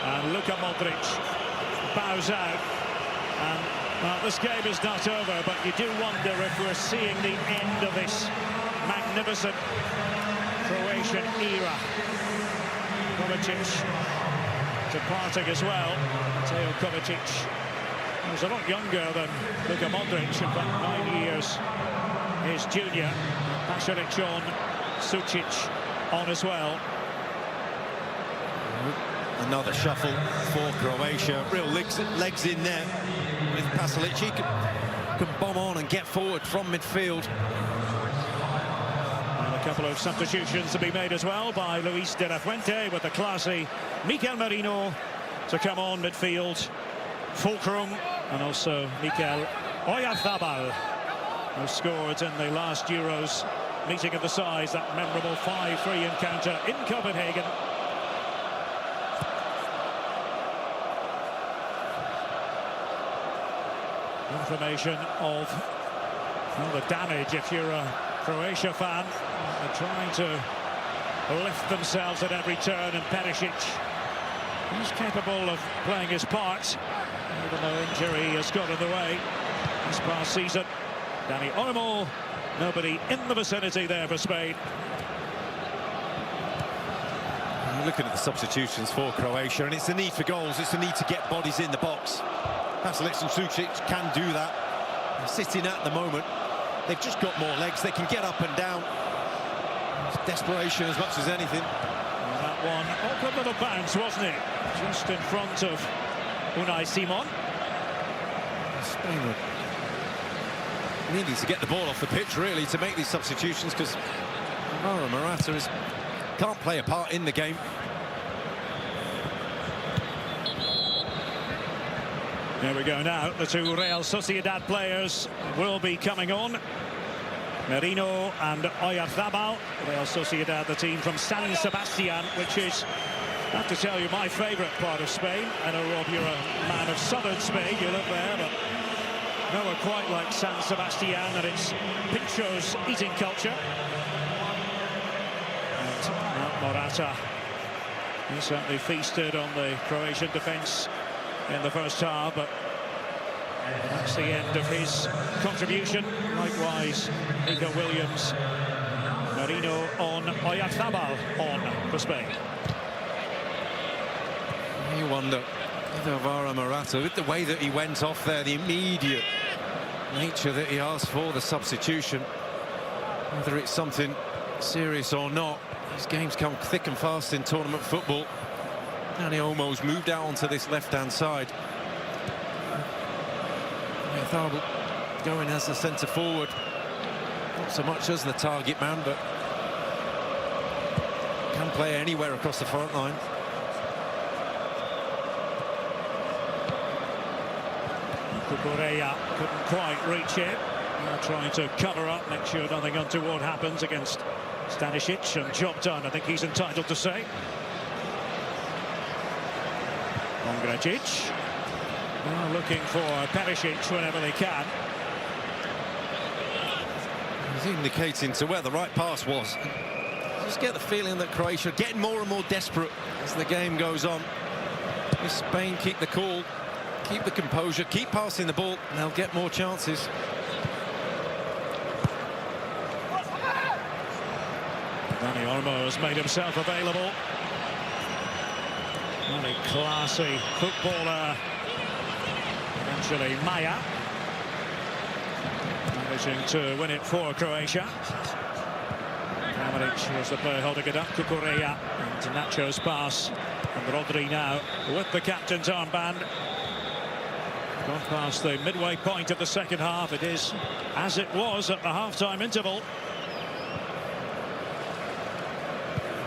and Luka Modric bows out. And well, this game is not over, but you do wonder if we're seeing the end of this magnificent Croatian era. Kovacic departing as well. Mateo Kovacic, who's a lot younger than Luka Modric, in fact 9 years his junior. Pasalic on, Sucic on as well. Another shuffle for Croatia. Real legs in there with Pasalic. He can bomb on and get forward from midfield. And a couple of substitutions to be made as well by Luis de la Fuente, with the classy Mikel Merino to come on midfield. Fulcrum, and also Mikel Oyarzabal, who scored in the last Euros meeting of the sides, that memorable 5-3 encounter in Copenhagen. Information of the damage if you're a Croatia fan. They're trying to lift themselves at every turn, and Perisic, he's capable of playing his part, even though injury has got in the way this past season. Dani Olmo, nobody in the vicinity there for Spain. You're looking at the substitutions for Croatia, and it's the need for goals, it's the need to get bodies in the box. Pasalic and Sucic can do that. They're sitting at the moment. They've just got more legs, they can get up and down. It's desperation as much as anything. And that one, awkward little bounce, wasn't it? Just in front of Unai Simon. Spain needing to get the ball off the pitch, really, to make these substitutions, because Morata can't play a part in the game. There we go now. The two Real Sociedad players will be coming on. Merino and Oyarzabal. Real Sociedad, the team from San Sebastian, which is, I have to tell you, my favourite part of Spain. I know, Rob, you're a man of southern Spain. You live there, but nowhere quite like San Sebastian and its pinchos eating culture. And Morata, he certainly feasted on the Croatian defence in the first half, but that's the end of his contribution. Likewise, Nico Williams. Merino on, Oyarzabal on for Spain. You wonder, Alvaro Morata, with the way that he went off there, the immediate nature that he asked for the substitution, whether it's something serious or not, these games come thick and fast in tournament football. And he almost moved out onto this left-hand side. Oyarzabal going as the centre forward, not so much as the target man, but can play anywhere across the front line. Cucurella couldn't quite reach it. Now trying to cover up, make sure nothing untoward happens against Stanisic, and job done, I think he's entitled to say. Ongracic. Looking for Perisic whenever they can. He's indicating to where the right pass was. Just get the feeling that Croatia are getting more and more desperate as the game goes on. If Spain keep the cool, keep the composure, keep passing the ball, and they'll get more chances. Dani Olmo has made himself available. Very classy footballer. Eventually Maya managing to win it for Croatia. Kramaric was the player holding it up. Kukureya into Nacho's pass. And Rodri now with the captain's armband. Gone past the midway point of the second half. It is as it was at the half-time interval.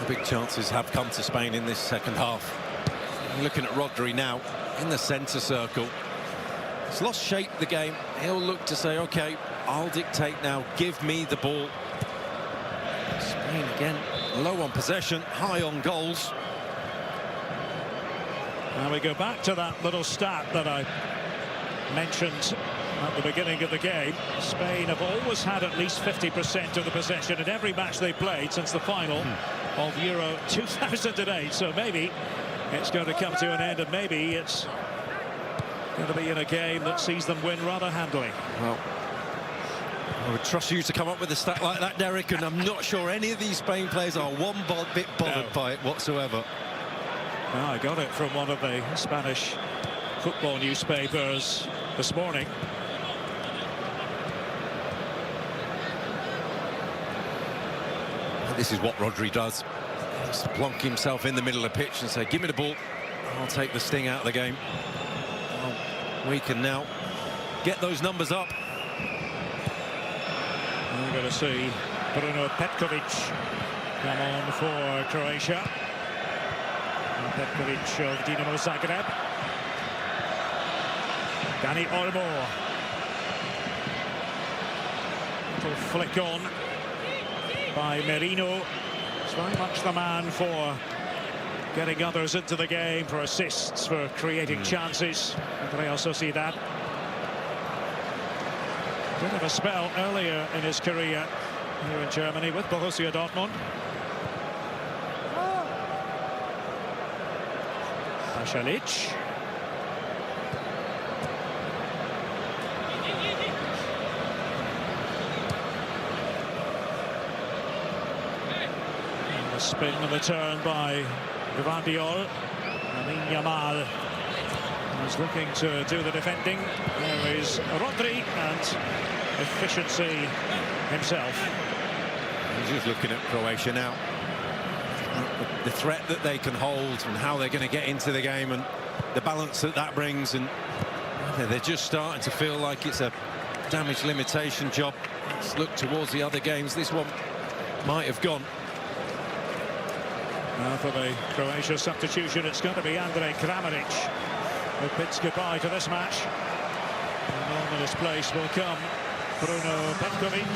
The big chances have come to Spain in this second half. Looking at Rodri now in the centre circle. He's lost shape the game. He'll look to say, OK, I'll dictate now. Give me the ball. Spain again low on possession, high on goals. Now we go back to that little stat that I mentioned at the beginning of the game. Spain have always had at least 50% of the possession in every match they played since the final of Euro 2008. So maybe it's going to come to an end, and maybe it's going to be in a game that sees them win rather handily. Well, I would trust you to come up with a stat like that, Derek, and I'm not sure any of these Spain players are one bit bothered by it whatsoever. No, I got it from one of the Spanish football newspapers this morning. This is what Rodri does. Just plonk himself in the middle of the pitch and say, give me the ball, I'll take the sting out of the game. Well, we can now get those numbers up. We're going to see Bruno Petkovic come on for Croatia. Petkovic of Dinamo Zagreb. Dani Olmo. Little flick on by Merino. He's very much the man for getting others into the game, for assists, for creating chances with Real Sociedad. Bit of a spell earlier in his career here in Germany with Borussia Dortmund. Pasalic. And the spin and the turn by Gvardiol. Lamine Yamal is looking to do the defending. There is Rodri and efficiency himself. He's just looking at Croatia now. The threat that they can hold and how they're going to get into the game and the balance that that brings, and they're just starting to feel like it's a damage limitation job. Let's look towards the other games. This one might have gone. Now for the Croatia substitution, it's going to be Andrej Kramaric who bids goodbye to this match. And on in his place will come Bruno Petkovic.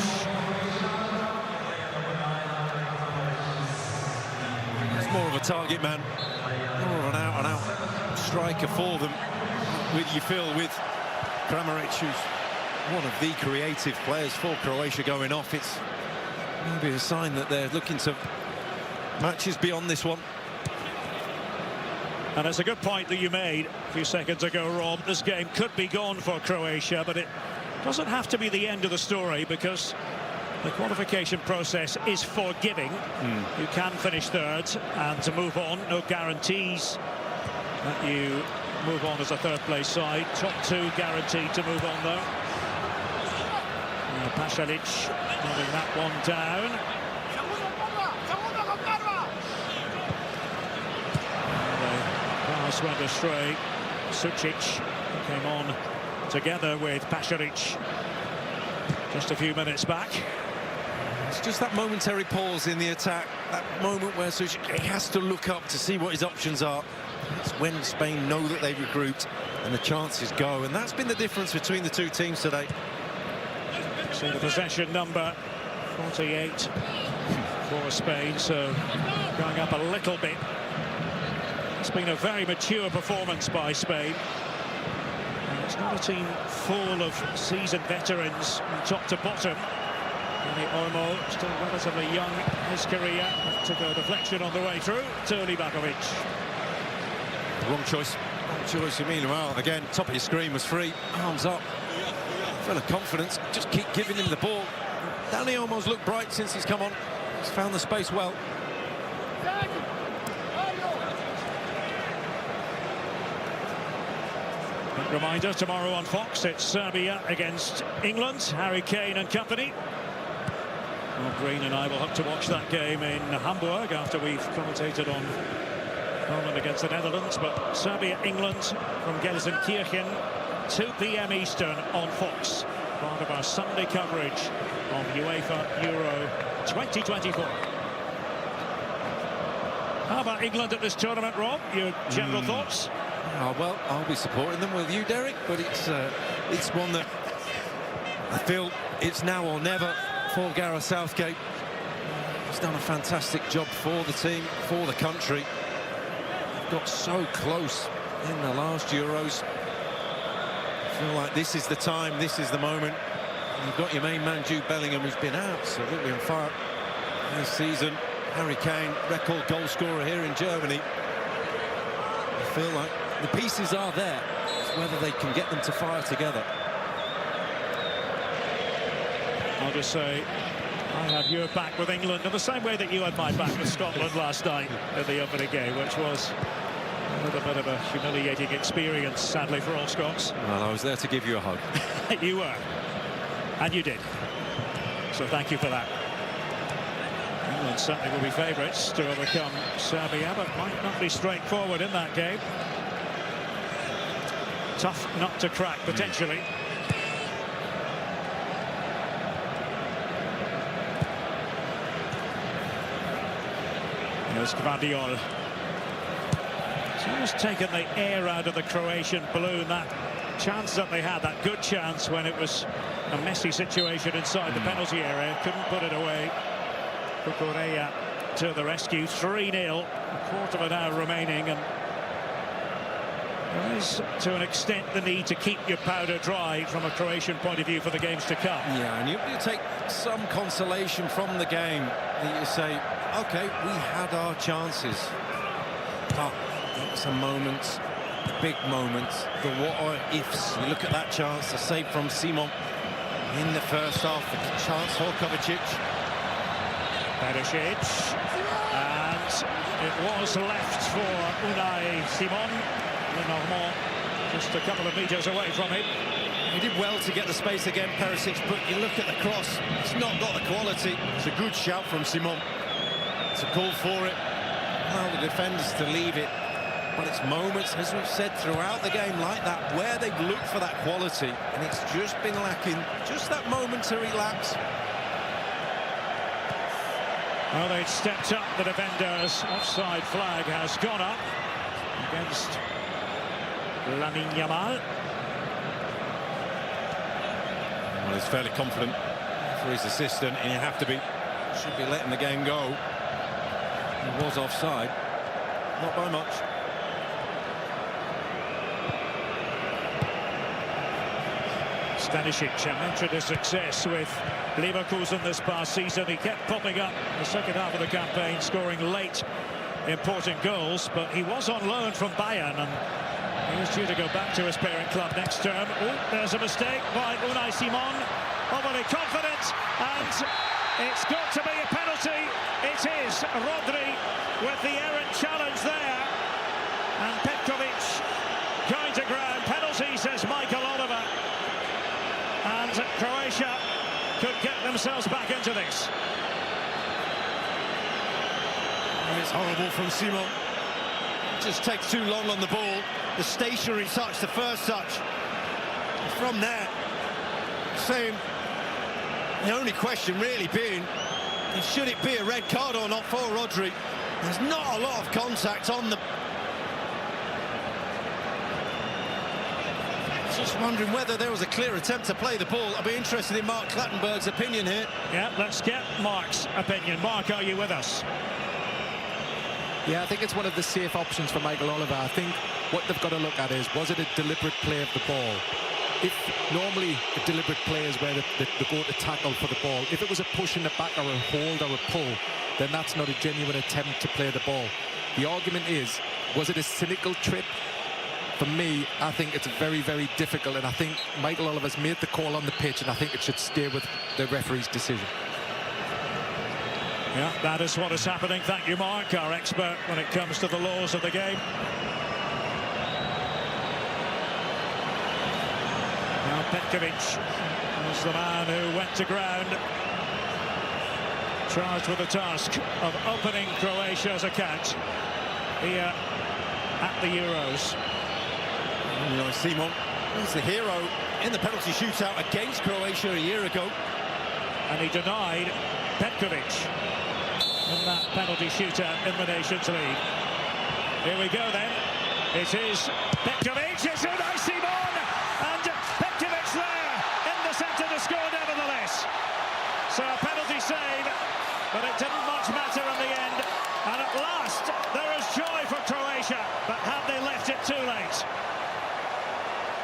More of a target man, more of an out-and-out striker for them. You feel with Kramaric, who's one of the creative players for Croatia going off, it's maybe a sign that they're looking to matches beyond this one. And it's a good point that you made a few seconds ago, Rob. This game could be gone for Croatia, but it doesn't have to be the end of the story, because the qualification process is forgiving. You can finish third and to move on. No guarantees that you move on as a third-place side. Top two guaranteed to move on, though. Pasalic having that one down. The pass went astray. Sucic came on together with Pasalic just a few minutes back. It's just that momentary pause in the attack, that moment where Sucic has to look up to see what his options are. It's when Spain know that they've regrouped and the chances go, and that's been the difference between the two teams today. See the possession number 48 for Spain, so going up a little bit It's been a very mature performance by Spain. And it's not a team full of seasoned veterans from top to bottom. Dani Olmo, still relatively young in his career, took a deflection on the way through to Livakovic. Wrong choice. Wrong choice. You mean, well, again, top of your screen was free. Arms up. Full of confidence. Just keep giving him the ball. Dani Olmo's looked bright since he's come on. He's found the space well. Reminder, tomorrow on Fox, it's Serbia against England. Harry Kane and company. Well, Green and I will have to watch that game in Hamburg after we've commentated on Poland against the Netherlands. But Serbia-England from Gelsenkirchen, 2 p.m. Eastern on Fox. Part of our Sunday coverage of UEFA Euro 2024. How about England at this tournament, Rob? Your general thoughts? Oh, well, I'll be supporting them with you, Derek, but it's one that I feel it's now or never for Gareth Southgate. He's done a fantastic job for the team, for the country. Got so close in the last Euros. I feel like this is the time, this is the moment. You've got your main man, Jude Bellingham, who's been absolutely on fire this season. Harry Kane, record goal scorer here in Germany. I feel like the pieces are there. It's whether they can get them to fire together. I'll just say, I have your back with England in the same way that you had my back with Scotland last night in the opening game, which was a little bit of a humiliating experience, sadly, for all Scots. Well, I was there to give you a hug. You were. And you did. So thank you for that. England certainly will be favourites to overcome Serbia, but might not be straightforward in that game. Tough nut to crack, potentially. Here's Gvardiol. It's almost taken the air out of the Croatian balloon. That chance that they had, that good chance when it was a messy situation inside the penalty area, couldn't put it away. Cucurella to the rescue, 3-0, a quarter of an hour remaining, and there is, to an extent, the need to keep your powder dry from a Croatian point of view for the games to come. Yeah, and you take some consolation from the game. You say, OK, we had our chances. But some moments, big moments, the what-ifs. You look at that chance, a save from Simon in the first half, the chance for Kovacic. Perisic, and it was left for Unai Simon. Lenormand just a couple of metres away from him. He did well to get the space again, Perisic, but you look at the cross, it's not got the quality. It's a good shout from Simon. It's a call for it. Well, the defenders to leave it. But it's moments, as we've said throughout the game, like that, where they've looked for that quality, and it's just been lacking, just that momentary lapse. Well, they've stepped up, the defenders. Offside flag has gone up against Lamine Yamal. Well, he's fairly confident for his assistant, and you have to be. Should be letting the game go. He was offside, not by much. Stanisic, a tremendous success with Leverkusen this past season. He kept popping up in the second half of the campaign, scoring late important goals, but he was on loan from Bayern, and he was due to go back to his parent club next term. Oh, there's a mistake by Unai Simon. Overly confident, and it's got to be a penalty. It is. Rodri with the errant challenge there, and Petkovic going to ground. Penalty, says Michael Oliver. And Croatia could get themselves back into this. It's horrible from Simon. Just takes too long on the ball. The stationary touch, the first touch. From there, saying the only question really being, should it be a red card or not for Rodri? There's not a lot of contact on the... Just wondering whether there was a clear attempt to play the ball. I'd be interested in Mark Clattenburg's opinion here. Yeah, let's get Mark's opinion. Mark, are you with us? Yeah, I think it's one of the safe options for Michael Oliver. I think what they've got to look at is, was it a deliberate play of the ball? If normally a deliberate play is where they go to tackle for the ball, if it was a push in the back or a hold or a pull, then that's not a genuine attempt to play the ball. The argument is, was it a cynical trip? For me, I think it's very, very difficult, and I think Michael Oliver's made the call on the pitch, and I think it should stay with the referee's decision. Yeah, that is what is happening. Thank you, Mark, our expert when it comes to the laws of the game. Now Petkovic is the man who went to ground, charged with the task of opening Croatia's account here at the Euros. Unai Simon is the hero in the penalty shootout against Croatia a year ago. And he denied Petkovic in that penalty shootout in the Nations League. Here we go then. It is Petkovic, it's Unai Simon, and Petkovic there in the centre to score nevertheless. So a penalty save, but it didn't much matter in the end. And at last, there is joy for Croatia, but have they left it too late?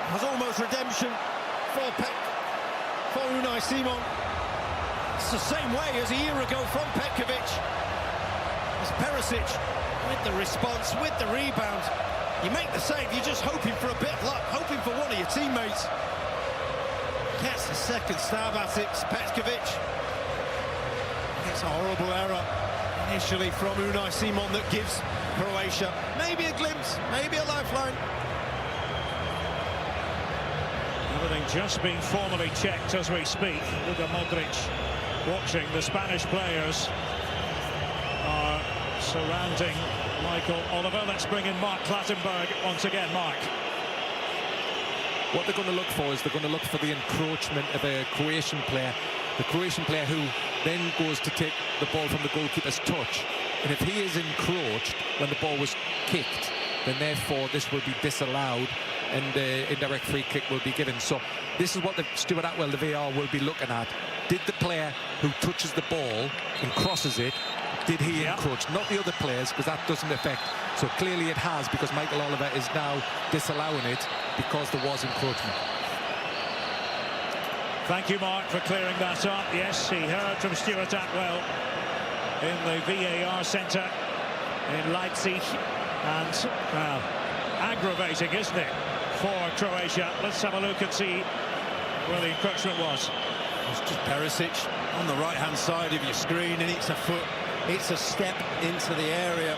Has almost redemption for Unai Simon. It's the same way as a year ago from Petkovic. It's Perisic with the response, with the rebound. You make the save, you're just hoping for a bit of luck, hoping for one of your teammates. Gets the second stab at it, Petkovic. It's a horrible error initially from Unai Simon that gives Croatia maybe a glimpse, maybe a lifeline. Everything just being formally checked as we speak. Luka Modric watching. The Spanish players are surrounding Michael Oliver. Let's bring in Mark Clattenburg once again. Mark. What they're going to look for is they're going to look for the encroachment of a Croatian player. The Croatian player who then goes to take the ball from the goalkeeper's touch. And if he is encroached when the ball was kicked, then therefore this will be disallowed and indirect free kick will be given. So this is what the Stuart Atwell, the VAR, will be looking at. Did the player who touches the ball and crosses it, did he encroach? Not the other players, because that doesn't affect. So clearly it has, because Michael Oliver is now disallowing it because there was encroachment. Thank you, Mark, for clearing that up. Yes, he heard from Stuart Atwell in the VAR centre in Leipzig. And, well, aggravating, isn't it, for Croatia? Let's have a look and see where the encroachment was. It's just Perisic on the right-hand side of your screen, and it's a foot, it's a step into the area.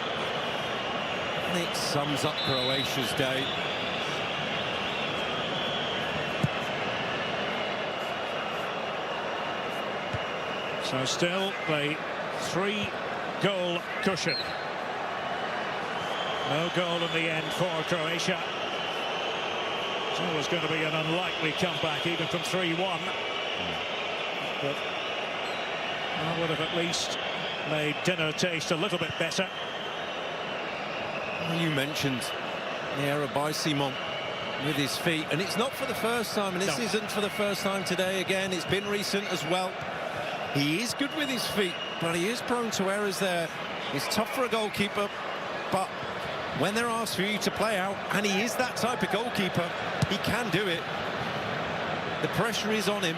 And it sums up Croatia's day. So still a 3-goal cushion. No goal in the end for Croatia. It's always going to be an unlikely comeback, even from 3-1. But I would have at least made dinner taste a little bit better. You mentioned the error by Simon with his feet, and it's not for the first time, and this isn't for the first time today. Again, it's been recent as well. He is good with his feet, but he is prone to errors there. It's tough for a goalkeeper, but when they're asked for you to play out, and he is that type of goalkeeper, he can do it. The pressure is on him.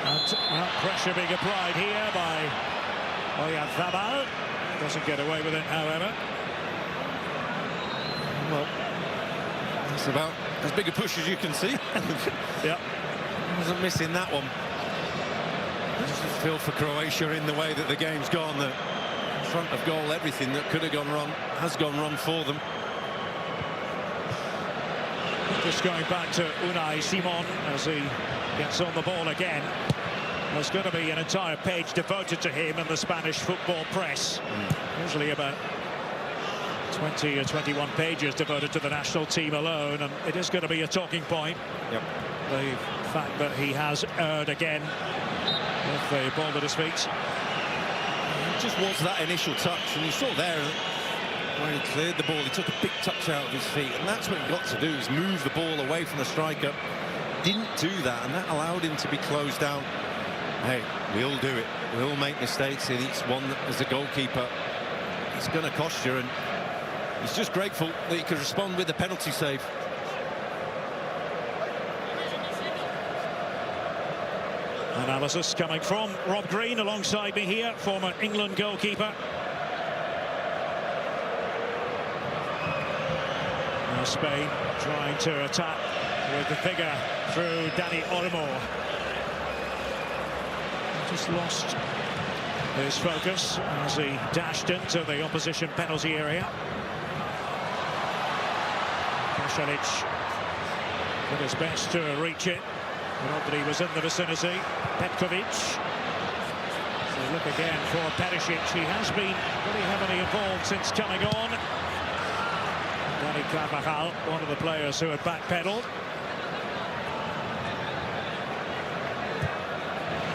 And pressure being applied here by Oyarzabal. Doesn't get away with it, however. Well, that's about as big a push as you can see. Yep. Wasn't missing that one. I just feel for Croatia in the way that the game's gone, that in front of goal, everything that could have gone wrong has gone wrong for them. Just going back to Unai Simon as he gets on the ball again. There's going to be an entire page devoted to him in the Spanish football press. Usually about 20 or 21 pages devoted to the national team alone, and it is going to be a talking point. Yep. The fact that he has erred again with the ball at his feet. It just was that initial touch, and you saw there when he cleared the ball, he took a big touch out of his feet, and that's what you've got to do, is move the ball away from the striker. Didn't do that, and that allowed him to be closed down. Hey, we all do it. We all make mistakes, and each one as a goalkeeper. it's going to cost you, and he's just grateful that he could respond with the penalty save. Analysis coming from Rob Green alongside me here, former England goalkeeper. Now Spain trying to attack with the figure through Dani Olmo. Just lost his focus as he dashed into the opposition penalty area. Pasalic did his best to reach it. Rodri was in the vicinity. Petkovic. So look again for Perisic. He has been pretty heavily involved since coming on. Dani Carvajal, one of the players who had backpedaled.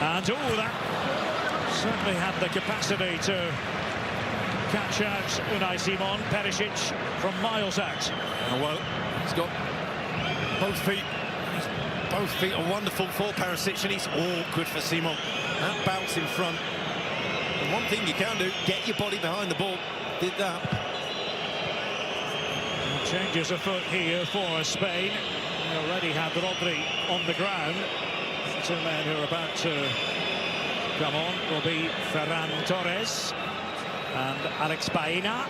And that certainly had the capacity to catch out Unai Simon. Perisic from miles out. Well, he's got both feet. Both feet are wonderful for Perisic, and it's awkward for Simon. That bounce in front. And one thing you can do, get your body behind the ball. Did that. Changes a foot here for Spain. They already have Rodri on the ground. The two men who are about to come on will be Ferran Torres and Alex Baena.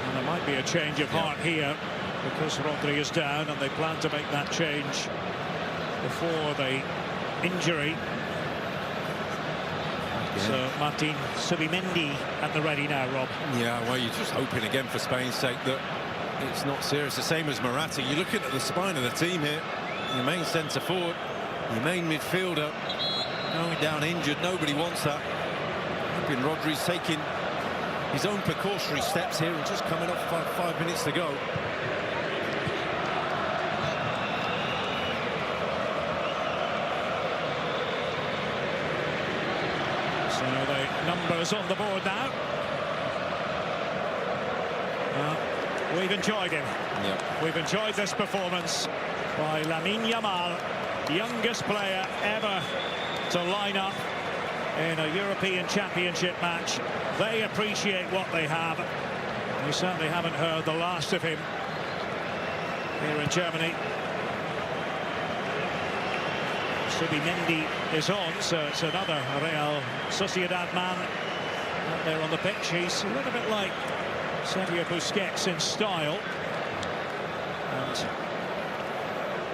And there might be a change of heart here, because Rodri is down and they plan to make that change before the injury. So Martin Subimendi at the ready now, Rob. Yeah, well, you're just hoping again for Spain's sake that it's not serious. The same as Morata. You're looking at the spine of the team here. Your main centre forward, your main midfielder going down injured. Nobody wants that. Hoping Rodri's taking his own precautionary steps here and just coming off 5 minutes to go. Numbers on the board now. We've enjoyed him. Yep. We've enjoyed this performance by Lamine Yamal, youngest player ever to line up in a European Championship match. They appreciate what they have. We certainly haven't heard the last of him here in Germany. Subimendi is on, so it's another Real Sociedad man out there on the pitch. He's a little bit like Sergio Busquets in style. And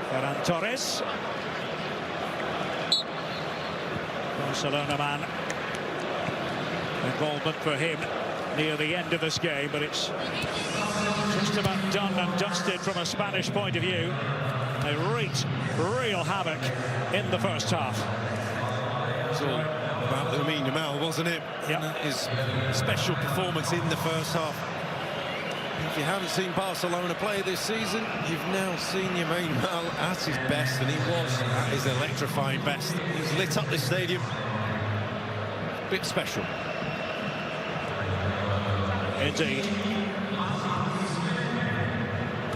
Ferran Torres, Barcelona man. Involvement for him near the end of this game, but it's just about done and dusted from a Spanish point of view. They wreaked real havoc in the first half. It's all about Lamine Yamal, wasn't it? Yep. His special performance in the first half. If you haven't seen Barcelona play this season, you've now seen Lamine Yamal at his best, and he was at his electrifying best. He's lit up this stadium. A bit special. Indeed.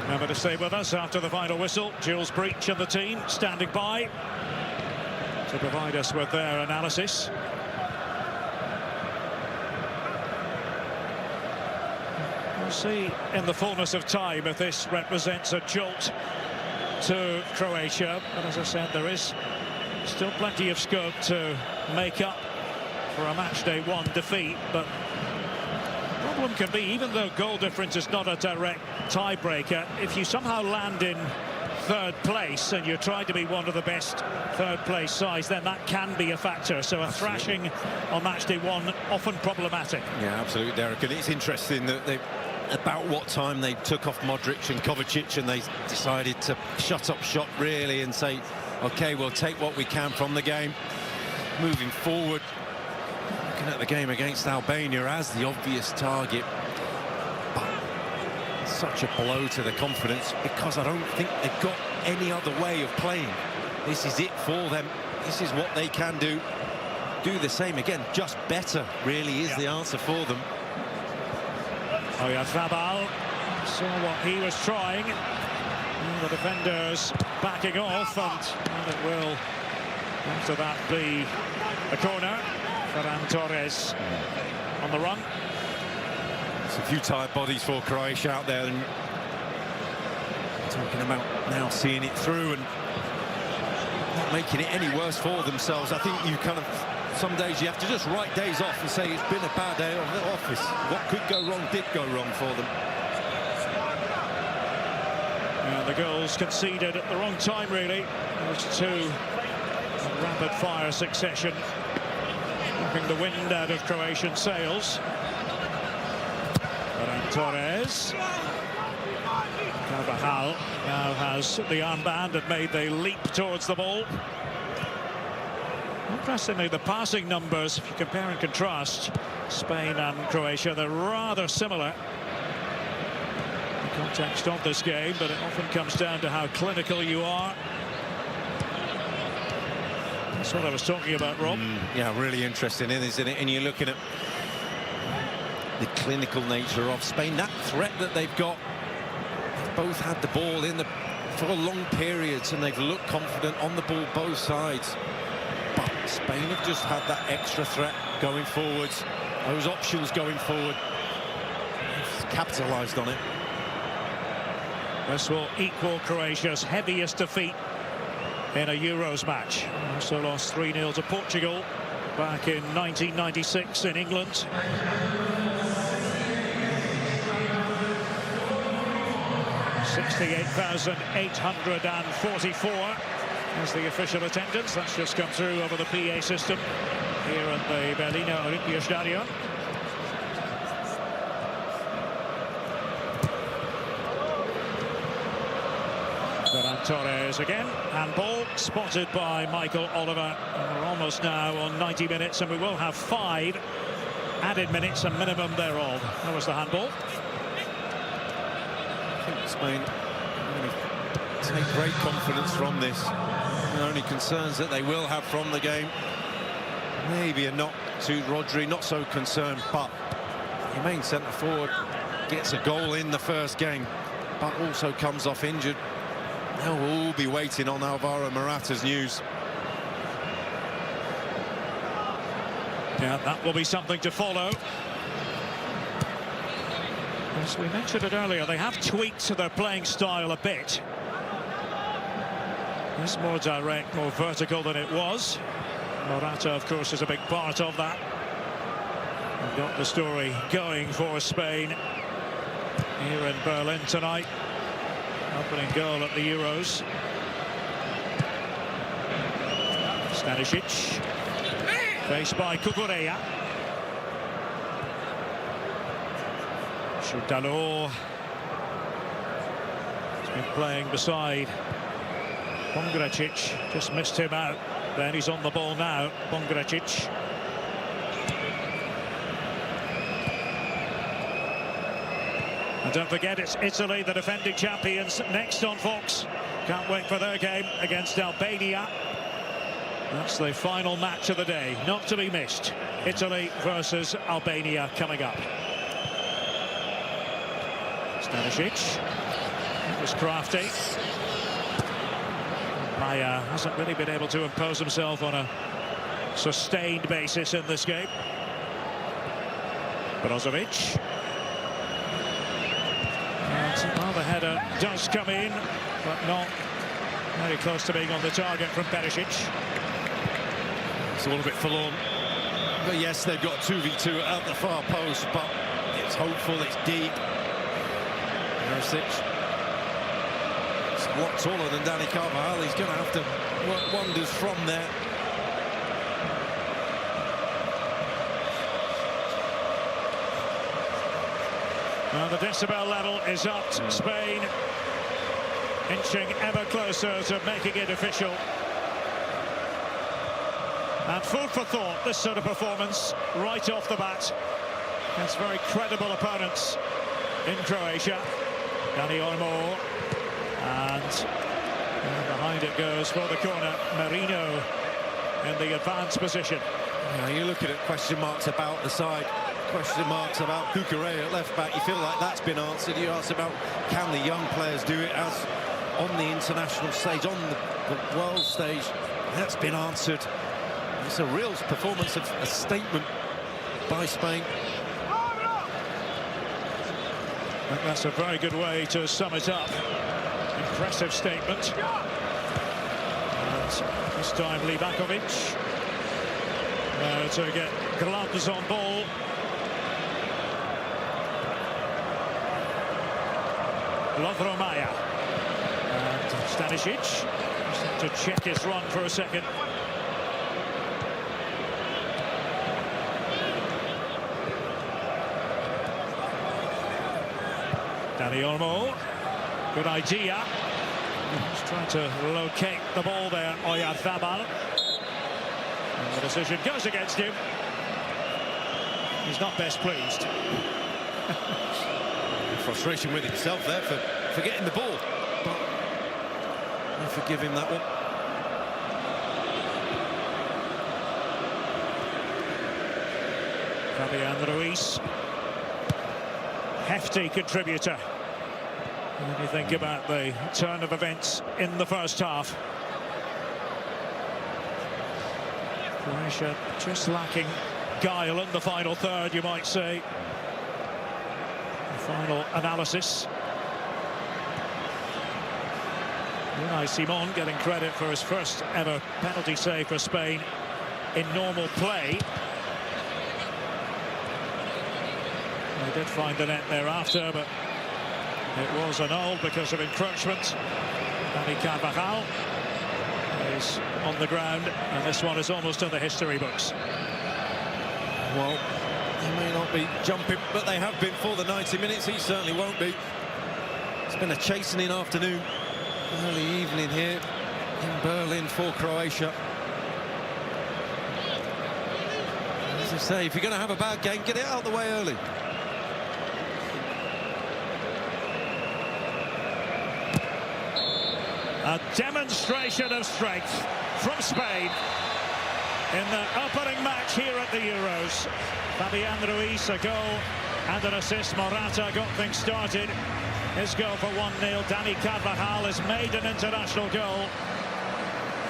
Remember to stay with us after the final whistle. Jules Breach and the team standing by to provide us with their analysis. We'll see in the fullness of time if this represents a jolt to Croatia. But as I said, there is still plenty of scope to make up for a matchday one defeat. But the problem can be, even though goal difference is not a direct tiebreaker, if you somehow land in third place and you're trying to be one of the best third place sides, then that can be a factor. So a thrashing on match day one, often problematic. Yeah, absolutely, Derek. And it's interesting that they, about what time they took off Modric and Kovacic, and they decided to shut up shop really and say, OK, we'll take what we can from the game. Moving forward, looking at the game against Albania as the obvious target. Such a blow to the confidence, because I don't think they've got any other way of playing. This is it for them. This is what they can do. Do the same again, just better really is the answer for them. Oh yeah, Zabal saw what he was trying. The defenders backing off, and it will, after that, be a corner. Ferran Torres on the run. It's a few tired bodies for Croatia out there, and talking about now seeing it through and not making it any worse for themselves. I think you kind of, some days you have to just write days off and say it's been a bad day of the office. What could go wrong did go wrong for them. And the goals conceded at the wrong time, really. Those two rapid-fire succession, knocking the wind out of Croatian sails. Ferran Torres. Carvajal now has the armband and made the leap towards the ball. Interestingly, the passing numbers, if you compare and contrast Spain and Croatia, they're rather similar. The context of this game, but it often comes down to how clinical you are. That's what I was talking about, Rob. Yeah, really interesting, isn't it? And you're looking at the clinical nature of Spain, that threat that they've got. They've both had the ball in for long periods, and they've looked confident on the ball both sides. But Spain have just had that extra threat going forwards, those options going forward. They've capitalised on it. This will equal Croatia's heaviest defeat in a Euros match. Also lost 3-0 to Portugal back in 1996 in England. $68,844 is the official attendance. That's just come through over the PA system here at the Berliner Olympiastadion. Ferran Torres again, handball spotted by Michael Oliver. We're almost now on 90 minutes, and we will have 5 added minutes, a minimum thereof. That was the handball. I think Spain really take great confidence from this. The only concerns that they will have from the game, maybe a knock to Rodri, not so concerned, but the main centre forward gets a goal in the first game, but also comes off injured. Now we'll all be waiting on Alvaro Morata's news. Yeah, that will be something to follow. As we mentioned it earlier, they have tweaked their playing style a bit. It's more direct, more vertical than it was. Morata, of course, is a big part of that. We've got the story going for Spain here in Berlin tonight. Opening goal at the Euros. Stanisic. Faced by Cucurella. Chutalo. He's been playing beside Pongracic. Just missed him out. Then he's on the ball now. Pongracic. And don't forget, it's Italy, the defending champions, next on Fox. Can't wait for their game against Albania. That's the final match of the day, not to be missed. Italy versus Albania coming up. Stanisic. It was crafty. Maya hasn't really been able to impose himself on a sustained basis in this game. Brozovic. Well, the header does come in, but not very close to being on the target from Perisic. It's a little bit forlorn. But yes, they've got 2v2 at the far post, but it's hopeful, it's deep. Perisic. It's a lot taller than Dani Carvajal. He's going to have to work wonders from there. Well, the decibel level is up. Spain inching ever closer to making it official. And food for thought, this sort of performance right off the bat against very credible opponents in Croatia. Dani Olmo, and behind it goes for the corner. Marino in the advanced position. Yeah, you're looking at question marks about the side. Question marks about Cucurella at left back. You feel like that's been answered. You ask about, can the young players do it as on the international stage, on the world stage? That's been answered. It's a real performance of a statement by Spain. I think that's a very good way to sum it up. Impressive statement. And this time Livakovic to get gloves on ball. Lovromaya and Stanisic just had to check his run for a second. Dani Olmo, good idea. He's trying to locate the ball there, Oyarzabal. And the decision goes against him. He's not best pleased. Frustration with himself there for getting the ball. But I forgive him that one. Fabian Ruiz. Hefty contributor. When you think about the turn of events in the first half. Croatia just lacking guile in the final third, you might say. The final analysis. Unai Simon getting credit for his first ever penalty save for Spain in normal play. They did find the net thereafter, but it was annulled because of encroachment. Dani Carvajal is on the ground, and this one is almost in the history books. Well, they may not be jumping, but they have been for the 90 minutes. He certainly won't be. It's been a chastening afternoon, early evening here in Berlin for Croatia. As I say, if you're going to have a bad game, get it out of the way early. A demonstration of strength from Spain in the opening match here at the Euros. Fabian Ruiz, a goal and an assist. Morata got things started. His goal for 1-0. Dani Carvajal has made an international goal.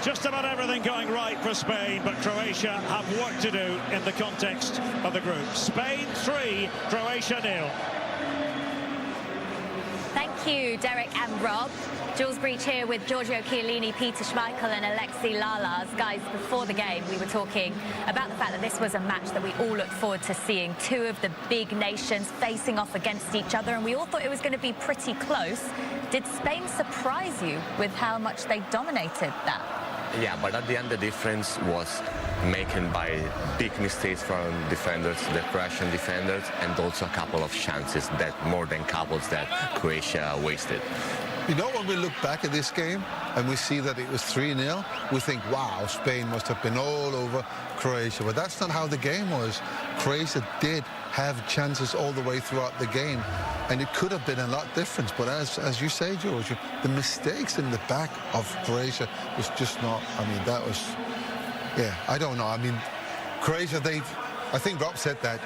Just about everything going right for Spain, but Croatia have work to do in the context of the group. Spain 3, Croatia 0. Thank you, Derek and Rob. Jules Breach here with Giorgio Chiellini, Peter Schmeichel and Alexi Lalas. Guys, before the game, we were talking about the fact that this was a match that we all look forward to seeing. Two of the big nations facing off against each other, and we all thought it was going to be pretty close. Did Spain surprise you with how much they dominated that? Yeah, but at the end the difference was making by big mistakes from defenders, the Croatian defenders, and also a couple of chances, that more than couples, that Croatia wasted. You know, when we look back at this game and we see that it was 3-0, we think, wow, Spain must have been all over Croatia. But that's not how the game was. Croatia did have chances all the way throughout the game, and it could have been a lot different. But as you say, George, the mistakes in the back of Croatia was just not, I mean, that was, yeah, I don't know. I mean, Croatia, I think Rob said that,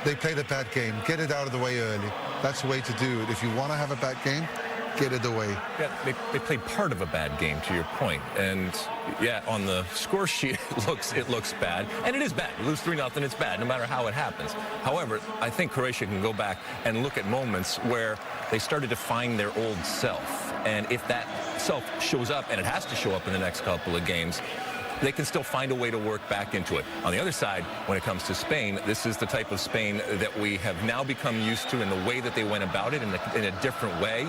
they played a bad game. Get it out of the way early. That's the way to do it. If you want to have a bad game, get it away. Yeah, they played part of a bad game, to your point. And yeah, on the score sheet, it looks bad. And it is bad. You lose 3-0, it's bad, no matter how it happens. However, I think Croatia can go back and look at moments where they started to find their old self. And if that self shows up, and it has to show up in the next couple of games, they can still find a way to work back into it. On the other side, when it comes to Spain, this is the type of Spain that we have now become used to in the way that they went about it in a different way.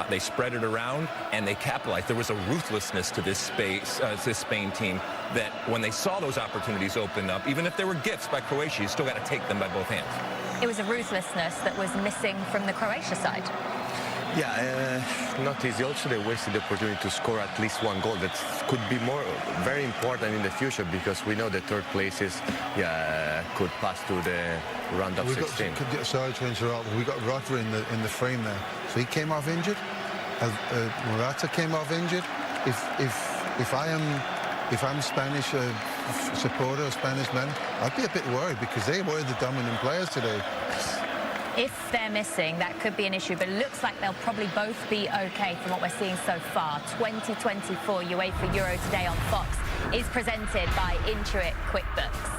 They spread it around and they capitalized. There was a ruthlessness to this Spain team that when they saw those opportunities open up, even if there were gifts by Croatia, you still got to take them by both hands. It was a ruthlessness that was missing from the Croatia side. Yeah, not easy. Also, they wasted the opportunity to score at least one goal. That could be very important in the future, because we know the third places could pass to the round of 16. Sorry to interrupt. We got Rotter in the frame there, so he came off injured. Morata came off injured. If I'm Spanish supporter, or Spanish man, I'd be a bit worried, because they were the dominant players today. If they're missing, that could be an issue, but it looks like they'll probably both be okay from what we're seeing so far. 2024 UEFA Euro today on Fox. is presented by Intuit QuickBooks.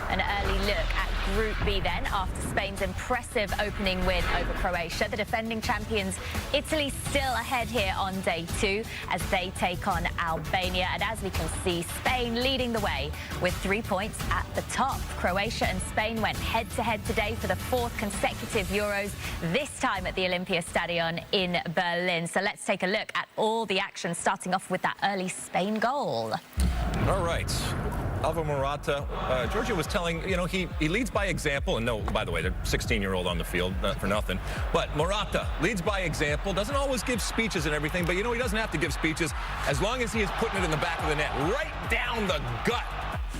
An early look at Group B then, after Spain's impressive opening win over Croatia. The defending champions, Italy, still ahead here on day 2 as they take on Albania. And as we can see, Spain leading the way with 3 points at the top. Croatia and Spain went head-to-head today for the 4th consecutive Euros, this time at the Olympiastadion in Berlin. So let's take a look at all the action, starting off with that early Spain goal. All right. Alvaro Morata, Georgia was telling, you know, he leads by example. And no, by the way, they're 16-year-old on the field, not for nothing. But Morata leads by example, doesn't always give speeches and everything, but, you know, he doesn't have to give speeches as long as he is putting it in the back of the net, right down the gut.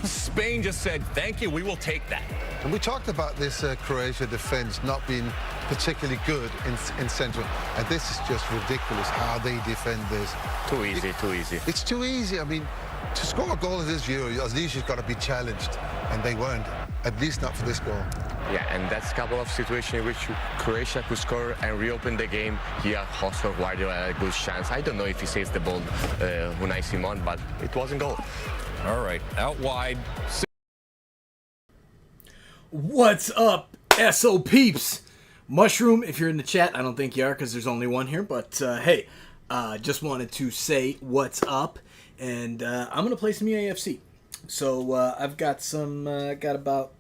Spain just said, thank you, we will take that. And we talked about this Croatia defense not being particularly good in central. And this is just ridiculous how they defend this. Too easy, too easy. It's too easy. I mean, to score a goal at this Euro, at least you've got to be challenged. And they weren't, at least not for this goal. Yeah, and that's a couple of situations in which Croatia could score and reopen the game. Here, Oscar Guardiola had a good chance. I don't know if he saves the ball, Unai Simon, but it wasn't goal. All right, out wide. What's up, SO peeps? Mushroom, if you're in the chat, I don't think you are because there's only one here. But hey, just wanted to say what's up. And I'm going to play some UAFC. So I've got got about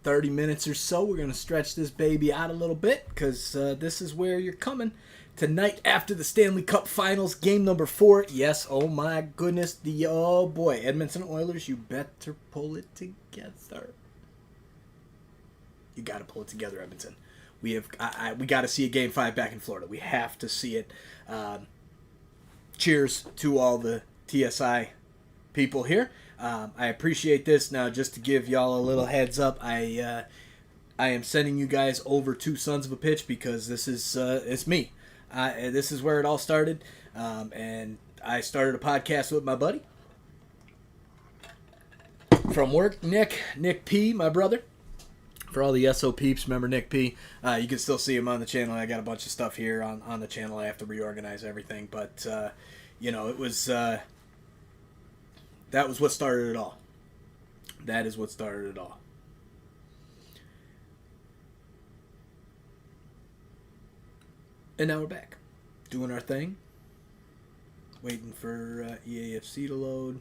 30 minutes or so. We're going to stretch this baby out a little bit because this is where you're coming. Tonight after the Stanley Cup Finals, game number 4. Yes, oh my goodness. Oh boy, Edmonton Oilers, you better pull it together. You got to pull it together, Edmonton. We got to see a Game 5 back in Florida. We have to see it. Cheers to all the TSI people here. I appreciate this. Now, just to give y'all a little heads up, I am sending you guys over to Sons of a Pitch because this is it's me. This is where it all started, and I started a podcast with my buddy from work, Nick P, my brother. For all the SO peeps, remember Nick P. You can still see him on the channel. I got a bunch of stuff here on the channel. I have to reorganize everything, but you know, it was that was what started it all. That is what started it all. And now we're back, doing our thing. Waiting for EAFC to load.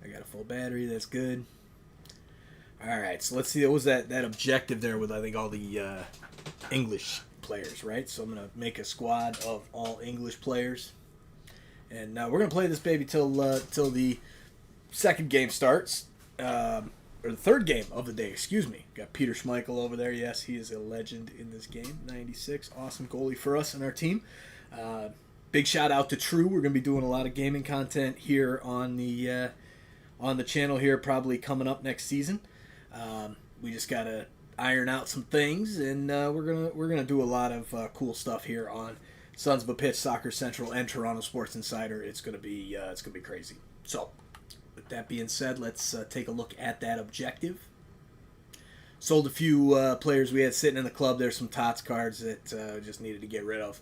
I got a full battery. That's good. All right, so let's see. What was that objective there with, I think, all the English players, right? So I'm going to make a squad of all English players. And we're going to play this baby till the second game starts. Or the third game of the day, excuse me. Got Peter Schmeichel over there. Yes, he is a legend in this game. 96, awesome goalie for us and our team. Big shout out to True. We're going to be doing a lot of gaming content here on the channel here, probably coming up next season. We just got to iron out some things, and we're gonna do a lot of cool stuff here on Sons of a Pitch, Soccer Central, and Toronto Sports Insider. It's gonna be crazy. So, with that being said, let's take a look at that objective. Sold a few players we had sitting in the club. There's some TOTS cards that just needed to get rid of.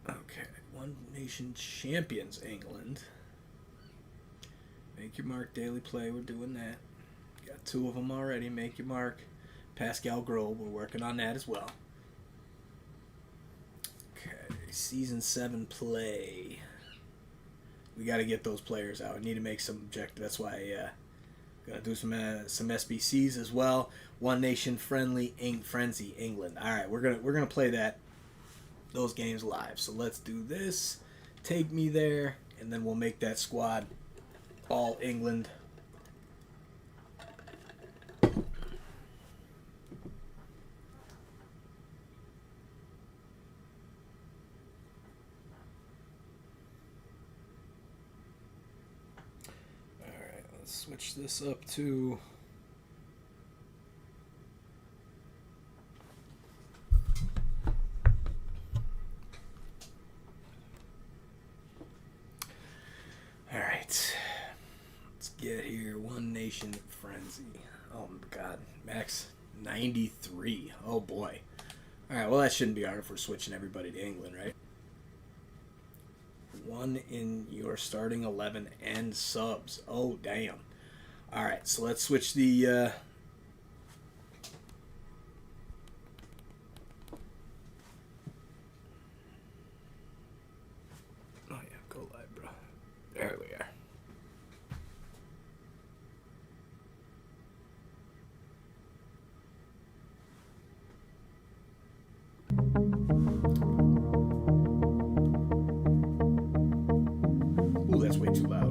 Okay, One Nation Champions, England. Make your mark, daily play. We're doing that. Got 2 of them already. Make your mark. Pascal Grohl. We're working on that as well. Okay, season 7 play. We got to get those players out. I need to make some objective. That's why gonna do some SBCs as well. One Nation Friendly Frenzy England. All right, we're gonna play those games live. So let's do this. Take me there, and then we'll make that squad all England. Alright, let's switch this up to get here. One Nation Frenzy. Oh my god. Max 93. Oh boy. Alright, well that shouldn't be hard if we're switching everybody to England, right? One in your starting 11 and subs. Oh, damn. All right, so let's switch the... Oh, yeah, go live, bro. There we are. Ooh, that's way too loud.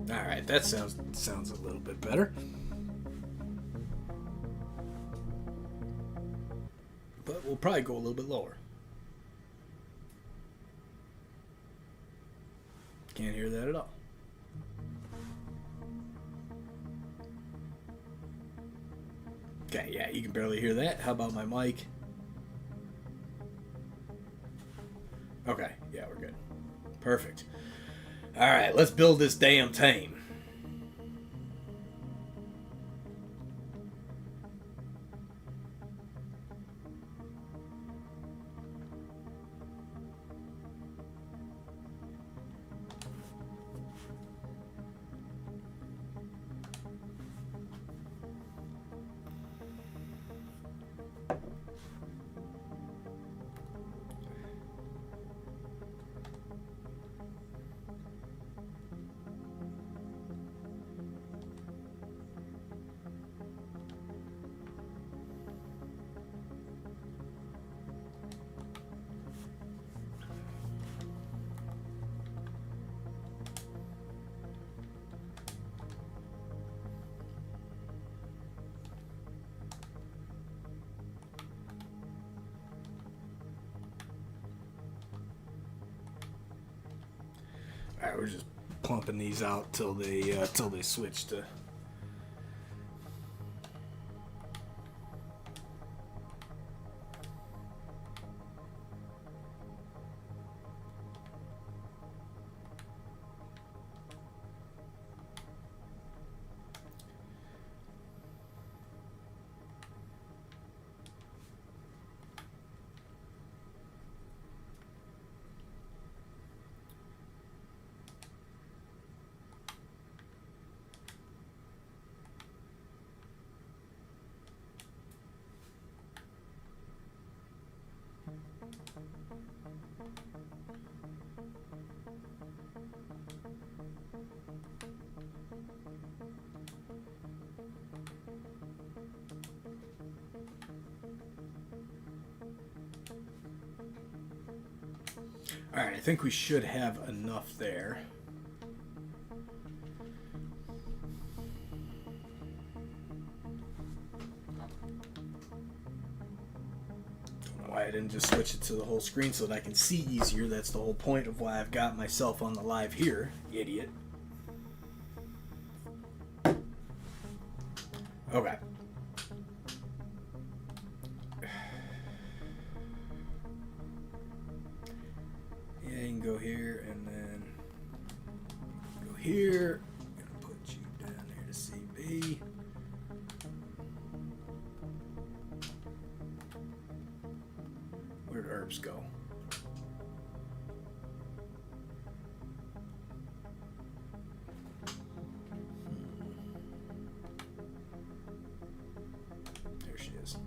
All right, that sounds a little bit better. But we'll probably go a little bit lower. Can't hear that at all. Okay, yeah, you can barely hear that. How about my mic? Okay, yeah, we're good. Perfect. All right, let's build this damn team. All right, we're just pumping these out till they switch to. All right, I think we should have enough there. Don't know why I didn't just switch it to the whole screen so that I can see easier. That's the whole point of why I've got myself on the live here, idiot. Okay. Yeah, you can go here and then go here. I'm gonna put you down there to CB. Where'd herbs go? There she is.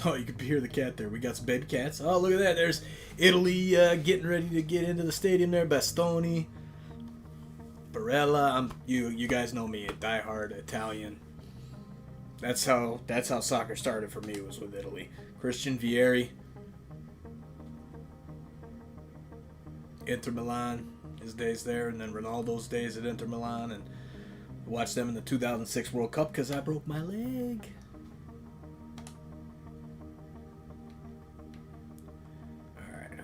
Oh, you can hear the cat there. We got some baby cats. Oh, look at that. There's Italy getting ready to get into the stadium there. Bastoni. Barella. You guys know me, a diehard Italian. That's how soccer started for me, was with Italy. Christian Vieri. Inter Milan, his days there, and then Ronaldo's days at Inter Milan, and watched them in the 2006 World Cup because I broke my leg.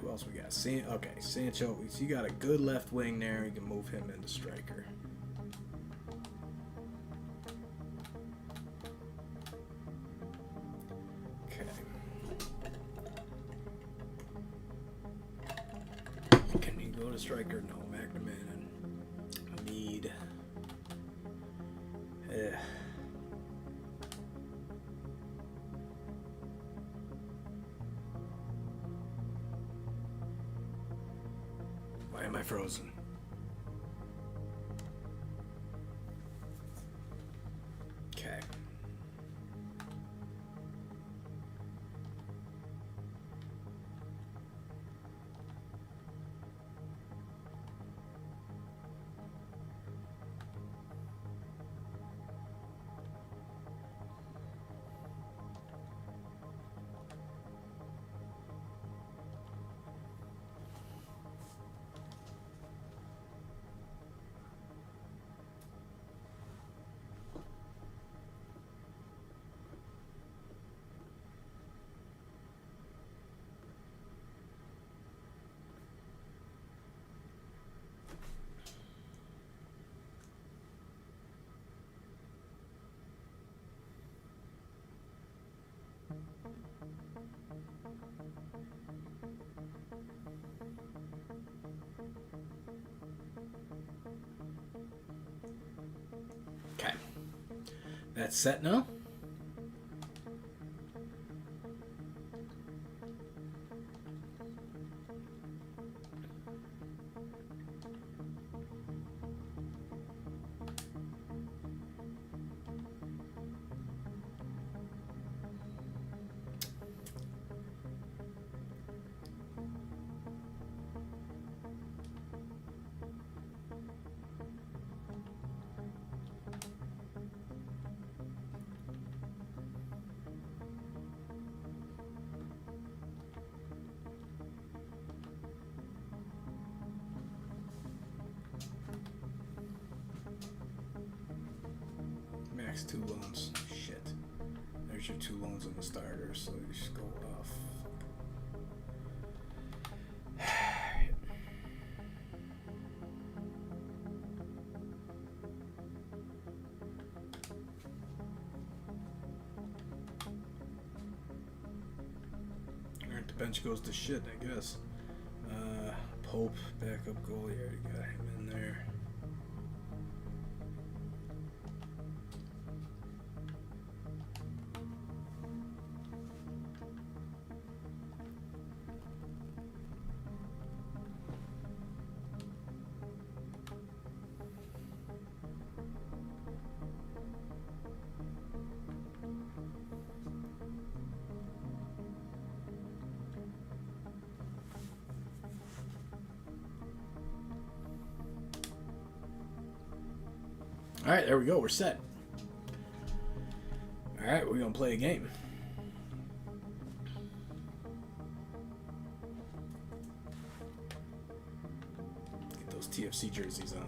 Who else we got? Okay, Sancho. You got a good left wing there. You can move him into striker. a striker? No, McNamara. Need. Why am I frozen? Okay. Okay. That's set now. Max 2 loans. Shit. There's your 2 loans on the starter, so you just go off. Alright, the bench goes to shit, I guess. Pope, backup goalie, already got him in there. Alright, there we go. We're set. Alright, we're going to play a game. Get those TFC jerseys on.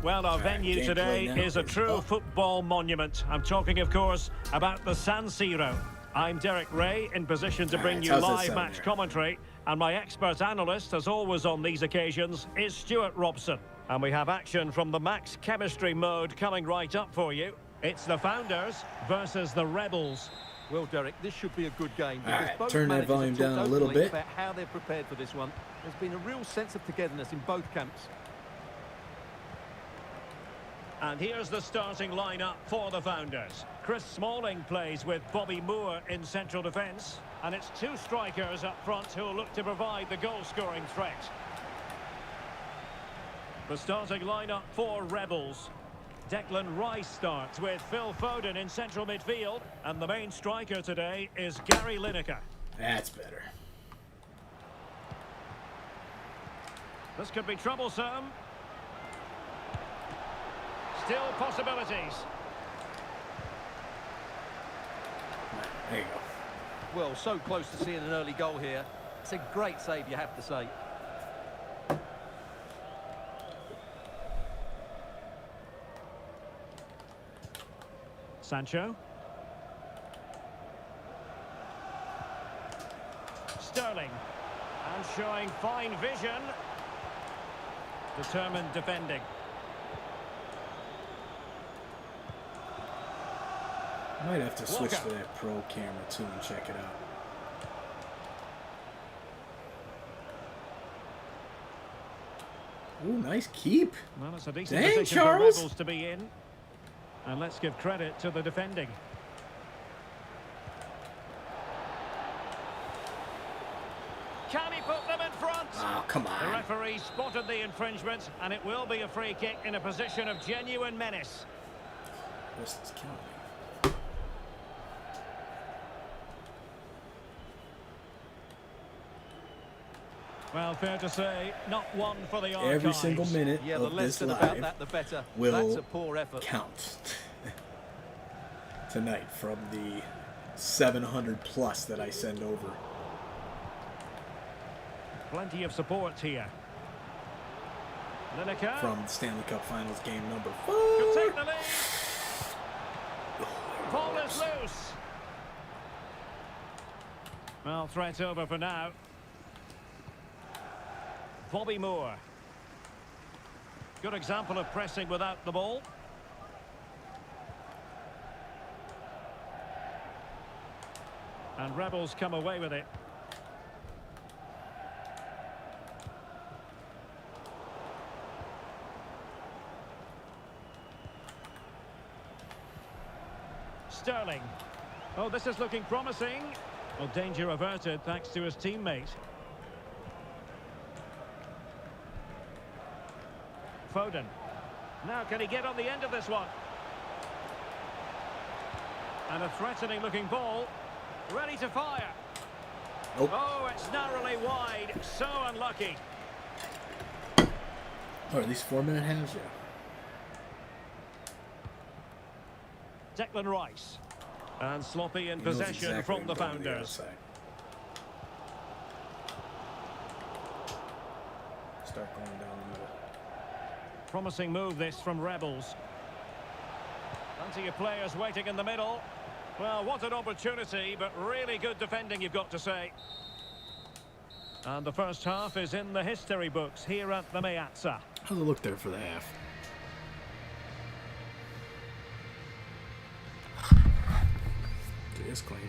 Well, our venue today is a true football monument. I'm talking, of course, about the San Siro. I'm Derek Ray, in position to bring you live match commentary, and my expert analyst, as always on these occasions, is Stuart Robson. And we have action from the max chemistry mode coming right up for you. It's the Founders versus the Rebels. Well, Derek, this should be a good game. All right, turn that volume down a little bit. About how they're prepared for this one. There's been a real sense of togetherness in both camps. And here's the starting lineup for the Founders. Chris Smalling plays with Bobby Moore in central defence. And it's 2 strikers up front who will look to provide the goal-scoring threat. The starting lineup for Rebels. Declan Rice starts with Phil Foden in central midfield. And the main striker today is Gary Lineker. That's better. This could be troublesome. Still possibilities. There you go. Well, so close to seeing an early goal here. It's a great save, you have to say. Sancho. Sterling. And showing fine vision. Determined defending. Might have to switch Walker. to that pro camera too and check it out. Ooh, nice keep. Well, it's a decent Dang, position for Charles. Rebels to be in. And let's give credit to the defending. Can he put them in front? Oh, come on. The referee spotted the infringement, and it will be a free kick in a position of genuine menace. This is killing me. Well, fair to say, not one for the archives. Every single minute Yeah, the of less this said live about that, the better. will That's a poor effort. count tonight from the 700 plus that I send over. Plenty of support here. Lineker From Stanley Cup Finals game number 4. could take the lead. Ball is loose. Well, threat over for now. Bobby Moore. Good example of pressing without the ball. And Rebels come away with it. Sterling. Oh, this is looking promising. Well, danger averted thanks to his teammate. Foden. Now, can he get on the end of this one? And a threatening looking ball. Ready to fire. Nope. Oh, it's narrowly wide. So unlucky. Or at least 4-minute halves, yeah. Declan Rice. And sloppy in He knows possession exactly from the going to founders. outside. Start going down the middle. Promising move this from Rebels. Plenty of players waiting in the middle. Well, what an opportunity, but really good defending, you've got to say. And the first half is in the history books here at the Meazza. How's it look there for the half? It is clean.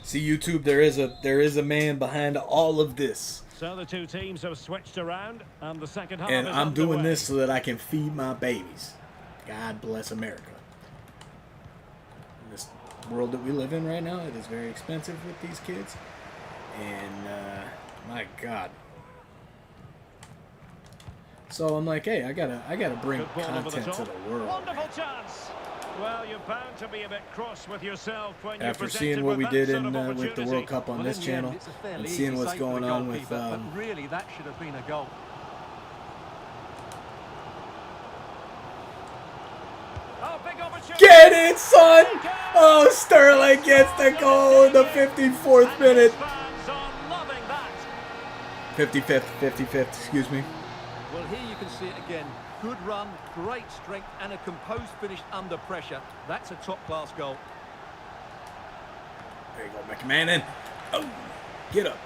See, YouTube, there is a man behind all of this. So the two teams have switched around, and the second half And is I'm doing underway. this so that I can feed my babies. God bless America. In this world that we live in right now, it is very expensive with these kids. And, my God. So I'm like, hey, I gotta bring Good ball over the content to top. the world. Wonderful chance. Well, you're bound to be a bit cross with yourself when you're After presented seeing what with we that did sort in of with the World opportunity. Cup on Well, this in the end, channel, it's a fairly and easy seeing what's save for the going on with goalkeeper, but really that should have been a goal. Oh, big opportunity. Get it, son! Oh, Sterling gets the goal in the 54th minute. Fans are loving that. 55th, excuse me. Well, here you can see it again. Good run, great strength, and a composed finish under pressure. That's a top-class goal. There you go, McMahon in. Oh, get up.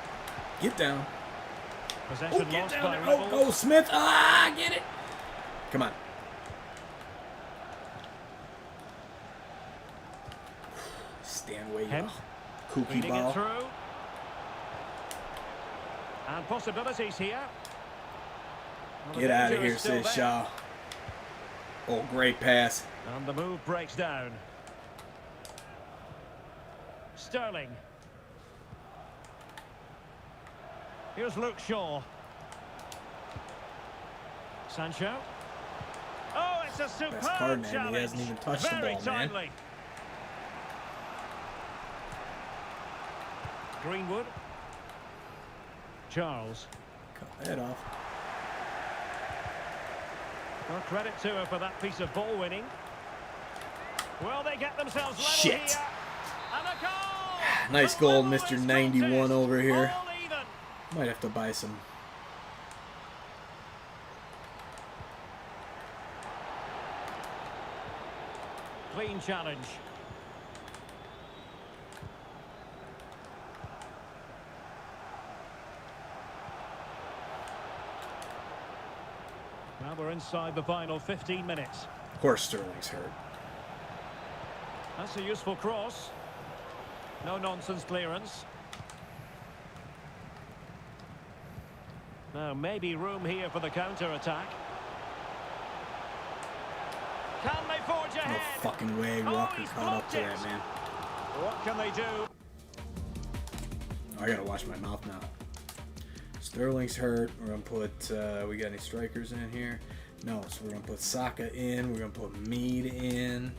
Get down. Possession Oh, get lost down by there. Rebels. Oh, Smith. Ah, get it. Come on. Stand way Hemp. up. Kooky Feeding it ball. through. And possibilities here. Well, the Get out of danger here, is still says there. Shaw. Oh, great pass. And the move breaks down. Sterling. Here's Luke Shaw. Sancho. Oh, it's a superb Best card, man. He challenge. hasn't even touched the Very ball, man. timely. Greenwood. Charles. Cut that off. Well, credit to her for that piece of ball winning. Well, they get themselves level Shit. here. And a goal! Nice goal, Mr. 91 over here. Might have to buy some. Clean challenge. Now we're inside the final 15 minutes. Of course, Sterling's hurt. That's a useful cross. No nonsense clearance. Now maybe room here for the counter-attack. Can they forge ahead? No fucking way Walker caught up to that, man. What can they do? Oh, I gotta watch my mouth now. Sterling's hurt. We're gonna put, we got any strikers in here? No, so we're gonna put Saka in. We're gonna put Mead in.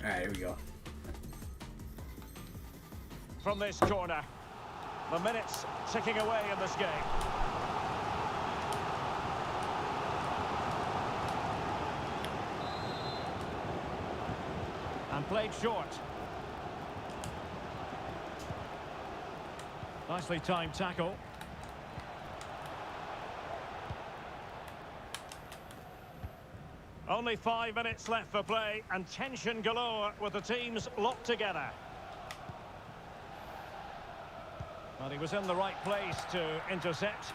Alright, here we go. From this corner, the minutes ticking away in this game. And played short. Nicely timed tackle. Only 5 minutes left for play, and tension galore with the teams locked together. But he was in the right place to intercept.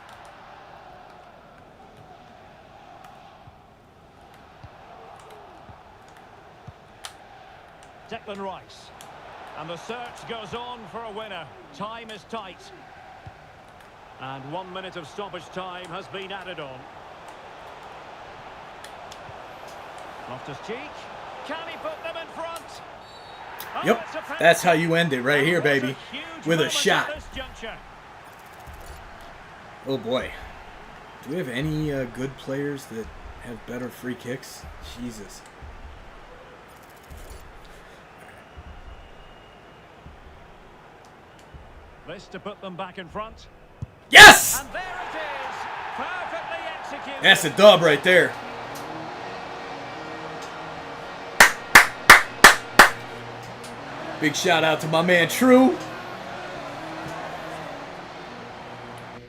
Declan Rice. And the search goes on for a winner. Time is tight. And 1 minute of stoppage time has been added on. Loftus-Cheek. Can he put them in front? Yep, that's how you end it right here, baby. With a shot. Oh boy. Do we have any good players that have better free kicks? Jesus. This to put them back in front. Yes! And there it is. Perfectly executed. That's a dub right there. Big shout out to my man True.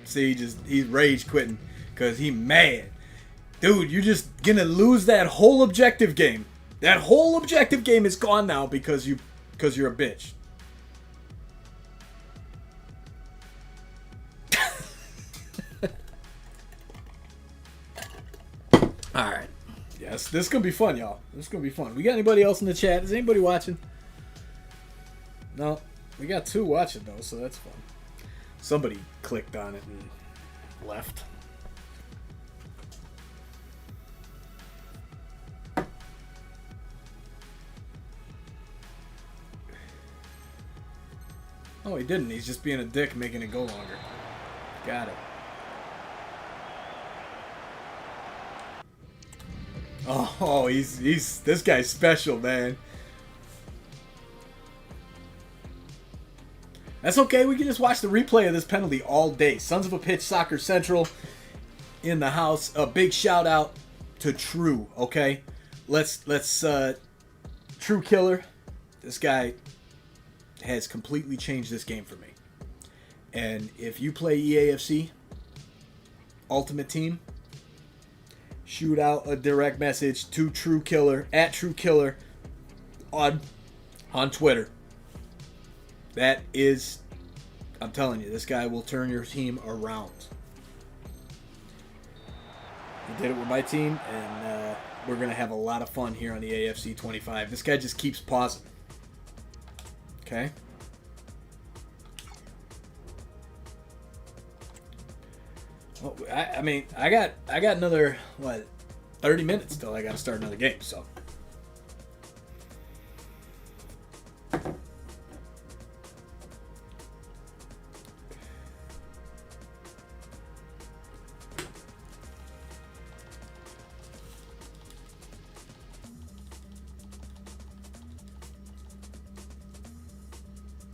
See, he's rage quitting because he mad. Dude, you're just gonna lose that whole objective game. That whole objective game is gone now because you're a bitch. Alright. Yes, this is gonna be fun, y'all. This is gonna be fun. We got anybody else in the chat? Is anybody watching? No, we got 2 watching though, so that's fun. Somebody clicked on it and left. Oh, he didn't. He's just being a dick, making it go longer. Got it. Oh, he's this guy's special, man. That's okay. We can just watch the replay of this penalty all day. Sons of a Pitch Soccer Central in the house. A big shout out to True. Okay, let's True Killer. This guy has completely changed this game for me. And if you play EAFC Ultimate Team, shoot out a direct message to True Killer at True Killer on Twitter. That is, I'm telling you, this guy will turn your team around. He did it with my team, and we're going to have a lot of fun here on the AFC 25. This guy just keeps pausing. Okay? Well, I mean, I got another, 30 minutes till I got to start another game, so.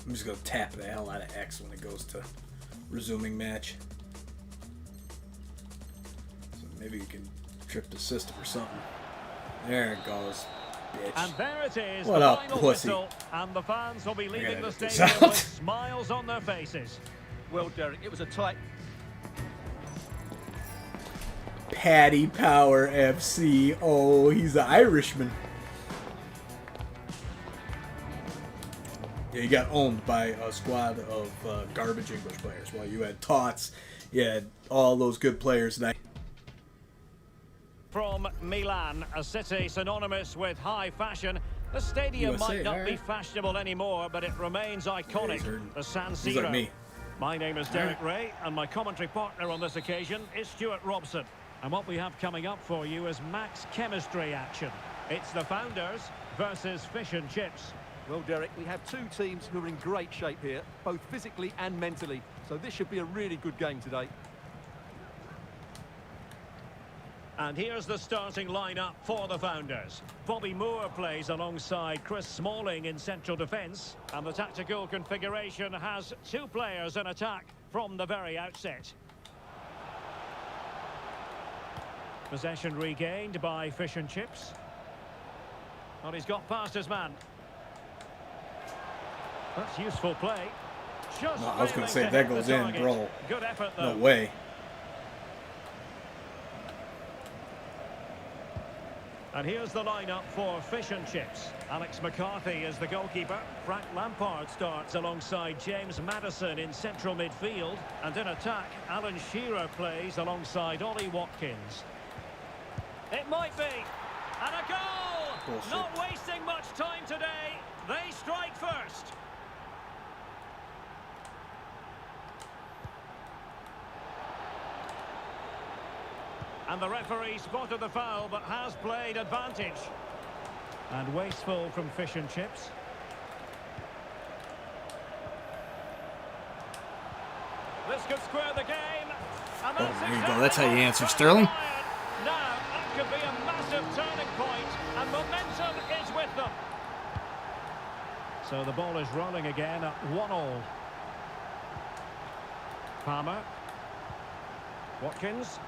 I'm just going to tap the hell out of X when it goes to resuming match. So maybe you can trip the system or something. There it goes, bitch. And there it is, What the up, final pussy? whistle, and the fans will be leaving the edit this stadium out. with smiles on their faces. Well, Derek, it was a tight... Paddy Power FC. Oh, he's an Irishman. Yeah, he got owned by a squad of garbage English players. While you had Tots, you had all those good players. And From Milan, a city synonymous with high fashion, the stadium USA, might not be alright. fashionable anymore, but it remains iconic. he's The San he's like Siro. me. My name is Derek Ray, and my commentary partner on this occasion is Stuart Robson. And what we have coming up for you is max chemistry action. It's the Founders versus Fish and Chips. Well, Derek, we have two teams who are in great shape here, both physically and mentally. So this should be a really good game today. And here's the starting lineup for the Founders. Bobby Moore plays alongside Chris Smalling in central defence. And the tactical configuration has two players in attack from the very outset. Possession regained by Fish and Chips. Well, he's got past his man. That's useful play. Just No, I was going failing to say, to if that hit goes the in, target. bro. Good effort, No though. way. And here's the lineup for Fish and Chips. Alex McCarthy is the goalkeeper. Frank Lampard starts alongside James Maddison in central midfield. And in attack, Alan Shearer plays alongside Ollie Watkins. It might be. And a goal! Bullshit. Not wasting much time today. They strike first. And the referee spotted the foul, but has played advantage. And wasteful from Fish and Chips. This could square the game. And Oh, that's there you go. exactly That's how you what answer, the Sterling. Now, that could be a massive turning point, and momentum is with them. So the ball is rolling again at 1-1. Palmer. Watkins.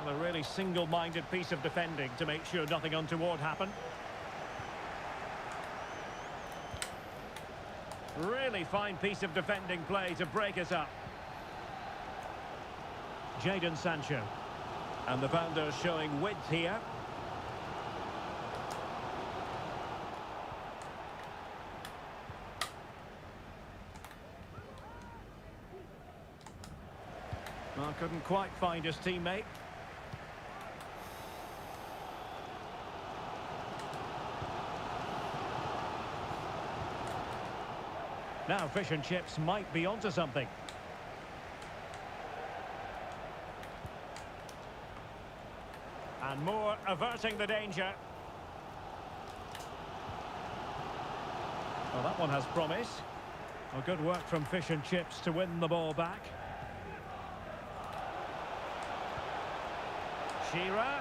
A really single-minded piece of defending to make sure nothing untoward happened. Really fine piece of defending play to break us up. Jadon Sancho. And the Founders showing width here. Well, couldn't quite find his teammate. Now Fish and Chips might be onto something. And Moore averting the danger. Well, that one has promise. Well, good work from Fish and Chips to win the ball back. Shearer,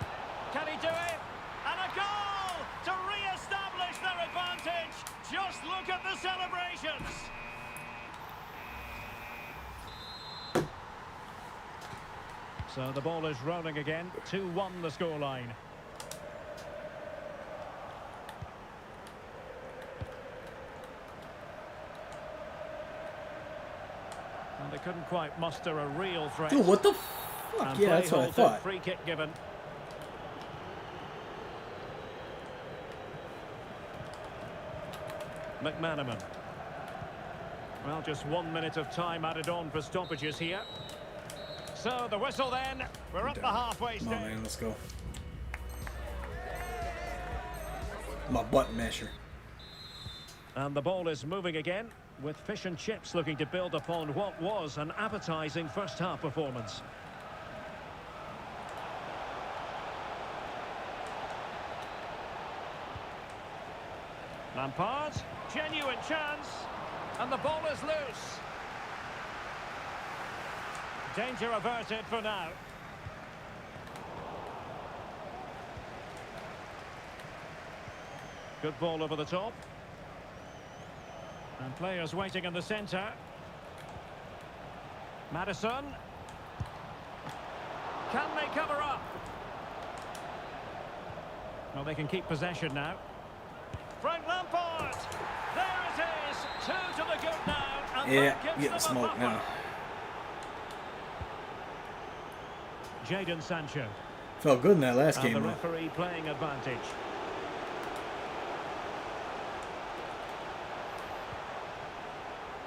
can he do it? And a goal to re-establish their advantage. Just look at the celebrations. So the ball is rolling again. 2-1 the scoreline. And they couldn't quite muster a real threat. Dude, what the fuck? And Yeah, that's what I play halted, thought. Free kick given. McManaman. Well, just 1 minute of time added on for stoppages here. So the whistle then. We're up the halfway Come stage. on, man, let's go. My button masher. And the ball is moving again, with Fish and Chips looking to build upon what was an appetising first half performance. Lampard, genuine chance, and the ball is loose. Danger averted for now. Good ball over the top. And players waiting in the centre. Maddison. Can they cover up? Well, they can keep possession now. Frank Lampard. There it is. 2 to the good now. And Yeah, that gives getting them a smoked buffer. now. Jadon Sancho. Felt good in that last And game, the though. referee playing advantage.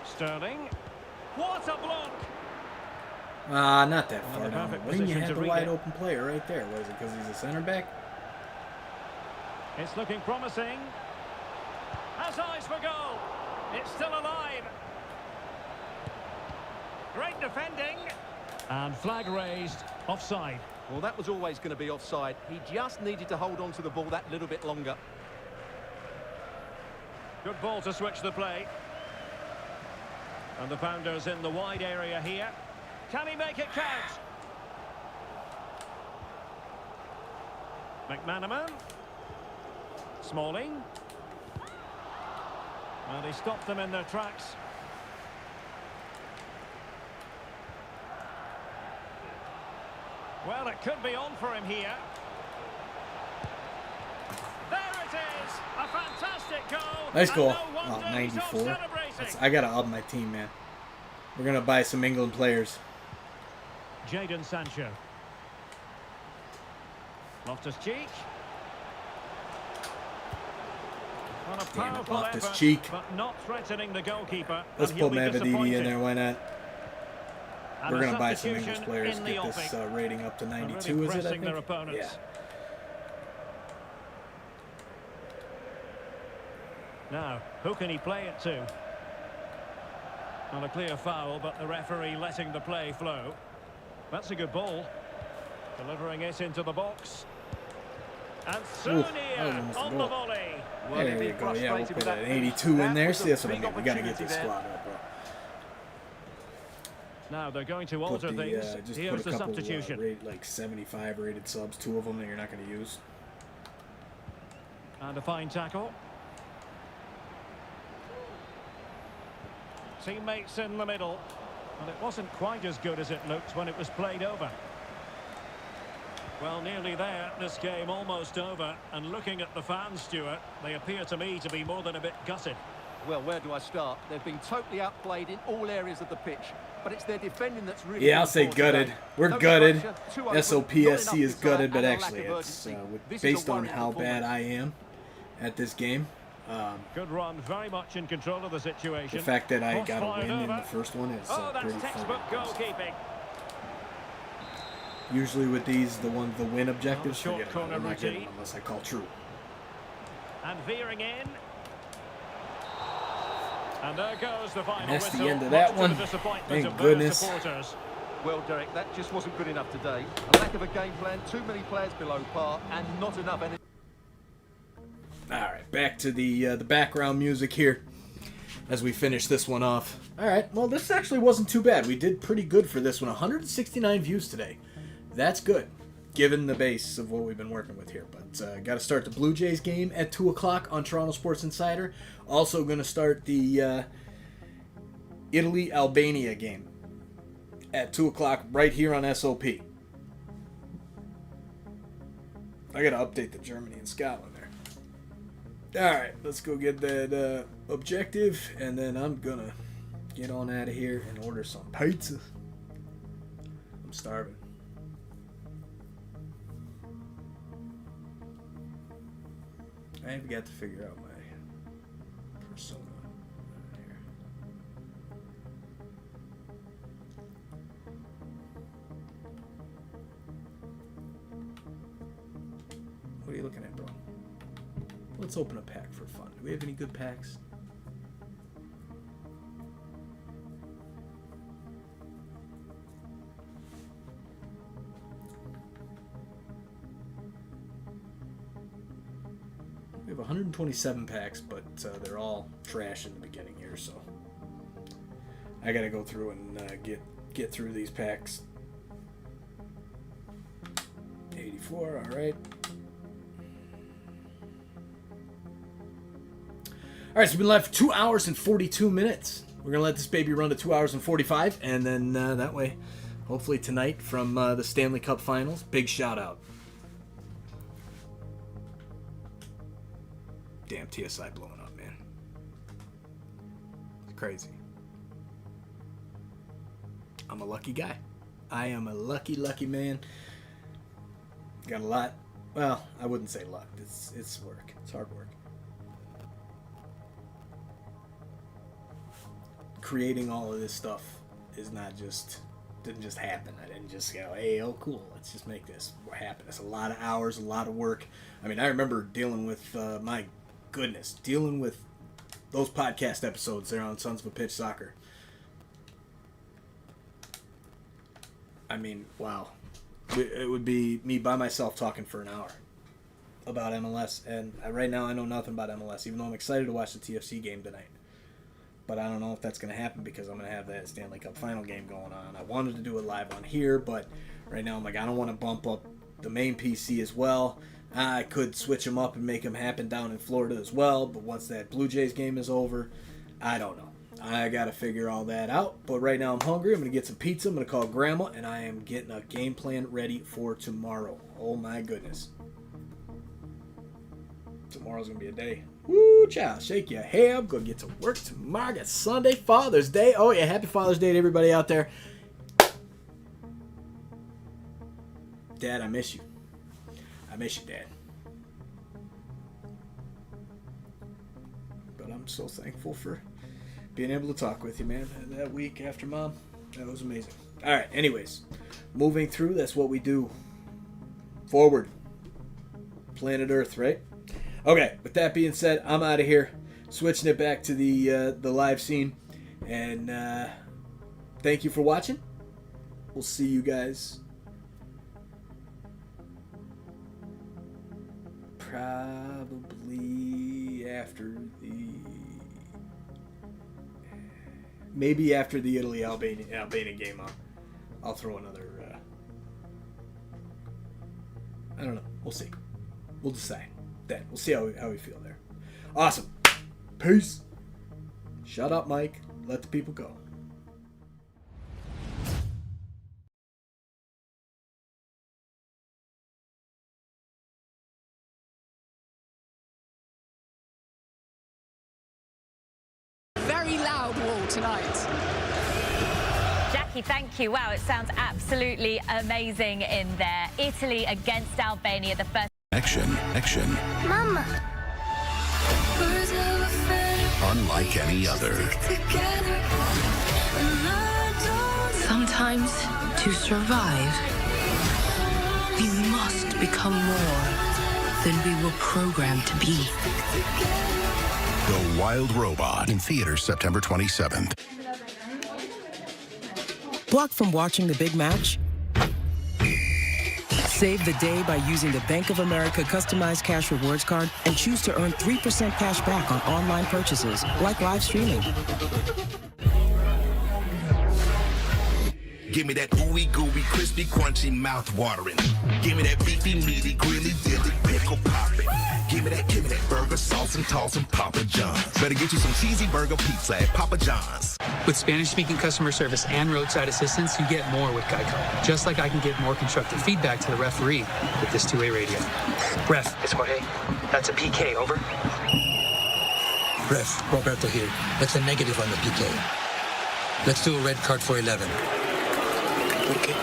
Sterling. What a block! Not that And far the down the perfect wing. You position had to the read wide it. open player right there. Was it because he's a center back? It's looking promising. Has eyes for goal. It's still alive. Great defending. And flag raised. Offside. Well, that was always going to be offside. He just needed to hold on to the ball that little bit longer. Good ball to switch the play. And the Pounders in the wide area here. Can he make it count? McManaman. Smalling. And he stopped them in their tracks. Well, it could be on for him here. There it is! A fantastic goal! Nice goal. And no Oh, wonder he's off 94. celebrating. I got to up my team, man. We're going to buy some England players. Jadon Sancho. Loftus-Cheek. On a Damn it, powerful Loftus-Cheek. effort, but not threatening the goalkeeper. Let's and he'll put be Mavadidi in disappointed. there. Why not? And We're a going to buy some English substitution players in to the get this offing. rating up to And 92, really is it, I pressing their think? opponents. Yeah. Now, who can he play it to? Not a clear foul, but the referee letting the play flow. That's a good ball. Delivering it into the box. And Ooh, that was Sonia almost a on the goal. volley. There you go. Yeah, we'll put an 82 in there. See, that's what I mean. We got to get this squad up, bro. Now they're going to Put alter the, things. just Here's put a the couple substitution. like 75 rated subs, 2 of them that you're not going to use. And a fine tackle. Teammates in the middle. And it wasn't quite as good as it looked when it was played over. Well, nearly there. This game almost over. And looking at the fans, Stuart, they appear to me to be more than a bit gutted. Well, where do I start? They've been totally outplayed in all areas of the pitch, but it's their defending that's really. Yeah, I'll say poor gutted. today. We're No gutted. structure, too open, not SOPSC enough is desire, gutted, but and a lack actually of it's urgency. This is based a on worrying how bad performance. I am at this game. Good run, very much in control of the situation. The fact that I Cross got a fired win in over. the first one is Oh, that's pretty textbook funny. goalkeeping. Usually with these, the win objectives, Short forget about it. corner I'm not getting routine. them unless I call true. And veering in. And there goes the final That's the whistle. end of that much to one. the disappointment Thank of goodness. their supporters. Well, Derek, that just wasn't good enough today. A lack of a game plan, too many players below par, and not enough energy. All right, back to the background music here as we finish this one off. All right, well, this actually wasn't too bad. We did pretty good for this one. 169 views today. That's good, given the base of what we've been working with here. But got to start the Blue Jays game at 2 o'clock on Toronto Sports Insider. Also going to start the Italy-Albania game at 2 o'clock right here on SOP. I got to update the Germany and Scotland there. Alright, let's go get that objective, and then I'm gonna get on out of here and order some pizza. I'm starving. I've got to figure out my persona here. What are you looking at, bro? Let's open a pack for fun. Do we have any good packs? We have 127 packs, but they're all trash in the beginning here, so I gotta go through and get through these packs. 84, all right. All right, so we've been live for 2 hours and 42 minutes. We're going to let this baby run to 2 hours and 45, and then that way, hopefully tonight from the Stanley Cup Finals, big shout out. Damn, TSI blowing up, man. It's crazy. I'm a lucky guy. I am a lucky man. Got a lot. Well, I wouldn't say luck. It's work. It's hard work. Creating all of this stuff is not didn't just happen. I didn't just go, hey, oh cool, let's just make this happen. It's a lot of hours, a lot of work. I mean, I remember dealing with my goodness, dealing with those podcast episodes there on Sons of a Pitch Soccer. I mean, wow. It would be me by myself talking for an hour about MLS, and right now I know nothing about MLS, even though I'm excited to watch the TFC game tonight. But I don't know if that's going to happen because I'm going to have that Stanley Cup final game going on. I wanted to do it live on here, but right now I'm like, I don't want to bump up the main PC as well. I could switch them up and make them happen down in Florida as well, but once that Blue Jays game is over, I don't know. I got to figure all that out. But right now I'm hungry. I'm going to get some pizza. I'm going to call Grandma, and I am getting a game plan ready for tomorrow. Oh my goodness. Tomorrow's going to be a day. Woo, child, shake your hair. I'm going to get to work tomorrow. It's Sunday, Father's Day. Oh, yeah, happy Father's Day to everybody out there. Dad, I miss you. I miss you, Dad. But I'm so thankful for being able to talk with you, man. That week after Mom, that was amazing. All right, anyways, moving through, that's what we do. Forward. Planet Earth, right? Okay, with that being said, I'm out of here. Switching it back to the live scene. And thank you for watching. We'll see you guys probably after maybe after the Italy-Albania game. I'll throw another... I don't know. We'll see. We'll decide. Then we'll see how we feel there. Awesome. Peace. Shut up, Mike. Let the people go. Very loud wall tonight. Jackie, thank you. Wow, it sounds absolutely amazing in there. Italy against Albania, the first. Action. Mama. Unlike any other. Sometimes, to survive, we must become more than we were programmed to be. The Wild Robot in theaters September 27th. Blocked from watching the big match? Save the day by using the Bank of America customized cash rewards card and choose to earn 3% cash back on online purchases, like live streaming. Give me that ooey gooey, crispy, crunchy, mouth watering. Give me that beefy, meaty, grilly, dilly, pickle poppin'. Give me that burger, sauce and toss and Papa John's. Better get you some cheesy burger pizza at Papa John's. With Spanish-speaking customer service and roadside assistance, you get more with Geico. Just like I can give more constructive feedback to the referee with this two-way radio. Ref, it's Jorge. That's a PK, over. Ref, Roberto here. That's a negative on the PK. Let's do a red card for 11. ¿Por qué?